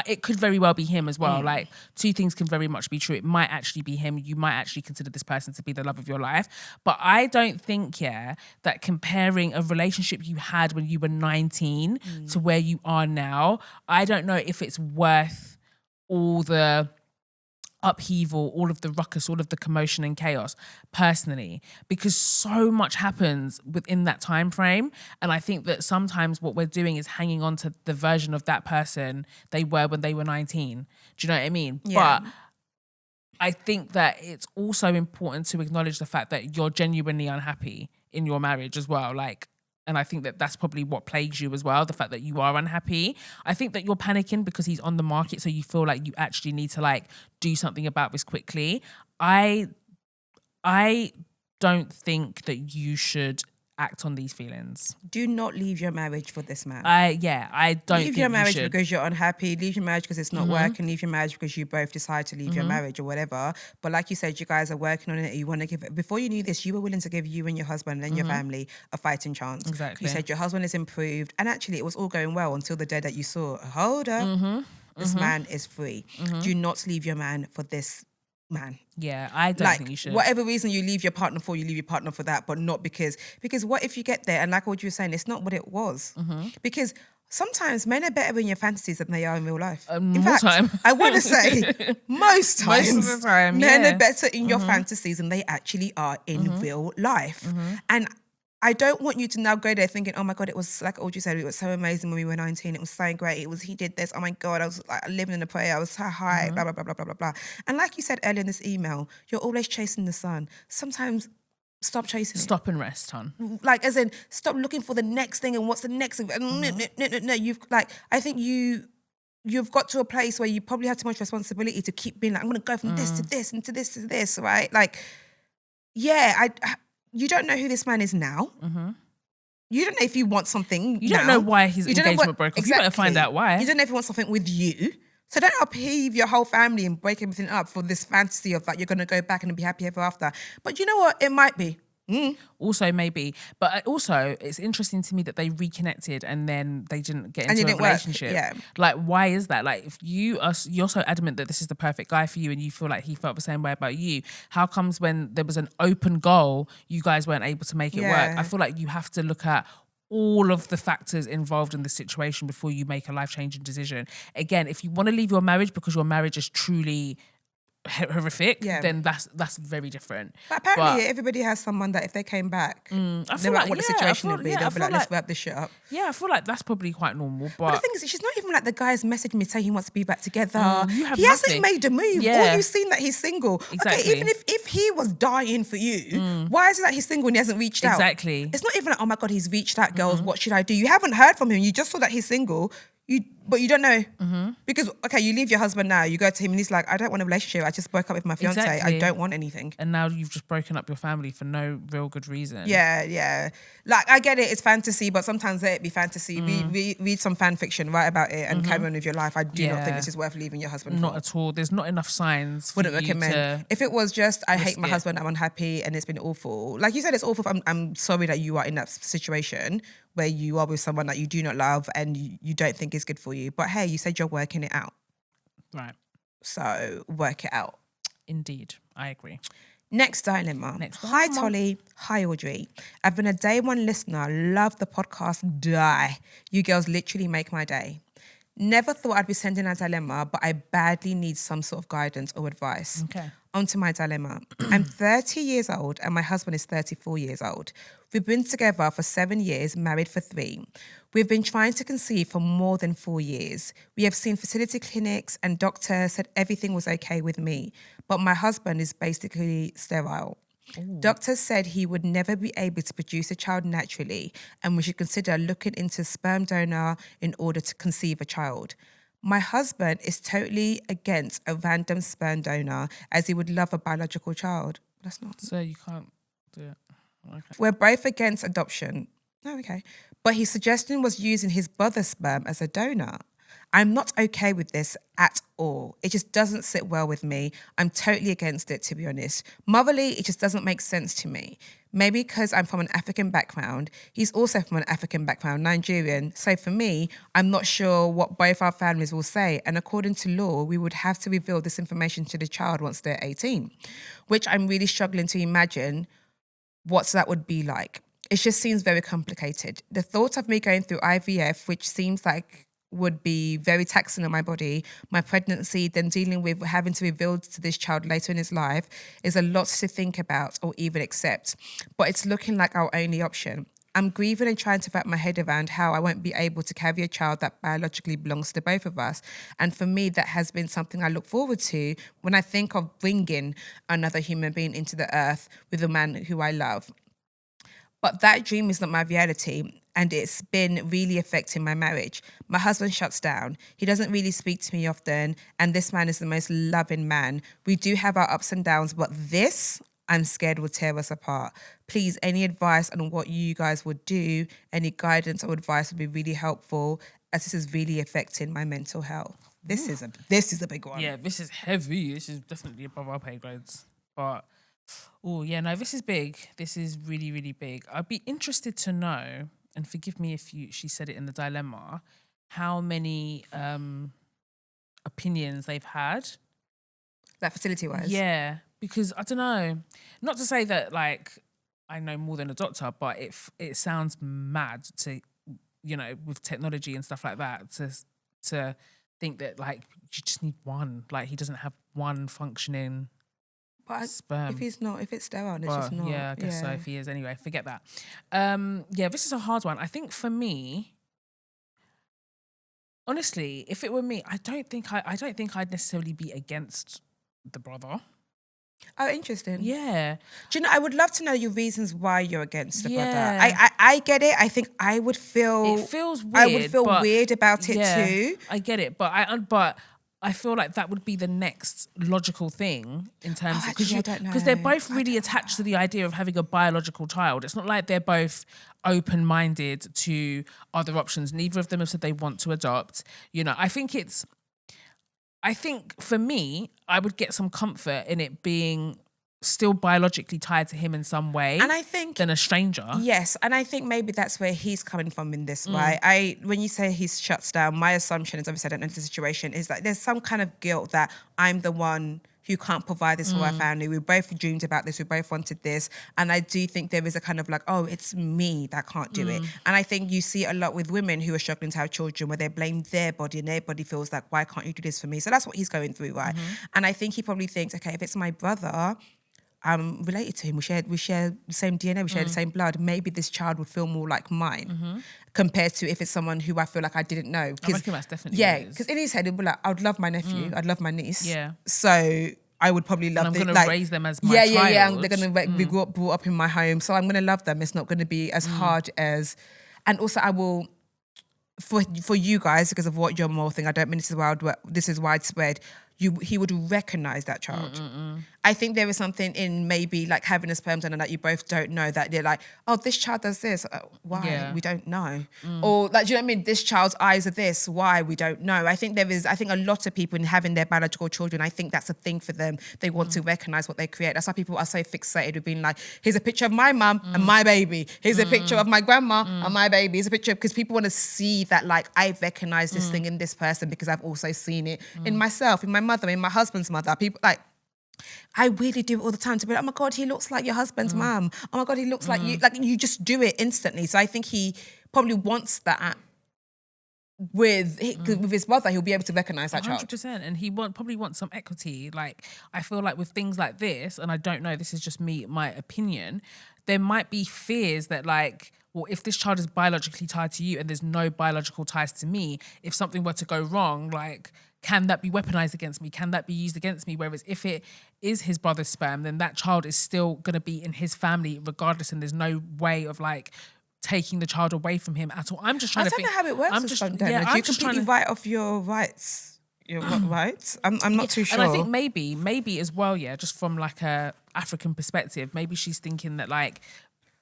It could very well be him as well. Like two things can very much be true. It might actually be him. You might actually consider this person to be the love of your life. But I don't think, that comparing a relationship you had when you were 19 to where you are now, I don't know if it's worth all the upheaval, all of the ruckus, all of the commotion and chaos personally, because so much happens within that time frame. And I think that sometimes what we're doing is hanging on to the version of that person they were when they were 19. Do you know what I mean? Yeah. But I think that it's also important to acknowledge the fact that you're genuinely unhappy in your marriage as well. Like, And I think that that's probably what plagues you as well, the fact that you are unhappy. I think that you're panicking because he's on the market, so you feel like you actually need to like do something about this quickly. I don't think that you should act on these feelings. Do not leave your marriage for this man. I don't leave think your you marriage should. because you're unhappy. Leave your marriage because it's not working. Leave your marriage because you both decide to leave your marriage or whatever. But like you said, you guys are working on it. You want to give it. Before you knew this, you were willing to give you and your husband and your family a fighting chance. Exactly. You said your husband is improved, and actually it was all going well until the day that you saw, hold up, this man is free. Do not leave your man for this man. Yeah, I don't think you should. Whatever reason you leave your partner for, you leave your partner for that, but not because what if you get there and like what you were saying, it's not what it was. Because sometimes men are better in your fantasies than they are in real life. In fact, time. I want to say most times, Most of the time, men are better in your fantasies than they actually are in real life. And I don't want you to now go there thinking, oh my God, it was like Audrey said, it was so amazing when we were 19. It was so great. He did this. Oh my God, I was like living in a prayer. I was so high, blah, blah, blah, blah, blah, blah, blah. And like you said earlier in this email, you're always chasing the sun. Sometimes stop chasing it. Stop and rest, hon. Like, as in, stop looking for the next thing and what's the next thing. No, I think you've got to a place where you probably have too much responsibility to keep being like, I'm going to go from this to this and to this to this, right? Like, yeah, you don't know who this man is now. You don't know if you want something. You don't know why his engagement broke off. Exactly. You better find out why. You don't know if he wants something with you. So don't upheave your whole family and break everything up for this fantasy of that you're going to go back and be happy ever after. But you know what? It might be. Also, maybe. But also, it's interesting to me that they reconnected and then they didn't get into a relationship. Yeah. Like, why is that? Like, if you're so adamant that this is the perfect guy for you and you feel like he felt the same way about you, how comes when there was an open goal, you guys weren't able to make it work? I feel like you have to look at all of the factors involved in the situation before you make a life-changing decision. Again, if you want to leave your marriage because your marriage is truly horrific, then that's very different. But apparently everybody has someone that if they came back, no matter what the situation would be, they'll be like, let's wrap this shit up. Yeah, I feel like that's probably quite normal. But the thing is, she's not even like the guy's messaged me saying he wants to be back together. He hasn't made a move. All you've seen that he's single. Exactly. Okay, even if he was dying for you, why is it that he's single and he hasn't reached out? Exactly. It's not even like, oh my God, he's reached out, girls. What should I do? You haven't heard from him. You just saw that he's single. But you don't know. Because, okay, you leave your husband now, you go to him and he's like, I don't want a relationship. I just broke up with my fiance. Exactly. I don't want anything. And now you've just broken up your family for no real good reason. Yeah. Like, I get it, it's fantasy, but sometimes let it be fantasy. Read some fan fiction, write about it and carry on with your life. I do not think this is worth leaving your husband Not for. at all. There's not enough signs for Wouldn't you recommend. to If it was just, I hate risk my it. husband, I'm unhappy and it's been awful. Like you said, it's awful. I'm sorry that you are in that situation where you are with someone that you do not love and you don't think is good for you. But hey, you said you're working it out. Right. So work it out. Indeed. I agree. Next dilemma. Hi, Tolly. Hi, Audrey. I've been a day one listener. Love the podcast. Die. You girls literally make my day. Never thought I'd be sending a dilemma, but I badly need some sort of guidance or advice. Okay. Onto my dilemma. I'm 30 years old and my husband is 34 years old. We've been together for 7 years, married for 3. We've been trying to conceive for more than 4 years. We have seen fertility clinics and doctors said everything was okay with me, but my husband is basically sterile. Doctors said he would never be able to produce a child naturally and we should consider looking into a sperm donor in order to conceive a child. My husband is totally against a random sperm donor as he would love a biological child. That's not. So you can't do it. Okay. We're both against adoption. Oh, okay. But his suggestion was using his brother's sperm as a donor. I'm not okay with this at all. It just doesn't sit well with me. I'm totally against it, to be honest. Motherly, it just doesn't make sense to me. Maybe because I'm from an African background. He's also from an African background, Nigerian. So for me, I'm not sure what both our families will say. And according to law, we would have to reveal this information to the child once they're 18, which I'm really struggling to imagine what that would be like. It just seems very complicated. The thought of me going through IVF, which seems like would be very taxing on my body, my pregnancy, then dealing with having to reveal to this child later in his life is a lot to think about or even accept. But it's looking like our only option. I'm grieving and trying to wrap my head around how I won't be able to carry a child that biologically belongs to both of us. And for me, that has been something I look forward to when I think of bringing another human being into the earth with a man who I love. But that dream is not my reality, and it's been really affecting my marriage. My husband shuts down. He doesn't really speak to me often, and this man is the most loving man. We do have our ups and downs, but this, I'm scared, will tear us apart. Please, any advice on what you guys would do, any guidance or advice would be really helpful, as this is really affecting my mental health. This is a big one. Yeah, this is heavy. This is definitely above our pay grades. But, oh, yeah, no, this is big. This is really, really big. I'd be interested to know, and forgive me if she said it in the dilemma, how many opinions they've had. Like fertility-wise? Yeah, because I don't know. Not to say that, like, I know more than a doctor, but it sounds mad to, you know, with technology and stuff like that, to think that, like, you just need one. Like, he doesn't have one functioning sperm. If it's sterile, it's just not. Yeah, I guess so. If he is, anyway, forget that. Yeah, this is a hard one. I think for me, honestly, if it were me, I don't think I'd necessarily be against the brother. Oh, interesting. Yeah. Do you know, I would love to know your reasons why you're against the brother. Yeah. I get it. I think I would feel... It feels weird. I would feel weird about it too. I get it. But I feel like that would be the next logical thing in terms of... Actually, I don't know. Because they're both really attached to the idea of having a biological child. It's not like they're both open-minded to other options. Neither of them have said they want to adopt. You know, I think for me, I would get some comfort in it being still biologically tied to him in some way, and I think than a stranger. Yes, and I think maybe that's where he's coming from in this, right? When you say he shuts down, my assumption is, obviously I don't know the situation, is that there's some kind of guilt that I'm the one who can't provide this for our family. We both dreamed about this. We both wanted this. And I do think there is a kind of like, oh, it's me that can't do it. And I think you see a lot with women who are struggling to have children where they blame their body and their body feels like, why can't you do this for me? So that's what he's going through, right? And I think he probably thinks, okay, if it's my brother, I'm related to him. We share the same DNA. We share the same blood. Maybe this child would feel more like mine compared to if it's someone who I feel like I didn't know. I reckon that's definitely yeah, because in his head he'd be like, I'd love my nephew. I'd love my niece. Yeah. So I would probably love them. I'm going to raise them as my child. Yeah. They're going to be brought up in my home. So I'm going to love them. It's not going to be as hard as... And also I will... For you guys, because of what your moral thing, I don't mean this is widespread, he would recognise that child. I think there is something in maybe like having a sperm donor that you both don't know, that they're like, oh, this child does this. Why? Yeah. We don't know. Or like, do you know what I mean? This child's eyes are this. Why? We don't know. I think a lot of people in having their biological children, I think that's a thing for them. They want to recognise what they create. That's why people are so fixated with being like, here's a picture of my mum and my baby. Here's a picture of my grandma and my baby. Here's a picture, because people want to see that, like, I recognise this thing in this person because I've also seen it in myself, in my mother, in my husband's mother. People like, I really do it all the time to be like, oh my God, he looks like your husband's mum. Oh my God, he looks like you. Like, you just do it instantly. So I think he probably wants that with his brother. He'll be able to recognise that 100%. child. And he probably wants some equity. Like, I feel like with things like this, and I don't know, this is just my opinion, there might be fears that, like, well, if this child is biologically tied to you and there's no biological ties to me, if something were to go wrong, like, can that be weaponized against me? Can that be used against me? Whereas if it is his brother's sperm, then that child is still going to be in his family regardless, and there's no way of, like, taking the child away from him at all. I'm just trying to think. I don't know how it works with sperm donor. Do you completely write off your rights? Your rights? I'm not too sure. And I think maybe as well, yeah, just from like a African perspective, maybe she's thinking that, like,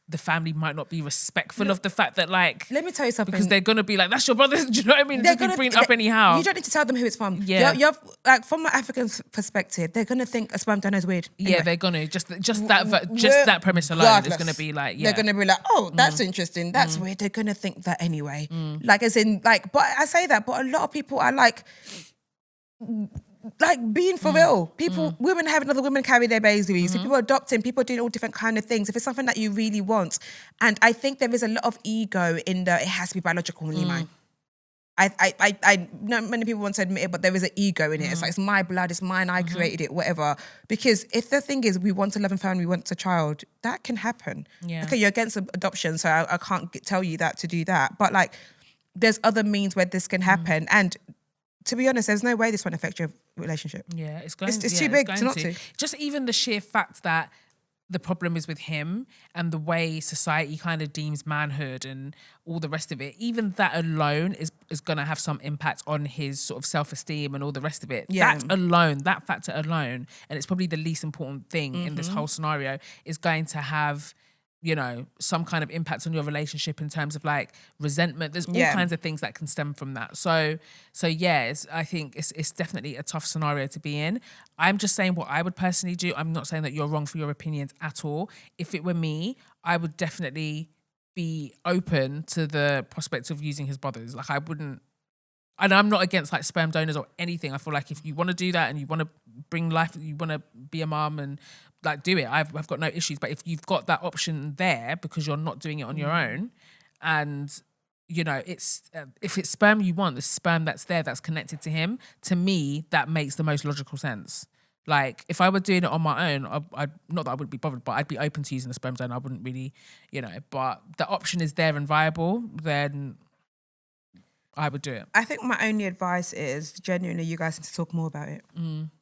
the family might not be respectful of the fact that, like... Let me tell you something. Because they're going to be like, that's your brother. Do you know what I mean? Just be bringing up anyhow. You don't need to tell them who it's from. Yeah. You're like, from an African perspective, they're going to think a sperm donor is weird. Anyway. Yeah, they're going to. Just that premise alone is going to be like, yeah. They're going to be like, oh, that's interesting. That's weird. They're going to think that anyway. Like, as in, like, but I say that, but a lot of people are like being for real. Women having other women carry their babies. People adopting, people doing all different kind of things. If it's something that you really want. And I think there is a lot of ego in it has to be biologically mine. I not many people want to admit it, but there is an ego in it. It's like, it's my blood, it's mine, I created it, whatever. Because if the thing is, we want a loving family, we want a child, that can happen. Yeah. Okay, you're against adoption, so I can't tell you that to do that. But like, there's other means where this can happen. And to be honest, there's no way this won't affect your relationship. Yeah, it's too big to not to. Just even the sheer fact that the problem is with him and the way society kind of deems manhood and all the rest of it. Even that alone is going to have some impact on his sort of self-esteem and all the rest of it. Yeah. That factor alone, and it's probably the least important thing in this whole scenario, is going to have, you know, some kind of impact on your relationship in terms of like resentment. There's all kinds of things that can stem from that. So yeah, I think it's definitely a tough scenario to be in. I'm just saying what I would personally do. I'm not saying that you're wrong for your opinions at all. If it were me, I would definitely be open to the prospect of using his brothers. Like I wouldn't, and I'm not against like sperm donors or anything. I feel like if you want to do that and you want to bring life, you want to be a mum and like do it, I've got no issues. But if you've got that option there because you're not doing it on your own, and you know it's if it's sperm you want, the sperm that's there that's connected to him, to me that makes the most logical sense. Like if I were doing it on my own, I'd not that I wouldn't be bothered, but I'd be open to using the sperm donor. I wouldn't really, you know, but the option is there and viable, then I would do it. I think my only advice is genuinely you guys need to talk more about it.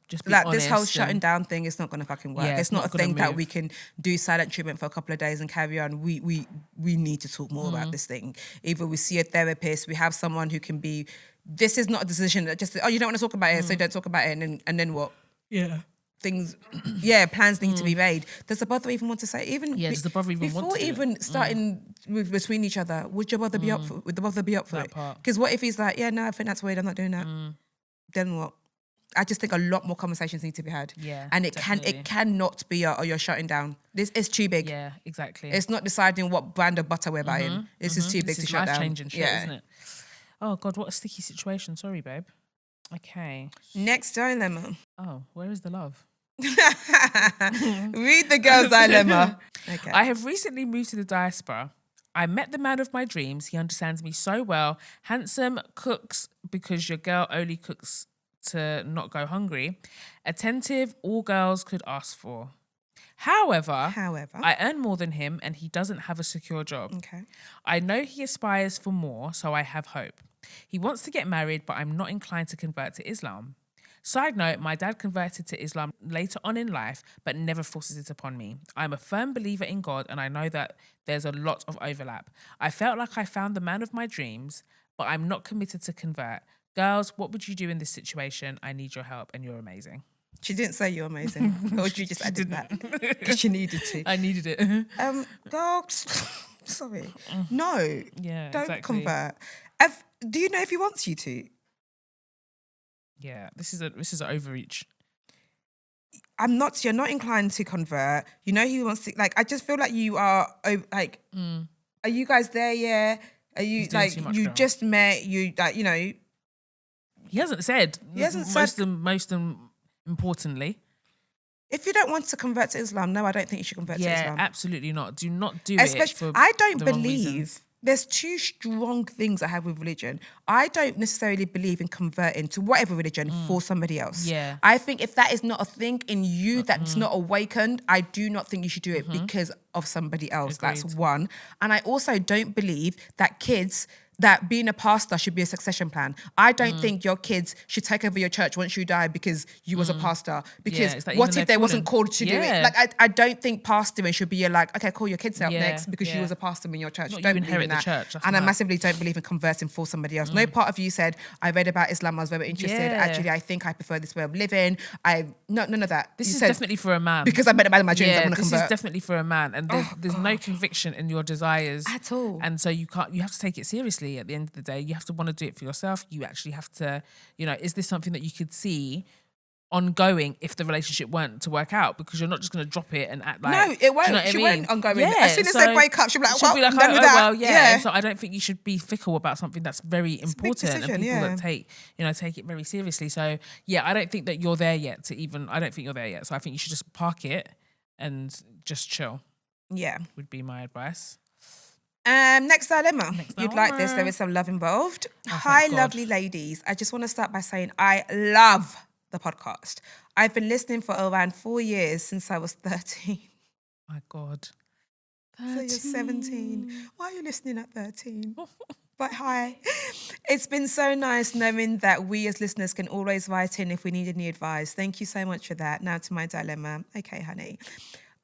Just be Like honest. this whole shutting down thing is not going to fucking work. Yeah, it's not a gonna thing that move. we can do silent treatment for a couple of days and carry on. We need to talk more about this thing. Either we see a therapist, we have someone who can be. This is not a decision that just you don't want to talk about it, so don't talk about it, and then what? Yeah. Things, plans need to be made. Does the brother even want to say? Even does the brother even want before to do it? even starting between each other? Would your brother be up for? Would the brother be up for That it? part. Because what if he's like, yeah, no, I think that's weird. I'm not doing that. Then what? I just think a lot more conversations need to be had. Yeah, and it definitely. cannot be you're shutting down. This is too big. Yeah, exactly. It's not deciding what brand of butter we're buying. This is too big This to is shut down. life-changing shit, isn't it? Oh God, what a sticky situation. Sorry, babe. Okay. Next dilemma. Oh, where is the love? Read the girl's dilemma. Okay. I have recently moved to the diaspora. I met the man of my dreams. He understands me so well. Handsome, cooks because your girl only cooks to not go hungry. Attentive, all girls could ask for. However, I earn more than him and he doesn't have a secure job. Okay. I know he aspires for more, so I have hope. He wants to get married, but I'm not inclined to convert to Islam. Side note, my dad converted to Islam later on in life, but never forces it upon me. I'm a firm believer in God, and I know that there's a lot of overlap. I felt like I found the man of my dreams, but I'm not committed to convert. Girls, what would you do in this situation? I need your help, and you're amazing. She didn't say you're amazing. Or you just added that because she needed to. I needed it. Girl, sorry. No. Yeah, Don't exactly. convert. Do you know if he wants you to? Yeah, this is an overreach. You're not inclined to convert. You know he wants to, like, I just feel like you are, like, are you guys there, yeah? Are you, doing like, too much, you girl. just met, you, like, you know. He hasn't said. Most importantly. If you don't want to convert to Islam, no, I don't think you should convert to Yeah, Islam. absolutely not. Do not do Especially, it for I don't the wrong believe reasons. there's two strong things I have with religion. I don't necessarily believe in converting to whatever religion for somebody else. Yeah. I think if that is not a thing in you that's not awakened, I do not think you should do it because of somebody else. That's Agreed. one. And I also don't believe that being a pastor should be a succession plan. I don't think your kids should take over your church once you die because you was a pastor. Because it's like what even if they their wasn't calling. called to do Yeah. it? Like I don't think pastoring should be like, okay, call your kids out Yeah, next because you yeah. was a pastor in your church. Not Don't you believe in inherit the that. church, that's And I mad. massively don't believe in converting for somebody else. No part of you said, I read about Islam, I was very interested. Yeah. Actually, I think I prefer this way of living. None of that. This You is said, definitely for a man. because I met a man in my dreams, I Yeah, want to this convert. is definitely for a man, and there's no conviction in your desires At all. and so you have to take it seriously. At the end of the day, you have to want to do it for yourself. You actually have to, is this something that you could see ongoing if the relationship weren't to work out? Because you're not just going to drop it and act like No, it won't. Do you know what I She mean? won't ongoing. Yeah, As soon as they break up, she'll be like, well, I'm done with that. well, yeah. Yeah. And so I don't think you should be fickle about something that's very important decision, and people yeah. that take it very seriously. So yeah, I don't think that you're there yet I don't think you're there yet. So I think you should just park it and just chill. Yeah. Would be my advice. Next dilemma. You'd like this. dilemma. There is some love involved. thank Hi, God. lovely ladies. I just want to start by saying I love the podcast. I've been listening for around 4 years since I was 13. My God. So you're 17. Why are you listening at 13? But hi. It's been so nice knowing that we as listeners can always write in if we need any advice. Thank you so much for that. Now to my dilemma. Okay, honey.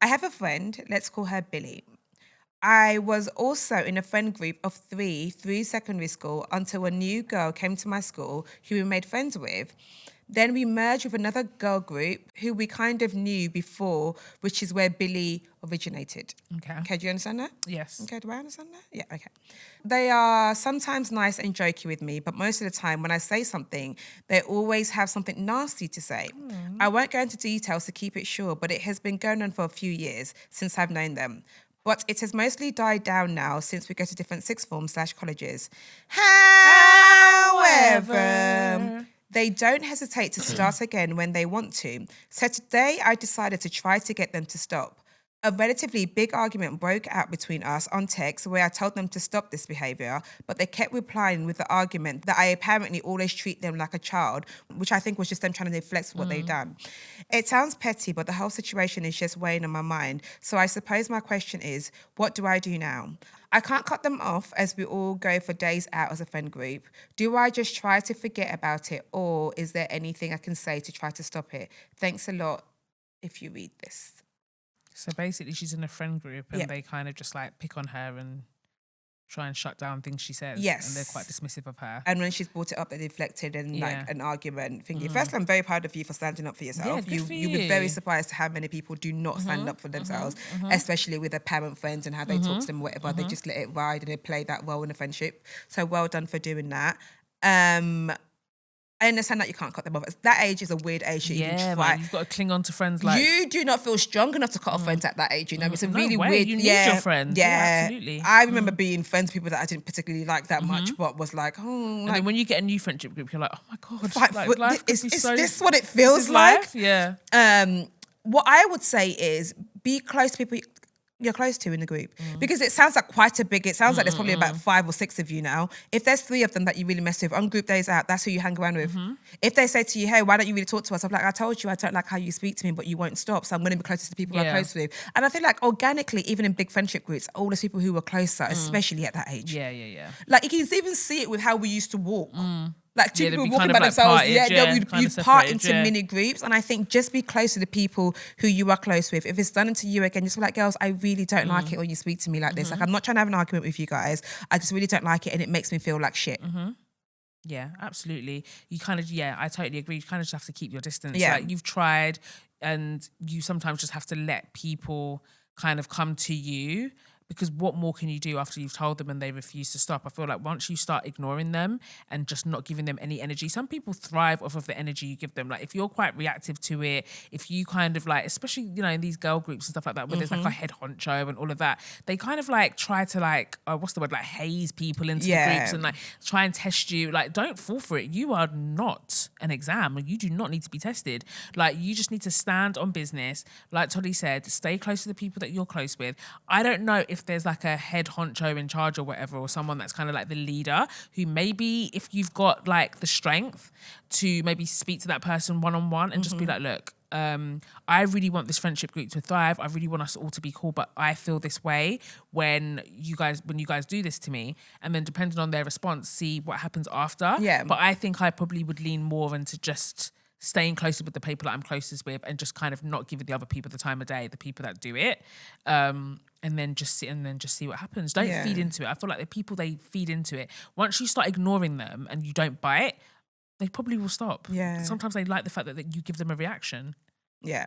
I have a friend, let's call her Billy. I was also in a friend group of 3 through secondary school until a new girl came to my school who we made friends with. Then we merged with another girl group who we kind of knew before, which is where Billy originated. Okay, do you understand that? Yes. Okay, do I understand that? Yeah, okay. They are sometimes nice and jokey with me, but most of the time when I say something, they always have something nasty to say. I won't go into details to keep it short, but it has been going on for a few years since I've known them. But it has mostly died down now since we go to different sixth form/colleges. However, they don't hesitate to start again when they want to. So today I decided to try to get them to stop. A relatively big argument broke out between us on text where I told them to stop this behaviour, but they kept replying with the argument that I apparently always treat them like a child, which I think was just them trying to deflect what they've done. It sounds petty, but the whole situation is just weighing on my mind. So I suppose my question is, what do I do now? I can't cut them off as we all go for days out as a friend group. Do I just try to forget about it, or is there anything I can say to try to stop it? Thanks a lot if you read this. So basically she's in a friend group and they kind of just like pick on her and try and shut down things she says. Yes. And they're quite dismissive of her. And when she's brought it up, they deflected and like an argument thingy. Firstly, I'm very proud of you for standing up for yourself. Yeah, good for You'll be very surprised how many people do not stand up for themselves, especially with their parent friends and how they talk to them, whatever. They just let it ride and they play that role in a friendship. So well done for doing that. I understand that you can't cut them off. That age is a weird age to even try. Man, you've got to cling on to friends like... You do not feel strong enough to cut off friends at that age, you know? It's a really weird... You need your friends. Yeah, absolutely. I remember being friends with people that I didn't particularly like that much, but was like, and then when you get a new friendship group, you're like, oh my God. Life is this what it feels like? Life? Yeah. What I would say is be close to people you're close to in the group, because it sounds like quite a big, it sounds like there's probably about 5 or 6 of you now. If there's 3 of them that you really mess with on group days out, that's who you hang around with. If they say to you, hey, why don't you really talk to us? I'm like, I told you I don't like how you speak to me, but you won't stop, so I'm going to be closer to the people I'm close with. And I feel like organically, even in big friendship groups, all those people who were closer, especially at that age. Yeah. Like you can even see it with how we used to walk. Like two people they'd be walking kind by of like themselves. parted, You'd part into mini groups. And I think just be close to the people who you are close with. If it's done to you again, just be like, girls, I really don't like it when you speak to me like this. Like, I'm not trying to have an argument with you guys. I just really don't like it and it makes me feel like shit. Yeah, absolutely. You kind of, I totally agree. You kind of just have to keep your distance. Yeah. Like you've tried and you sometimes just have to let people kind of come to you, because what more can you do after you've told them and they refuse to stop? I feel like once you start ignoring them and just not giving them any energy, some people thrive off of the energy you give them. Like if you're quite reactive to it, if you kind of like, especially, you know, in these girl groups and stuff like that, where there's like a head honcho and all of that, they kind of like try to like, like haze people into the groups and like try and test you. Like don't fall for it. You are not an exam. You do not need to be tested. Like you just need to stand on business. Like Tolly said, stay close to the people that you're close with. I don't know if there's like a head honcho in charge or whatever, or someone that's kind of like the leader who maybe if you've got like the strength to maybe speak to that person one-on-one and just be like, look, I really want this friendship group to thrive. I really want us all to be cool, but I feel this way when you guys do this to me. And then depending on their response, see what happens after. Yeah. But I think I probably would lean more into just staying closer with the people that I'm closest with and just kind of not giving the other people the time of day, the people that do it. And then just sit and then just see what happens. Don't feed into it. I feel like the people, they feed into it. Once you start ignoring them and you don't bite, they probably will stop. Yeah. Sometimes they like the fact that you give them a reaction. Yeah.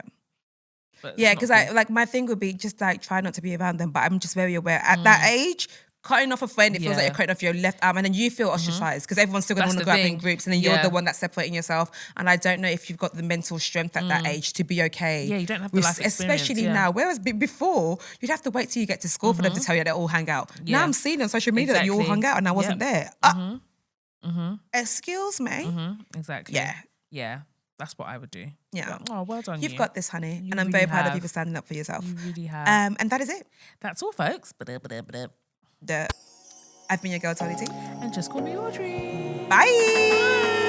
Yeah, because my thing would be just like try not to be around them, but I'm just very aware at that age, cutting off a friend, it feels like you're cutting off your left arm, and then you feel ostracized because everyone's still going to want to go up in groups, and then you're the one that's separating yourself. And I don't know if you've got the mental strength at that age to be okay. Yeah, you don't have the life experience, especially now. Whereas before, you'd have to wait till you get to school for them to tell you they all hang out. Yeah. Now I'm seeing on social media that you all hung out and I wasn't there. Excuse me. Exactly. Yeah. Yeah. That's what I would do. Yeah. But, well done. You've got this, honey. And I'm very proud of you for standing up for yourself. You really have. And that is it. That's all, folks. I've been your girl, Tolly T. And just call me Audrey. Bye.